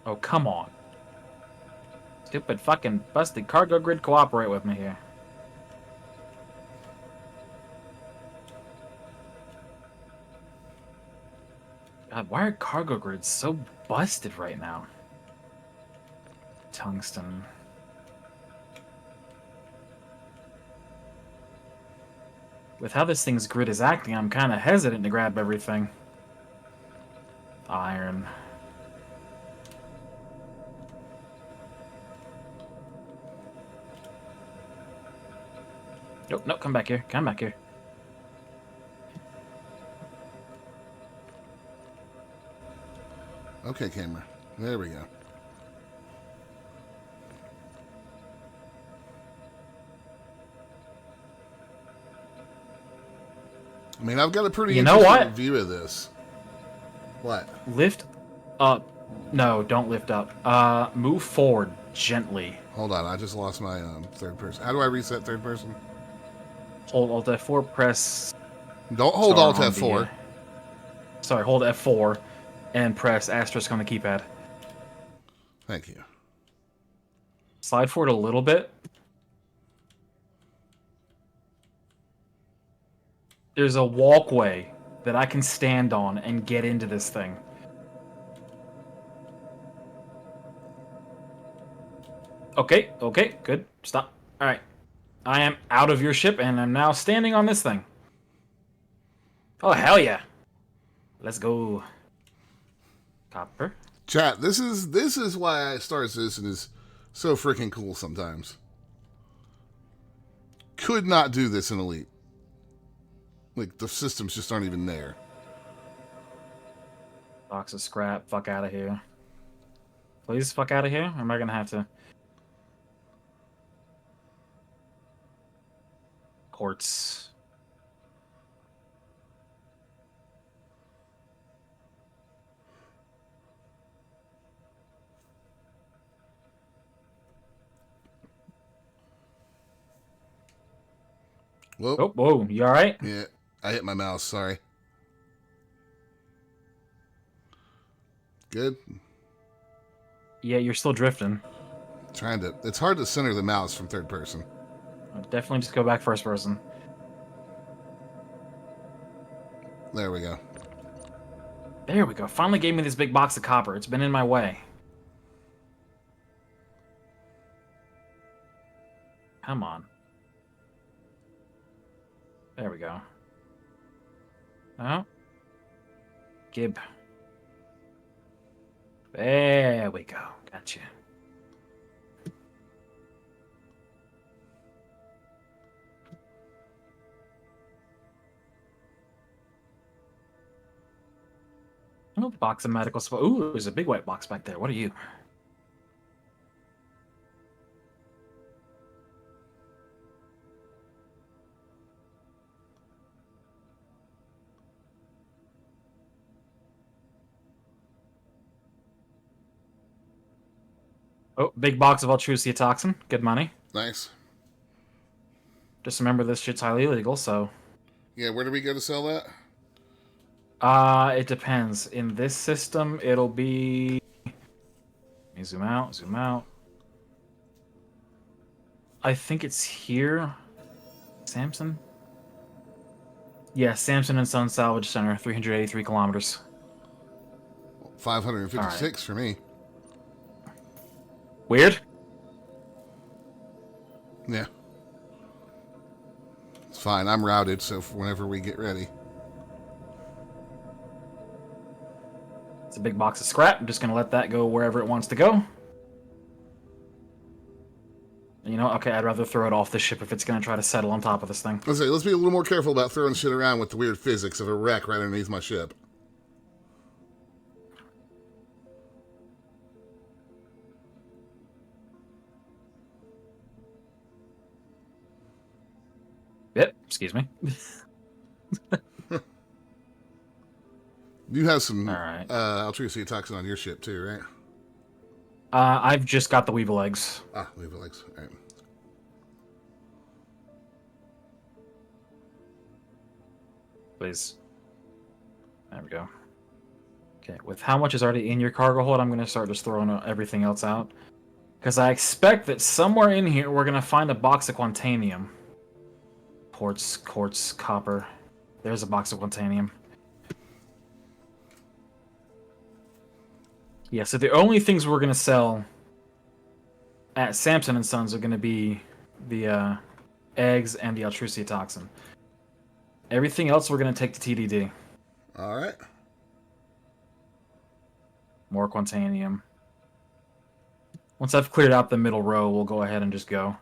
Oh, come on. Stupid fucking busted cargo grid, cooperate with me here. God, why are cargo grids so busted right now? Tungsten. With how this thing's grid is acting, I'm kind of hesitant to grab everything. Iron. Nope, nope, come back here. Come back here. Okay, camera. There we go. I mean, I've got a pretty interesting view of this. What? Lift up. No, don't lift up. Move forward gently. Hold on, I just lost my third person. How do I reset third person? Hold Alt F4, press... Don't hold Alt F4. Sorry, hold F4 and press asterisk on the keypad. Thank you. Slide forward a little bit. There's a walkway that I can stand on and get into this thing. Okay, good. Stop. All right. I am out of your ship, and I'm now standing on this thing. Oh, hell yeah. Let's go. Copper. Chat, this is why Star Citizen is so freaking cool sometimes. Could not do this in Elite. Like, the systems just aren't even there. Box of scrap. Fuck out of here. Please fuck out of here. Or am I going to have to... Quartz. Whoa. Oh, whoa. You alright? Yeah, I hit my mouse. Sorry. Good. Yeah, you're still drifting. Trying to. It's hard to center the mouse from third person. Definitely just go back first person. There we go. There we go. Finally gave me this big box of copper. It's been in my way. Come on. There we go. Oh. Gib. There we go. Gotcha. Oh, box of medical supply. Ooh, there's a big white box back there. What are you? Oh, big box of Altrucia toxin. Good money. Nice. Just remember this shit's highly illegal, so... Yeah, where do we go to sell that? It depends. In this system, it'll be... Let me zoom out, zoom out. I think it's here. Samson? Yeah, Samson and Son Salvage Center, 383 kilometers. 556 for me. Weird? Yeah. It's fine. I'm routed, so whenever we get ready. It's a big box of scrap. I'm just going to let that go wherever it wants to go. You know, okay, I'd rather throw it off the ship if it's going to try to settle on top of this thing. Let's be a little more careful about throwing shit around with the weird physics of a wreck right underneath my ship. Yep, excuse me. You have some Alright. Altrucia toxin on your ship too, right? I've just got the Weevil eggs. Ah, Weevil eggs. All right. Please. There we go. Okay, with how much is already in your cargo hold, I'm going to start just throwing everything else out. Because I expect that somewhere in here we're going to find a box of Quantanium. Quartz, copper. There's a box of Quantanium. Yeah, so the only things we're going to sell at Samson & Sons are going to be the eggs and the Altrucia toxin. Everything else we're going to take to TDD. All right. More Quantanium. Once I've cleared out the middle row, we'll go ahead and just go.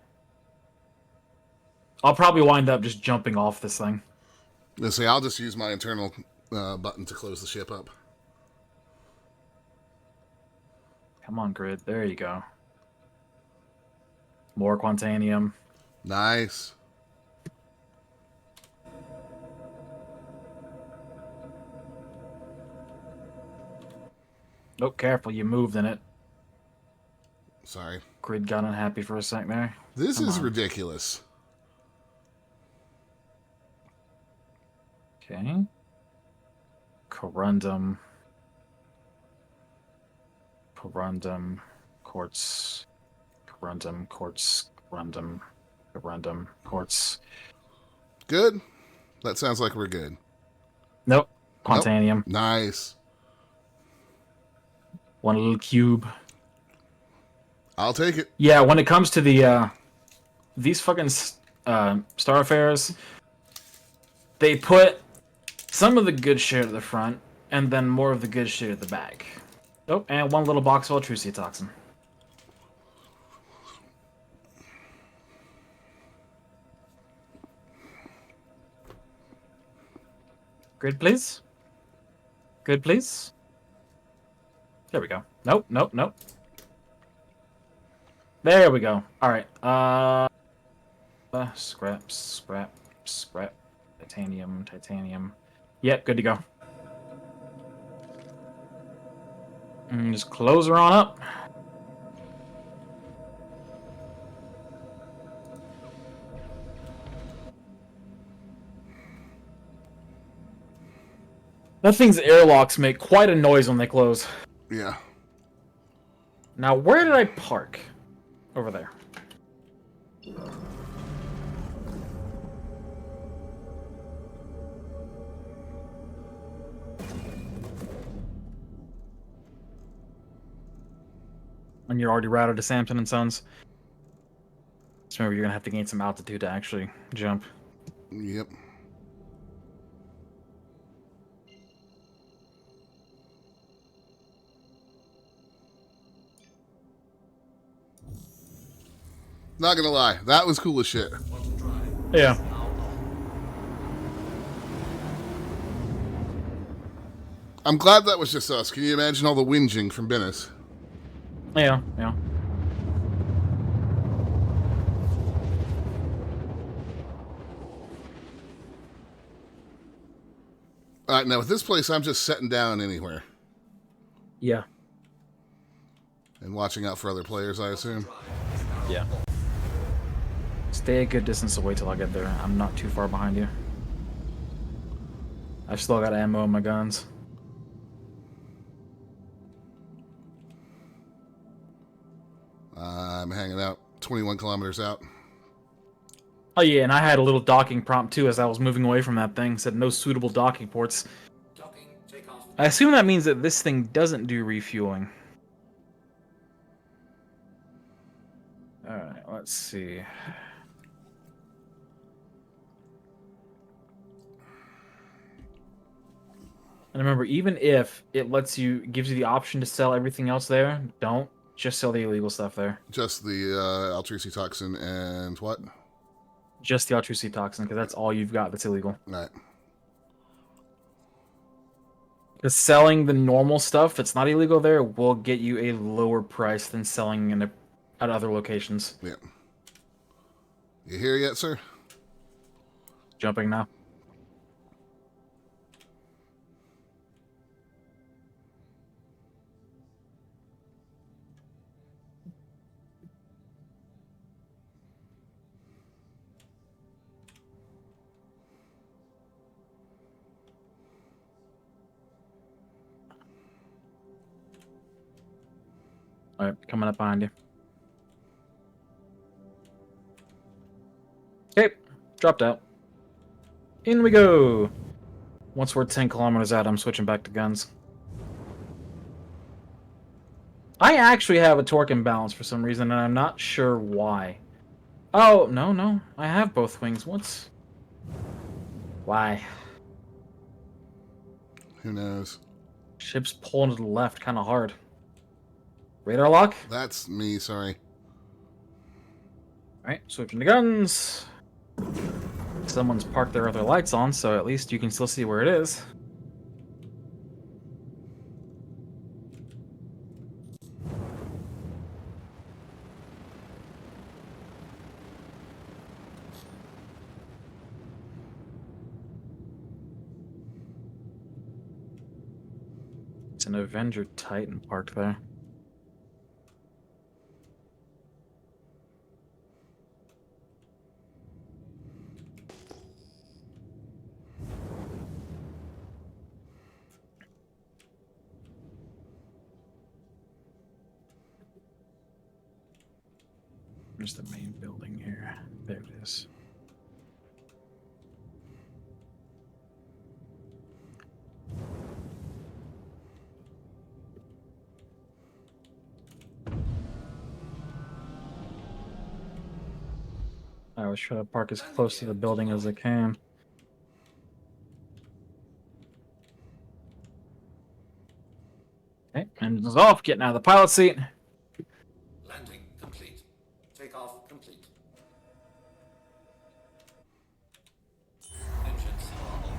I'll probably wind up just jumping off this thing. Let's see, I'll just use my internal button to close the ship up. Come on, grid. There you go. More Quantanium. Nice. Oh, careful. You moved in it. Sorry. Grid got unhappy for a sec there. This Come is on. ridiculous. Okay. Corundum. Quartz. Quartz. Good? That sounds like we're good. Nope. Quantanium. Nope. Nice. One little cube. I'll take it. Yeah, when it comes to the these fucking Starfares, they put some of the good shit at the front, and then more of the good shit at the back. Oh, and one little box of electricity toxin. Grid, please. Grid, please. There we go. Nope, nope, nope. There we go. Alright, scrap, scrap, scrap. Titanium, titanium. Yep, good to go. And just close her on up. That thing's airlocks make quite a noise when they close. Yeah. Now, where did I park? Over there. And you're already routed to Samson and Sons. Just remember, you're gonna have to gain some altitude to actually jump. Yep. Not gonna lie, that was cool as shit. Yeah. I'm glad that was just us. Can you imagine all the whinging from Bennis? Yeah, yeah. Alright, now with this place, I'm just sitting down anywhere. Yeah. And watching out for other players, I assume. Yeah. Stay a good distance away till I get there. I'm not too far behind you. I've still got ammo in my guns. I'm hanging out 21 kilometers out. Oh yeah, and I had a little docking prompt too as I was moving away from that thing. It said no suitable docking ports. I assume that means that this thing doesn't do refueling. Alright, let's see. And remember, even if it gives you the option to sell everything else there, don't. Just sell the illegal stuff there. Just the electricity toxin and what? Just the electricity toxin, because that's all you've got that's illegal. Right. Because selling the normal stuff that's not illegal there will get you a lower price than selling at other locations. Yeah. You here yet, sir? Jumping now. Alright, coming up behind you. Okay, dropped out. In we go! Once we're 10 kilometers out, I'm switching back to guns. I actually have a torque imbalance for some reason, and I'm not sure why. Oh, no. I have both wings. What's... Why? Who knows? Ship's pulling to the left kind of hard. Radar lock? That's me, sorry. Alright, switching to guns. Someone's parked their other lights on, so at least you can still see where it is. It's an Avenger Titan parked there. There's the main building here. There it is. I always try to park as close to the building as I can. Okay, engines off, getting out of the pilot seat. Landing complete. Takeoff complete. Engines are off.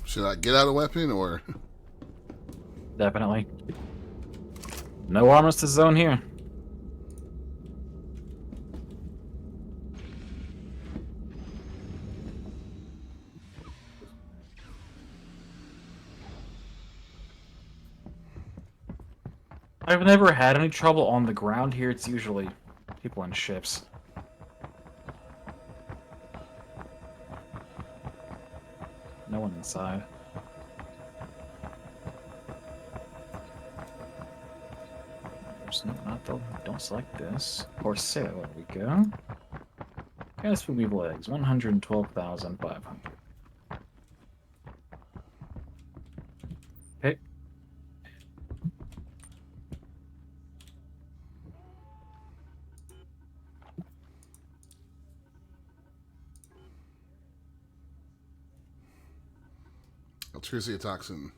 Should I get out a weapon or? Definitely. No armistice zone here. I've never had any trouble on the ground here. It's usually people in ships. No one inside. There's not the. Don't select this. Or sail. There we go. Gas will leave legs. 112,500. Okay. Electricity toxin.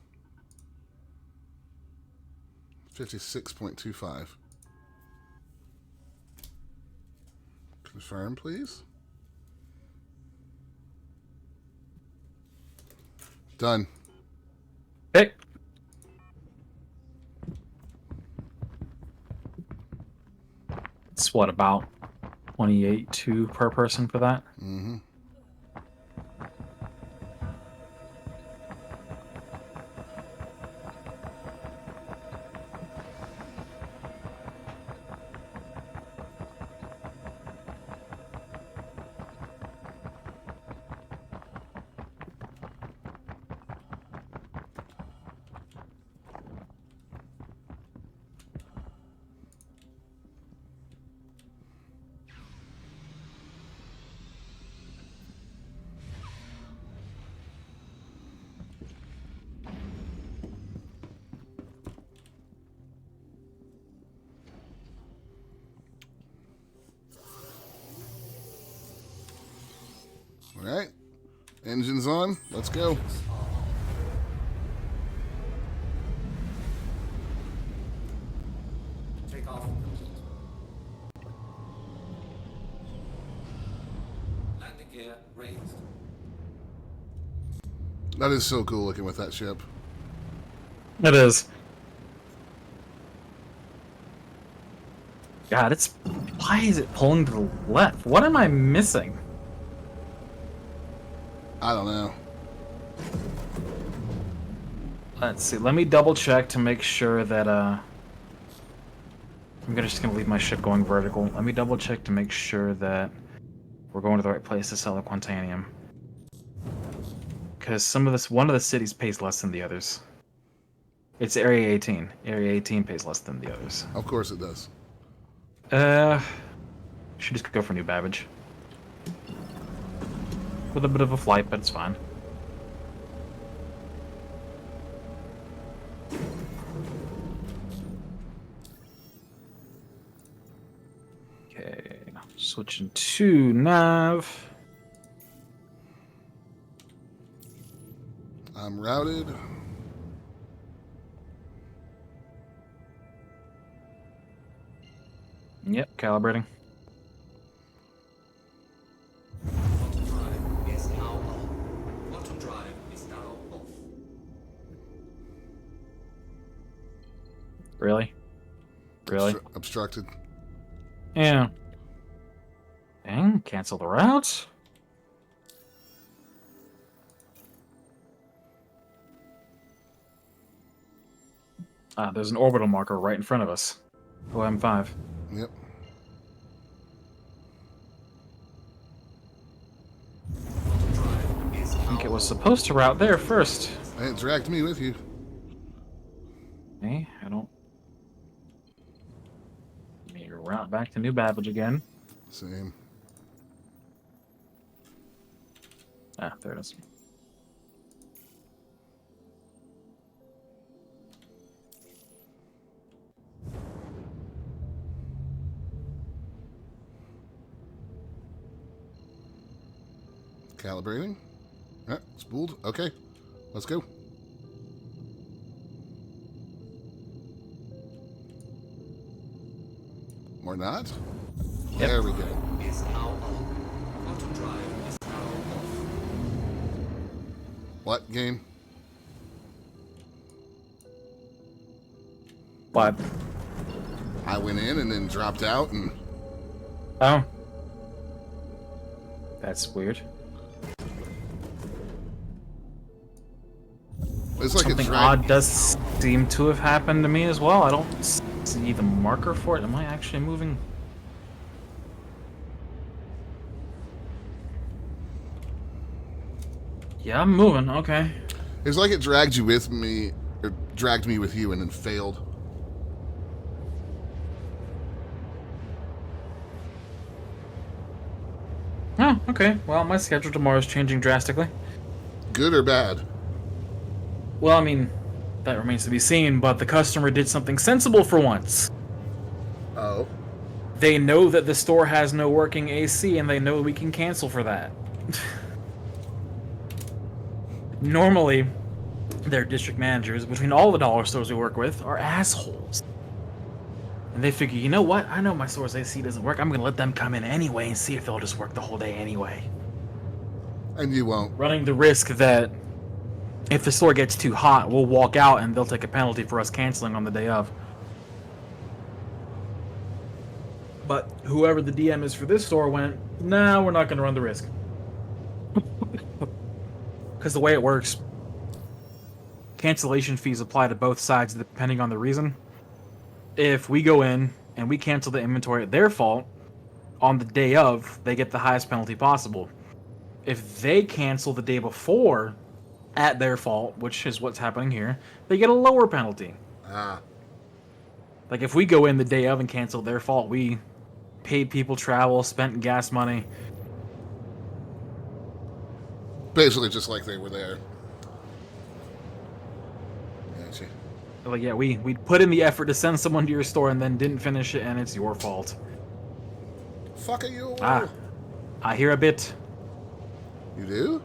56.25. Confirm, please. Done. Okay. It's what, about 28.2 per person for that? Mm-hmm. All right. Engines on. Let's go. Takeoff complete. Landing gear raised. That is so cool looking with that ship. It is. God, it's... Why is it pulling to the left? What am I missing? I don't know. Let's see. Let me double check to make sure that, I'm just gonna leave my ship going vertical. Let me double check to make sure that we're going to the right place to sell the Quantanium. Because one of the cities pays less than the others. It's Area 18. Area 18 pays less than the others. Of course it does. Should just go for New Babbage. With a bit of a flight, but it's fine. Okay, switching to nav. I'm routed. Yep, calibrating. Quantum drive is now on. Quantum drive is now off. Really? Really? Obstructed. Yeah. Dang, cancel the route. Ah, there's an orbital marker right in front of us. OM5. Yep. I think it was supposed to route there first. Hey, it dragged me with you. Hey, I don't... Need to route back to New Babbage again. Same. Ah, there it is. Calibrating. Spooled. Okay. Let's go. Or not. Yep. There we go. Is now on. Quantum drive is now off. What game? What? I went in and then dropped out, and Oh. That's weird. it's like Something it's odd does seem to have happened to me as well. I don't see the marker for it. Am I actually moving? Yeah, I'm moving. Okay. It's like it dragged you with me, or dragged me with you, and then failed. Oh, okay. Well, my schedule tomorrow is changing drastically. Good or bad? Well, I mean, that remains to be seen, but the customer did something sensible for once. Oh. They know that the store has no working AC, and they know we can cancel for that. Normally, their district managers, between all the dollar stores we work with, are assholes. And they figure, you know what? I know my store's AC doesn't work. I'm going to let them come in anyway and see if they'll just work the whole day anyway. And you won't. Running the risk that if the store gets too hot, we'll walk out and they'll take a penalty for us canceling on the day of. But whoever the DM is for this store went, nah, we're not going to run the risk. Because the way it works, cancellation fees apply to both sides depending on the reason. If we go in and we cancel the inventory at their fault, on the day of, they get the highest penalty possible. If they cancel the day before at their fault, which is what's happening here, they get a lower penalty. Ah. Like if we go in the day of and cancel their fault, we paid people travel, spent gas money. Basically just like they were there. Gotcha. Like, yeah, we put in the effort to send someone to your store and then didn't finish it, and it's your fault. Fuck you. Ah, I hear a bit. You do?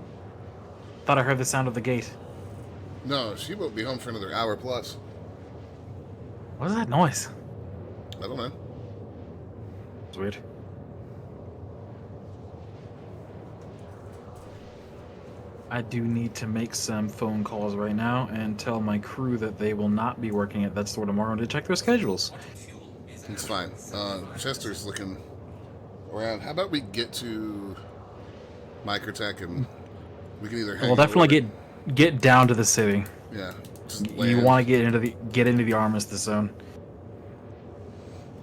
Thought I heard the sound of the gate. No, she won't be home for another hour plus. What is that noise? I don't know. It's weird. I do need to make some phone calls right now and tell my crew that they will not be working at that store tomorrow to check their schedules. It's fine. Chester's looking around. How about we get to Microtech and we can either hang We'll definitely over- get down to the city. Yeah. just You land. want to get into the armistice zone.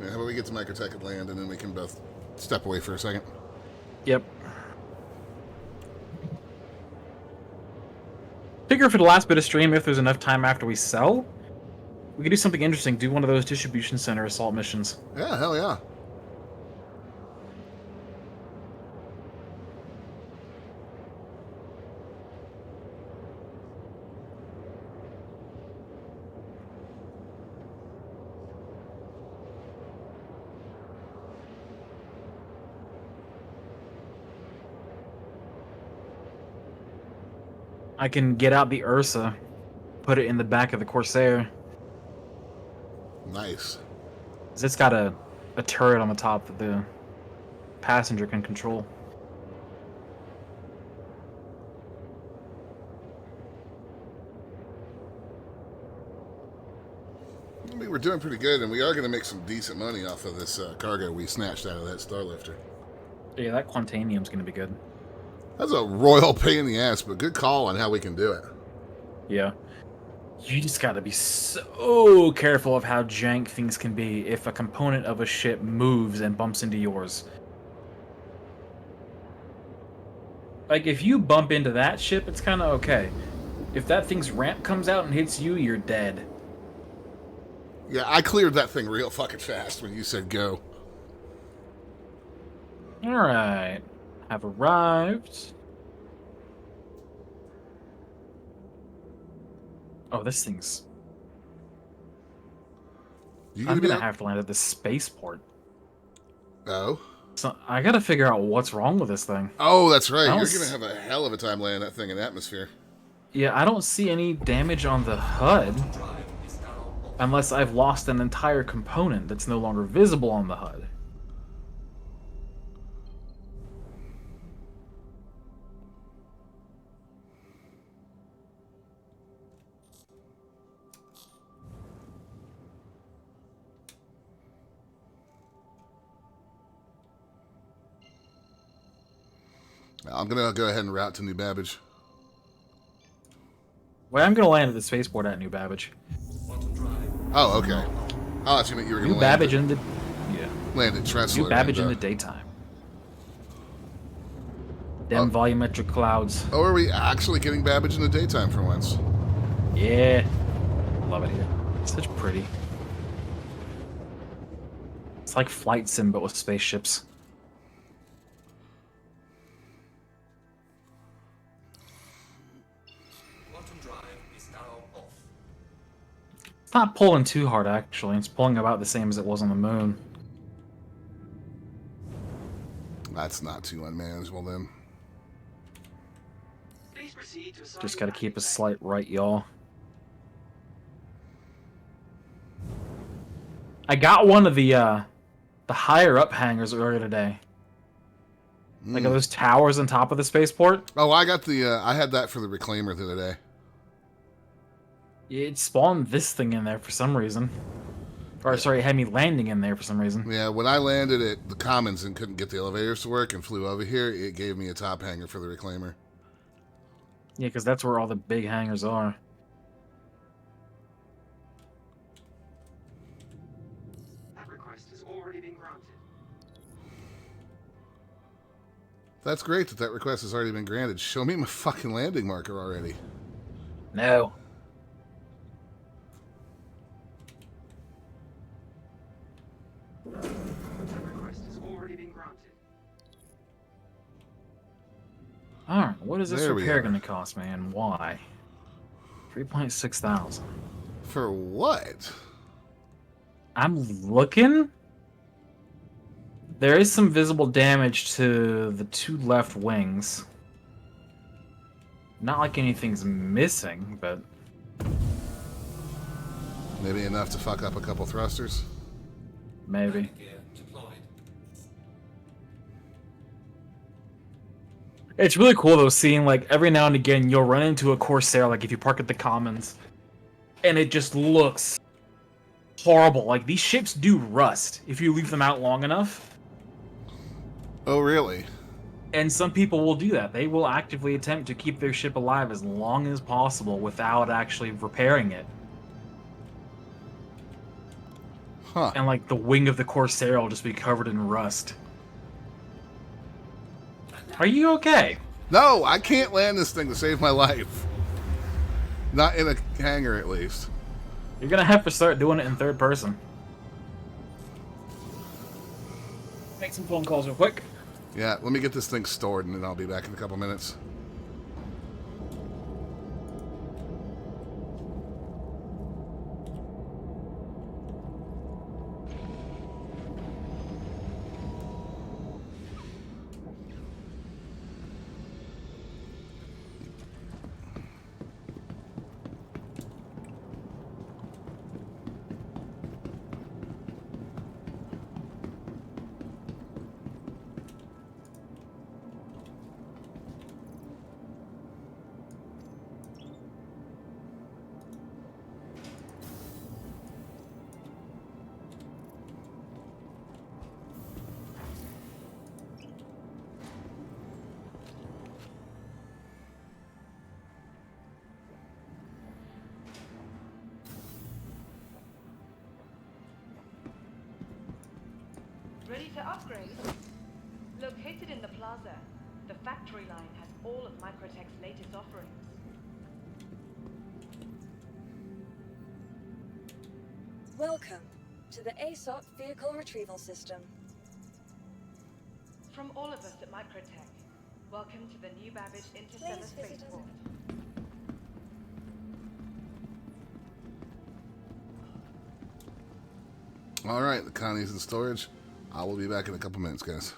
Yeah, how about we get to Microtech and land, and then we can both step away for a second. Yep. Figure for the last bit of stream, if there's enough time after we sell, we could do something interesting. Do one of those distribution center assault missions. Yeah, hell yeah. I can get out the Ursa, put it in the back of the Corsair. Nice. 'Cause it's got a turret on the top that the passenger can control. I mean, we're doing pretty good, and we are going to make some decent money off of this cargo we snatched out of that Starlifter. Yeah, that Quantanium's gonna be good. That's a royal pain in the ass, but good call on how we can do it. Yeah. You just gotta be so careful of how jank things can be if a component of a ship moves and bumps into yours. Like, if you bump into that ship, it's kind of okay. If that thing's ramp comes out and hits you, you're dead. Yeah, I cleared that thing real fucking fast when you said go. Alright. Have arrived. Oh, this thing's... You I'm be gonna out? have to land at the spaceport. Oh. So I gotta figure out what's wrong with this thing. Oh, that's right. I You're don't going to s- have a hell of a time landing that thing in atmosphere. Yeah, I don't see any damage on the HUD unless I've lost an entire component that's no longer visible on the HUD. I'm going to go ahead and route to New Babbage. Well, I'm gonna land at the spaceport at New Babbage. Oh, okay. Oh, I thought you meant you were going New to land Babbage at, in the yeah. land at Tressler. New Babbage and, in the daytime. Them volumetric clouds. Oh, are we actually getting Babbage in the daytime for once? Yeah. Love it here. It's such pretty. It's like Flight Sim, but with spaceships. It's not pulling too hard, actually. It's pulling about the same as it was on the moon. That's not too unmanageable then. Please proceed to assign Just your gotta keep a landing slight right, y'all. I got one of the higher up hangars earlier today. Like those towers on top of the spaceport. Oh, I got the, I had that for the Reclaimer the other day. It spawned this thing in there for some reason. Or, sorry, it had me landing in there for some reason. Yeah, when I landed at the Commons and couldn't get the elevators to work and flew over here, it gave me a top hanger for the Reclaimer. Yeah, because that's where all the big hangars are. That request has already been granted. That's great that that request has already been granted. Show me my fucking landing marker already. No. That request has already been granted. Alright, what is this There we repair are. gonna cost me and why? 3.6 thousand. For what? I'm looking. There is some visible damage to the two left wings. Not like anything's missing, but Maybe enough to fuck up a couple thrusters? maybe. It's really cool though, seeing like every now and again you'll run into a Corsair, like if you park at the Commons, and it just looks horrible. Like these ships do rust if you leave them out long enough. Oh, really? And some people will do that. They will actively attempt to keep their ship alive as long as possible without actually repairing it. Huh. And like the wing of the Corsair will just be covered in rust. Are you okay? No, I can't land this thing to save my life. Not in a hangar, at least. You're gonna have to start doing it in third person. Make some phone calls real quick. Yeah, let me get this thing stored and then I'll be back in a couple minutes. Ready to upgrade? Located in the plaza, the factory line has all of Microtech's latest offerings. Welcome to the ASOP Vehicle Retrieval System. From all of us at Microtech, welcome to the New Babbage Interstellar Please visit us. Spaceport. Alright, the Connie's in storage. I will be back in a couple minutes, guys.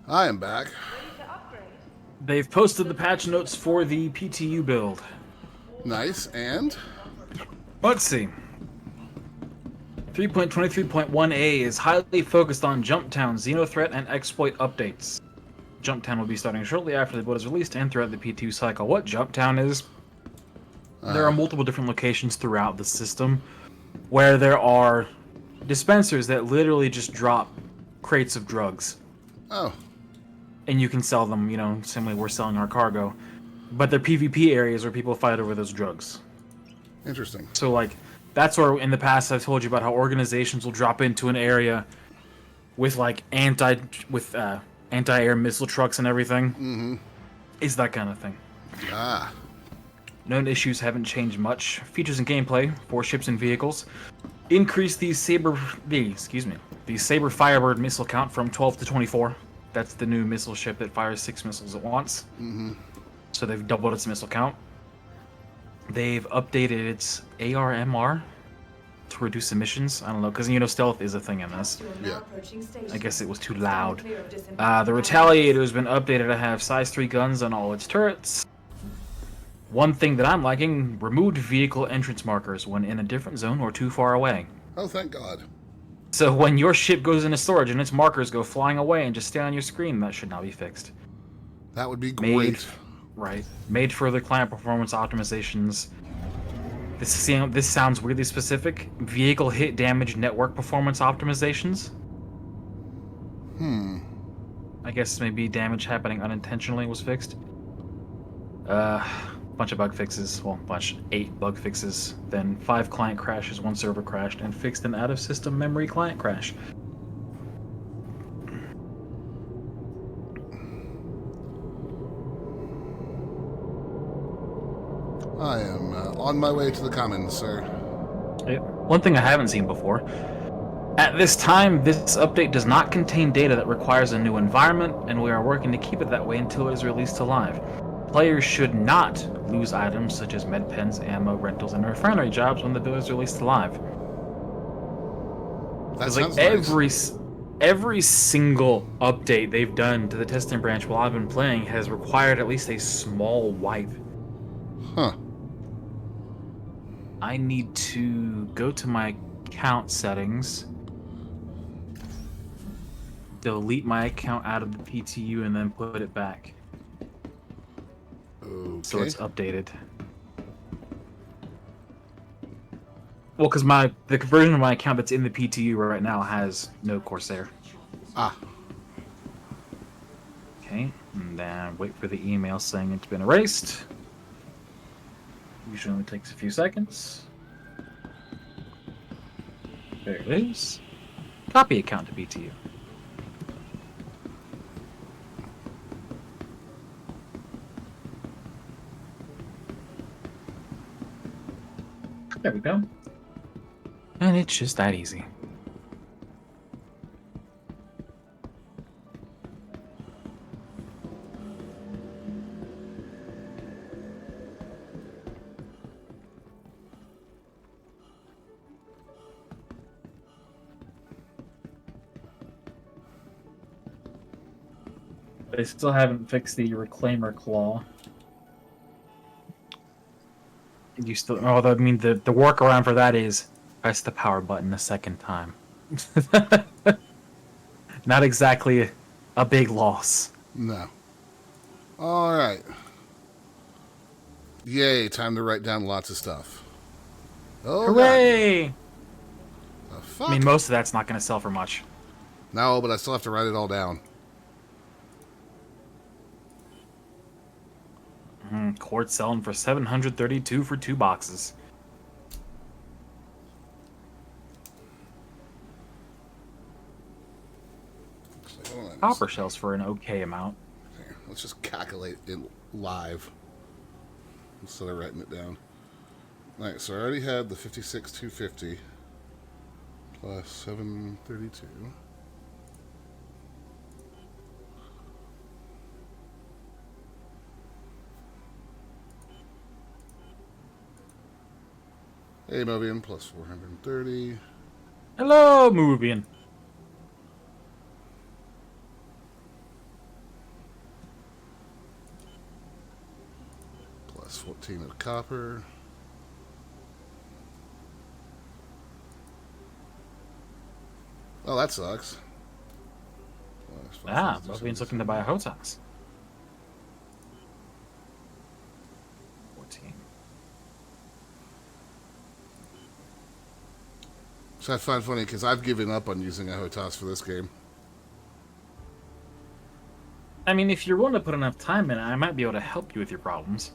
I am back. Ready to upgrade? They've posted the patch notes for the PTU build. Nice, and? Let's see. 3.23.1a is highly focused on Jumptown, Xenothreat, and exploit updates. Jumptown will be starting shortly after the build is released and throughout the PTU cycle. What Jumptown is? There are multiple different locations throughout the system where there are dispensers that literally just drop crates of drugs. Oh. And you can sell them, you know, similarly we're selling our cargo. But they're PvP areas where people fight over those drugs. Interesting. So, like, that's where in the past I've told you about how organizations will drop into an area with, like, anti-air missile trucks and everything. Mm-hmm. Is that kind of thing. Ah. Known issues haven't changed much. Features and gameplay for ships and vehicles. Increase the Saber Firebird missile count from 12 to 24. That's the new missile ship that fires 6 missiles at once. Mm-hmm. So they've doubled its missile count. They've updated its ARMR to reduce emissions. I don't know, because, you know, stealth is a thing in this. Yeah. I guess it was too loud. The Retaliator has been updated to have size 3 guns on all its turrets. One thing that I'm liking, removed vehicle entrance markers when in a different zone or too far away. Oh, thank God. So when your ship goes into storage and its markers go flying away and just stay on your screen, that should now be fixed. That would be great. Made further client performance optimizations. This sounds weirdly specific. Vehicle hit damage network performance optimizations. I guess maybe damage happening unintentionally was fixed. Bunch of bug fixes. Well, 8 bug fixes. Then 5 client crashes, 1 server crashed, and fixed an out-of-system memory client crash. I am on my way to the commons, sir. One thing I haven't seen before. At this time, this update does not contain data that requires a new environment, and we are working to keep it that way until it is released to live. Players should not lose items such as med pens, ammo, rentals, and refinery jobs when the build is released to live. That sounds nice. Every single update they've done to the testing branch while I've been playing has required at least a small wipe. Huh. I need to go to my account settings, delete my account out of the PTU, and then put it back. Okay. So it's updated. Well, because the version of my account that's in the PTU right now has no Corsair. Ah. Okay, and then wait for the email saying it's been erased. Usually only takes a few seconds. There it is. Copy account to PTU. There we go. And it's just that easy. They still haven't fixed the reclaimer claw. You still, oh, I mean, the workaround for that is press the power button a second time. Not exactly a big loss. No. All right. Yay! Time to write down lots of stuff. Oh, hooray! The fuck? I mean, most of that's not going to sell for much. No, but I still have to write it all down. Quartz selling for $732 for 2 boxes. Copper shells for an okay amount. Here, let's just calculate it live instead of writing it down. Alright, so I already had the 56,250 plus 732. Hey, Mobian, plus 430. Hello, Mobian. Plus 14 of copper. Oh, that sucks. Buffy's looking to buy a HOTAS. 14. So I find funny because I've given up on using a HOTAS for this game. I mean, if you're willing to put enough time in it, I might be able to help you with your problems.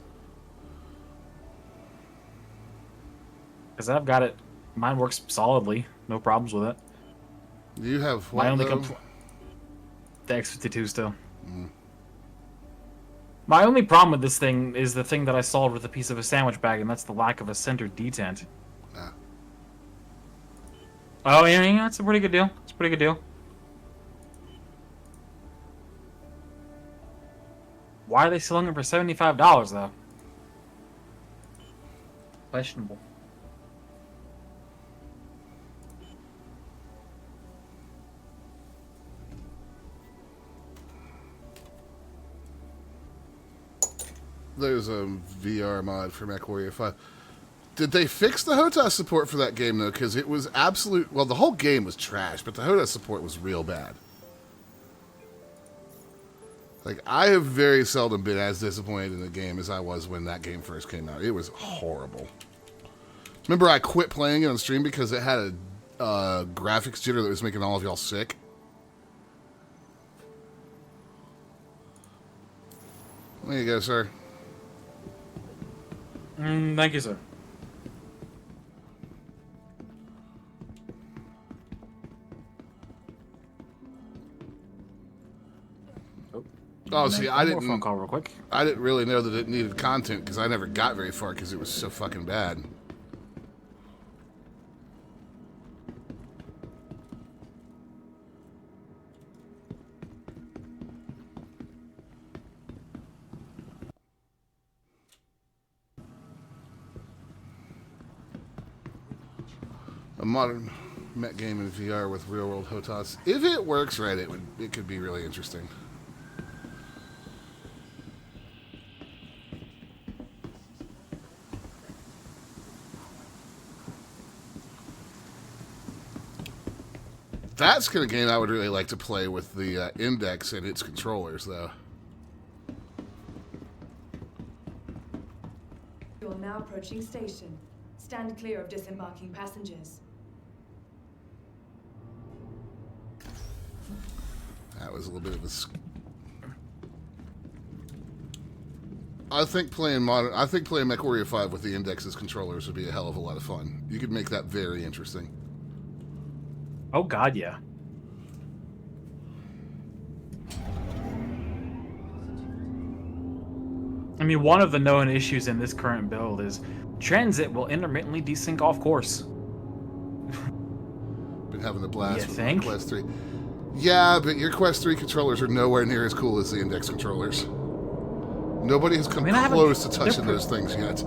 Because I've got it. Mine works solidly. No problems with it. Do you have what, My only though? The X52 still. My only problem with this thing is the thing that I solved with a piece of a sandwich bag, and that's the lack of a center detent. Ah. Oh, yeah, it's a pretty good deal. It's a pretty good deal. Why are they selling it for $75, though? Questionable. There's a VR mod for MechWarrior 5. Did they fix the HOTAS support for that game, though? Because it was absolute... Well, the whole game was trash, but the HOTAS support was real bad. Like, I have very seldom been as disappointed in a game as I was when that game first came out. It was horrible. Remember, I quit playing it on stream because it had a graphics jitter that was making all of y'all sick? There you go, sir. Thank you, sir. Oh, see, I didn't. Phone call real quick. I didn't really know that it needed content because I never got very far because it was so fucking bad. A modern mech game in VR with real-world HOTAS. If it works right, it could be really interesting. That's the kind of game I would really like to play with the Index and its controllers, though. You're now approaching station. Stand clear of disembarking passengers. That was a little bit of a... I think playing MechWarrior 5 with the Index's controllers would be a hell of a lot of fun. You could make that very interesting. Oh, God, yeah. I mean, one of the known issues in this current build is transit will intermittently desync off course. Been having a blast with think? Quest 3. Yeah, but your Quest 3 controllers are nowhere near as cool as the Index controllers. Nobody has come close to touching those things yet.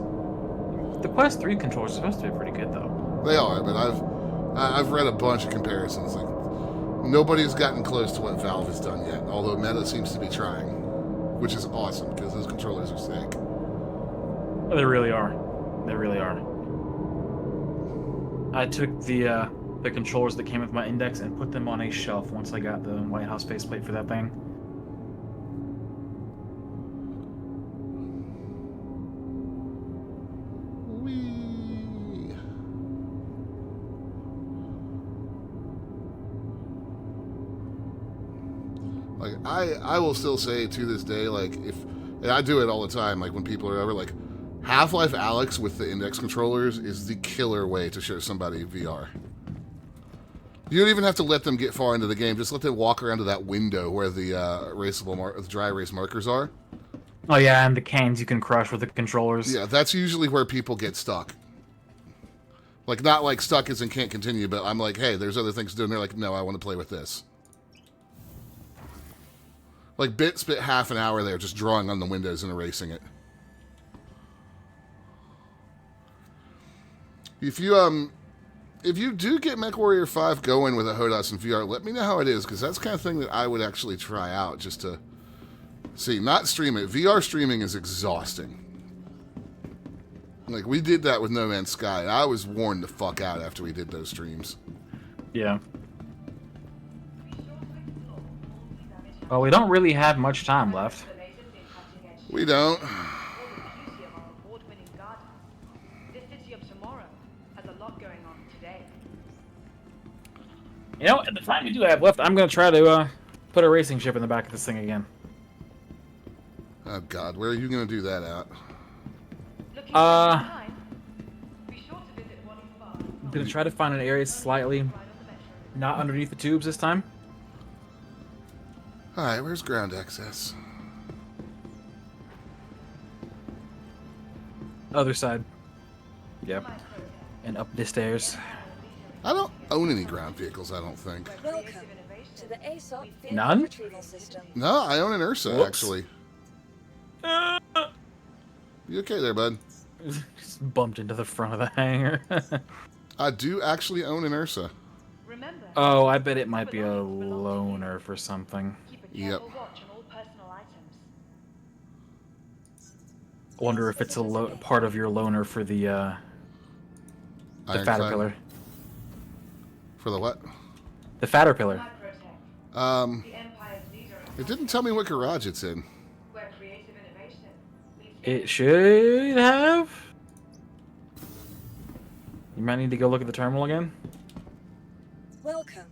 The Quest 3 controllers are supposed to be pretty good, though. They are, but I've read a bunch of comparisons. Like, nobody's gotten close to what Valve has done yet, although Meta seems to be trying, which is awesome because those controllers are sick. They really are. They really are. I took the controllers that came with my Index and put them on a shelf once I got the White House faceplate for that thing. Like, I will still say to this day, like, and I do it all the time, like, when people are over, like, Half-Life Alyx with the Index controllers is the killer way to show somebody VR. You don't even have to let them get far into the game. Just let them walk around to that window where the the dry erase markers are. Oh, yeah, and the cans you can crush with the controllers. Yeah, that's usually where people get stuck. Like, not like stuck as in can't continue, but I'm like, hey, there's other things to do, and they're like, no, I want to play with this. Like, Bit spent half an hour there just drawing on the windows and erasing it. If you do get MechWarrior 5 going with a HOTAS and VR, let me know how it is, because that's the kind of thing that I would actually try out just to see. Not stream it. VR streaming is exhausting. Like, we did that with No Man's Sky. And I was worn the fuck out after we did those streams. Yeah. Well, we don't really have much time left. We don't. This city of tomorrow has a lot going on today. You know, at the time we do have left, I'm gonna try to put a racing ship in the back of this thing again. Oh God, where are you gonna do that at? I'm gonna try to find an area slightly not underneath the tubes this time. Alright, where's ground access? Other side. Yep. And up the stairs. I don't own any ground vehicles, I don't think. Welcome to the ASOP vehicle None? retrieval system. No, I own an Ursa, Whoops. actually. You okay there, bud? Just bumped into the front of the hangar. I do actually own an Ursa. Oh, I bet it might be a loaner for something. Yep. I wonder if it's a part of your loaner for the Caterpillar. For the what? The Caterpillar. It didn't tell me what garage it's in. It should have. You might need to go look at the terminal again. Welcome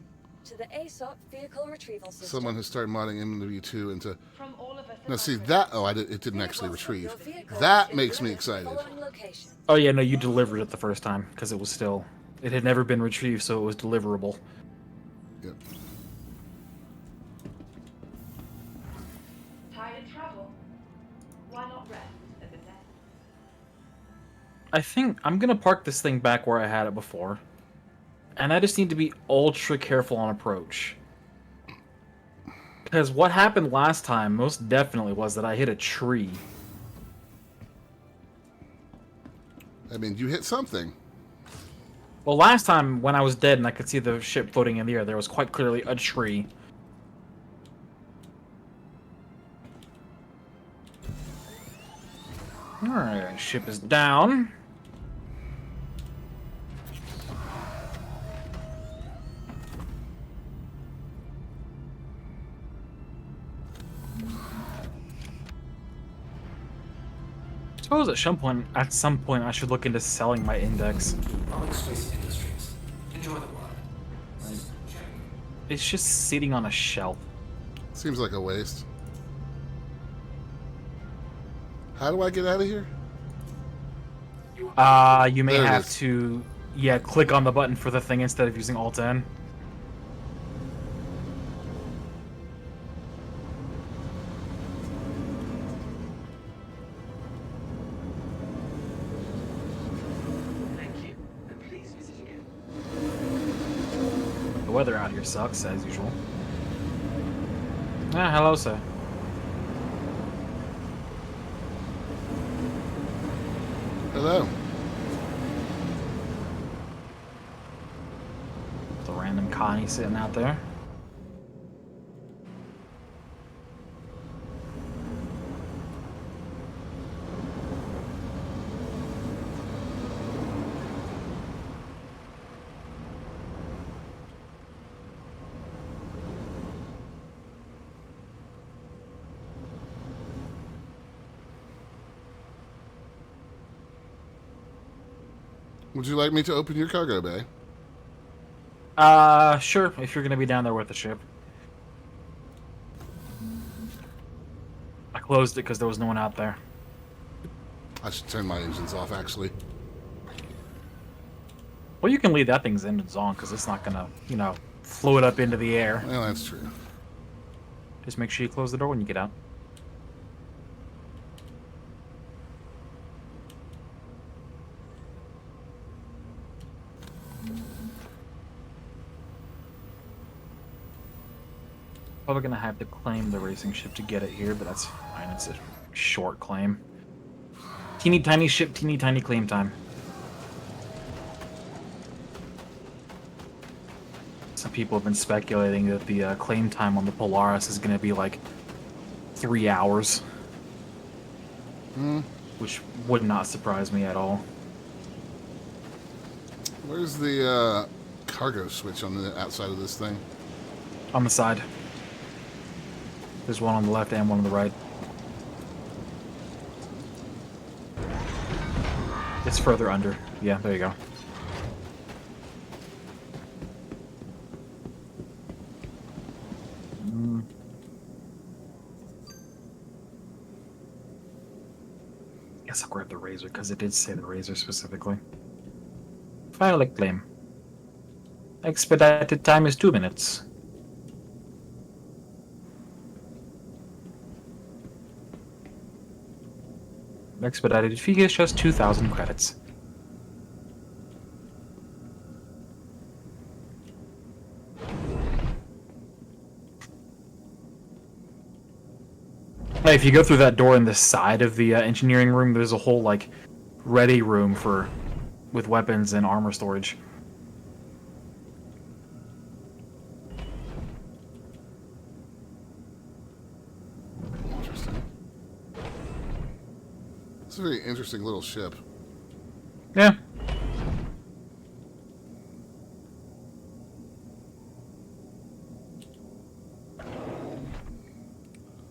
to the ASOP vehicle retrieval system. Someone has started modding MW2 into... From all of us Now see, that... Oh, it didn't actually retrieve. That makes me excited. Oh yeah, no, you delivered it the first time, because it was still... It had never been retrieved, so it was deliverable. Yep. Tired of travel? Why not rest at the desk? I think I'm gonna park this thing back where I had it before. And I just need to be ultra careful on approach. Because what happened last time most definitely was that I hit a tree. I mean, you hit something. Well, last time when I was dead and I could see the ship floating in the air, there was quite clearly a tree. Alright, ship is down. I suppose at some point I should look into selling my index. Public space industries. Enjoy the ride. System check. It's just sitting on a shelf. Seems like a waste. How do I get out of here? You may There it have is. to, yeah, click on the button for the thing instead of using Alt-N. Thank you, and please visit again. The weather out here sucks, as usual. Ah, hello, sir. Hello. The random Connie sitting out there. Would you like me to open your cargo bay? Sure, if you're gonna be down there with the ship. I closed it because there was no one out there. I should turn my engines off, actually. Well, you can leave that thing's engines on because it's not gonna, you know, float up into the air. Well, that's true. Just make sure you close the door when you get out. Probably gonna have to claim the racing ship to get it here, but that's fine. It's a short claim. Teeny tiny ship, teeny tiny claim time. Some people have been speculating that the claim time on the Polaris is gonna be like 3 hours. which would not surprise me at all. Where's the cargo switch on the outside of this thing? On the side. There's one on the left and one on the right. It's further under. Yeah, there you go. Guess I'll grab the razor because it did say the razor specifically. File a claim. Expedited time is 2 minutes. Expedited fee is just 2,000 credits. Hey, if you go through that door in the side of the engineering room, there's a whole like ready room for with weapons and armor storage. Interesting. It's a very interesting little ship. Yeah.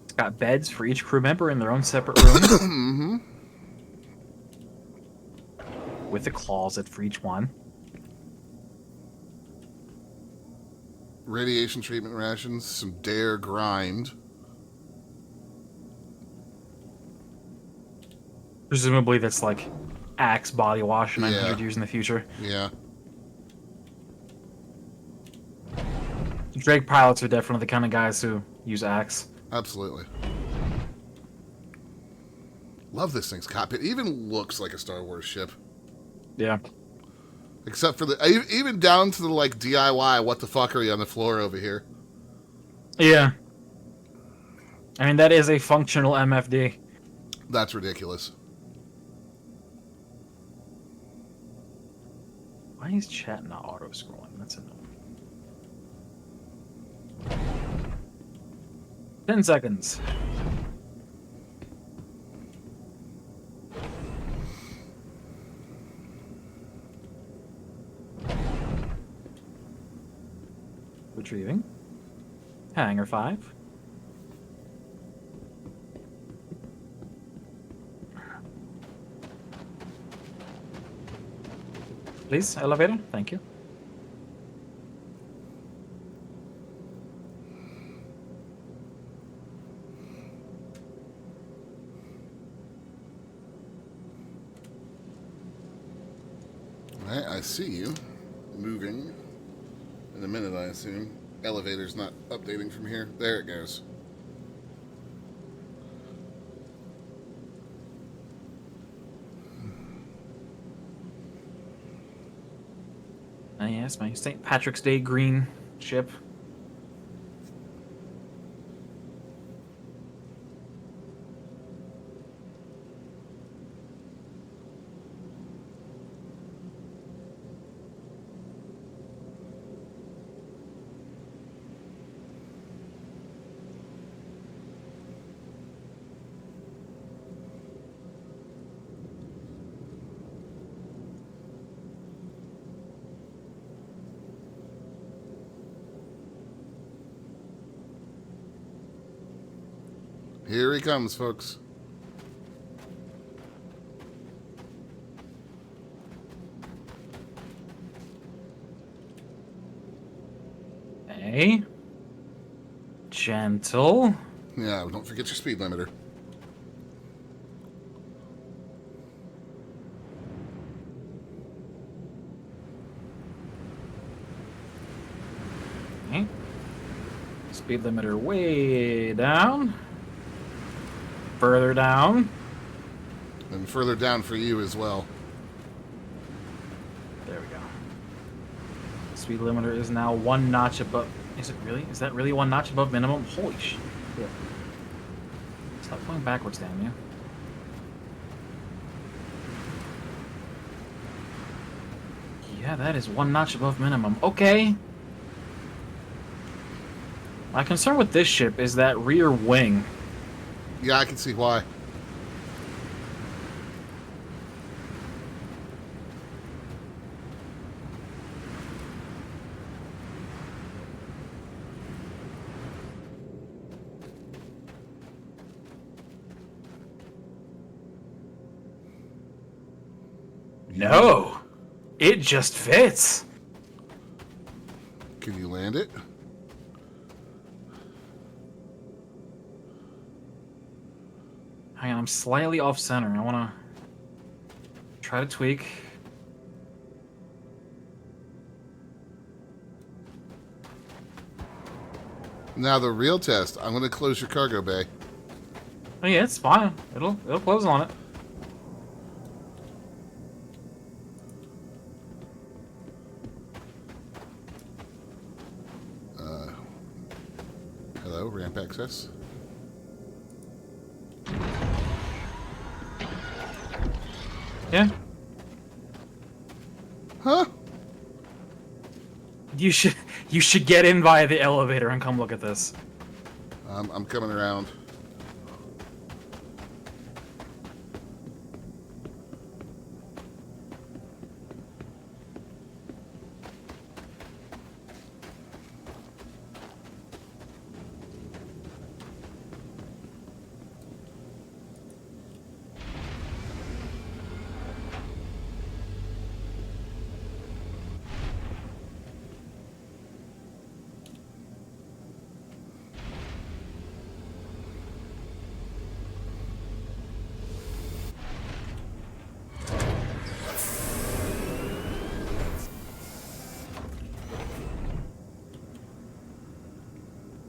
It's got beds for each crew member in their own separate rooms. Mm-hmm. With a closet for each one. Radiation treatment rations, some dare grind. Presumably that's like Axe body wash 900 Yeah. years in the future. Yeah. Drake pilots are definitely the kind of guys who use Axe. Absolutely. Love this thing's cockpit. It even looks like a Star Wars ship. Yeah. Except for the... Even down to the, like, DIY, what the fuck are you on the floor over here? Yeah. I mean, that is a functional MFD. That's ridiculous. Why is chat not auto-scrolling? That's annoying. 10 seconds. Retrieving. Hangar 5. Please, elevator. Thank you. Alright, I see you. Moving. In a minute, I assume. Elevator's not updating from here. There it goes. Yes, my St. Patrick's Day green ship. Here he comes, folks. Okay. Gentle. Yeah, don't forget your speed limiter. Okay. Speed limiter way down. Further down. And further down for you as well. There we go. Speed limiter is now 1 notch above. Is it really? Is that really 1 notch above minimum? Holy shit. Yeah. Stop going backwards, damn you. Yeah, that is 1 notch above minimum. Okay. My concern with this ship is that rear wing. Yeah, I can see why. No, it just fits. Can you land it? Hang on, I'm slightly off center. I want to try to tweak. Now the real test. I'm going to close your cargo bay. Oh yeah, it's fine. It'll close on it. Hello, ramp access. Yeah. Huh? You should get in via the elevator and come look at this. I'm coming around.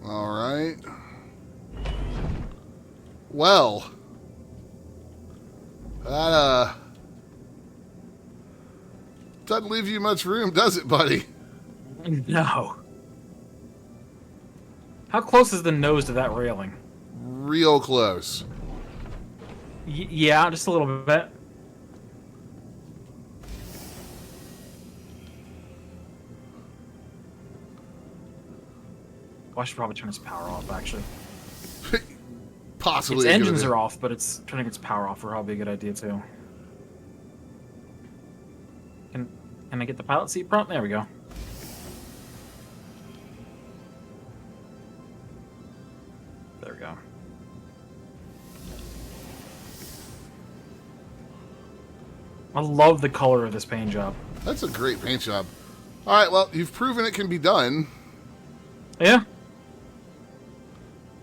All right. Well, that doesn't leave you much room, does it, buddy? No. How close is the nose to that railing? Real close. Yeah, just a little bit. Oh, I should probably turn its power off, actually. Possibly. Its engines are off, but it's turning its power off would probably be a good idea, too. Can I get the pilot seat prompt? There we go. There we go. I love the color of this paint job. That's a great paint job. All right, well, you've proven it can be done. Yeah.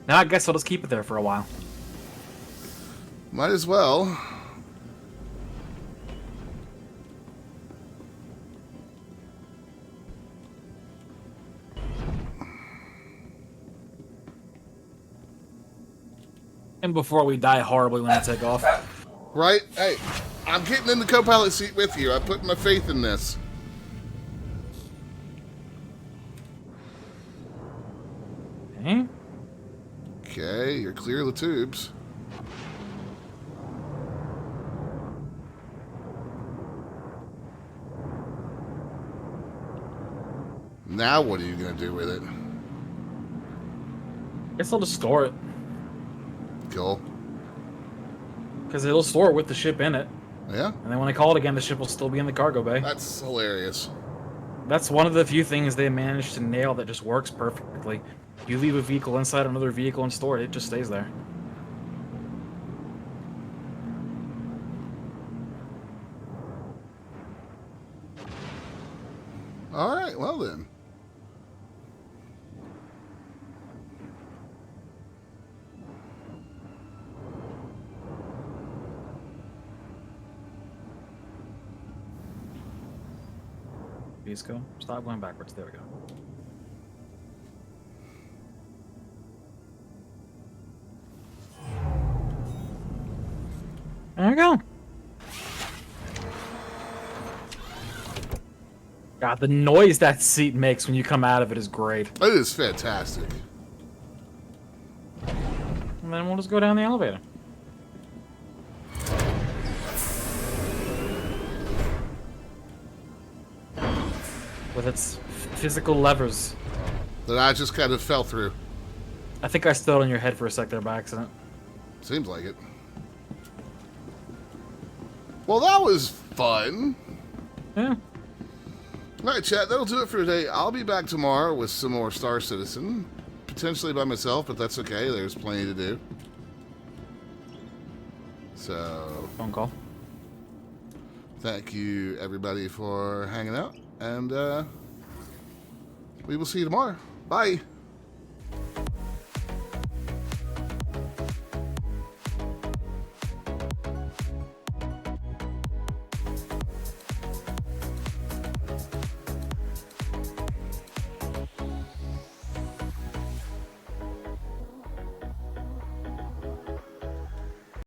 Now I guess I'll just keep it there for a while. Might as well. And before we die horribly when I take off. Right? Hey, I'm getting in the co-pilot seat with you. I put my faith in this. Okay. Okay, you're clear of the tubes. Now what are you going to do with it? Guess I'll just store it. Cool. Because it'll store it with the ship in it. Yeah? And then when I call it again, the ship will still be in the cargo bay. That's hilarious. That's one of the few things they managed to nail that just works perfectly. You leave a vehicle inside another vehicle and store it, it just stays there. All right, well then. Visco, stop going backwards. There we go. There we go. God, the noise that seat makes when you come out of it is great. It is fantastic. And then we'll just go down the elevator. With its physical levers. That I just kind of fell through. I think I stood on your head for a sec there by accident. Seems like it. Well, that was fun. Yeah. Alright, chat, that'll do it for today. I'll be back tomorrow with some more Star Citizen. Potentially by myself, but that's okay. There's plenty to do. So... Phone call. Thank you, everybody, for hanging out. And we will see you tomorrow. Bye.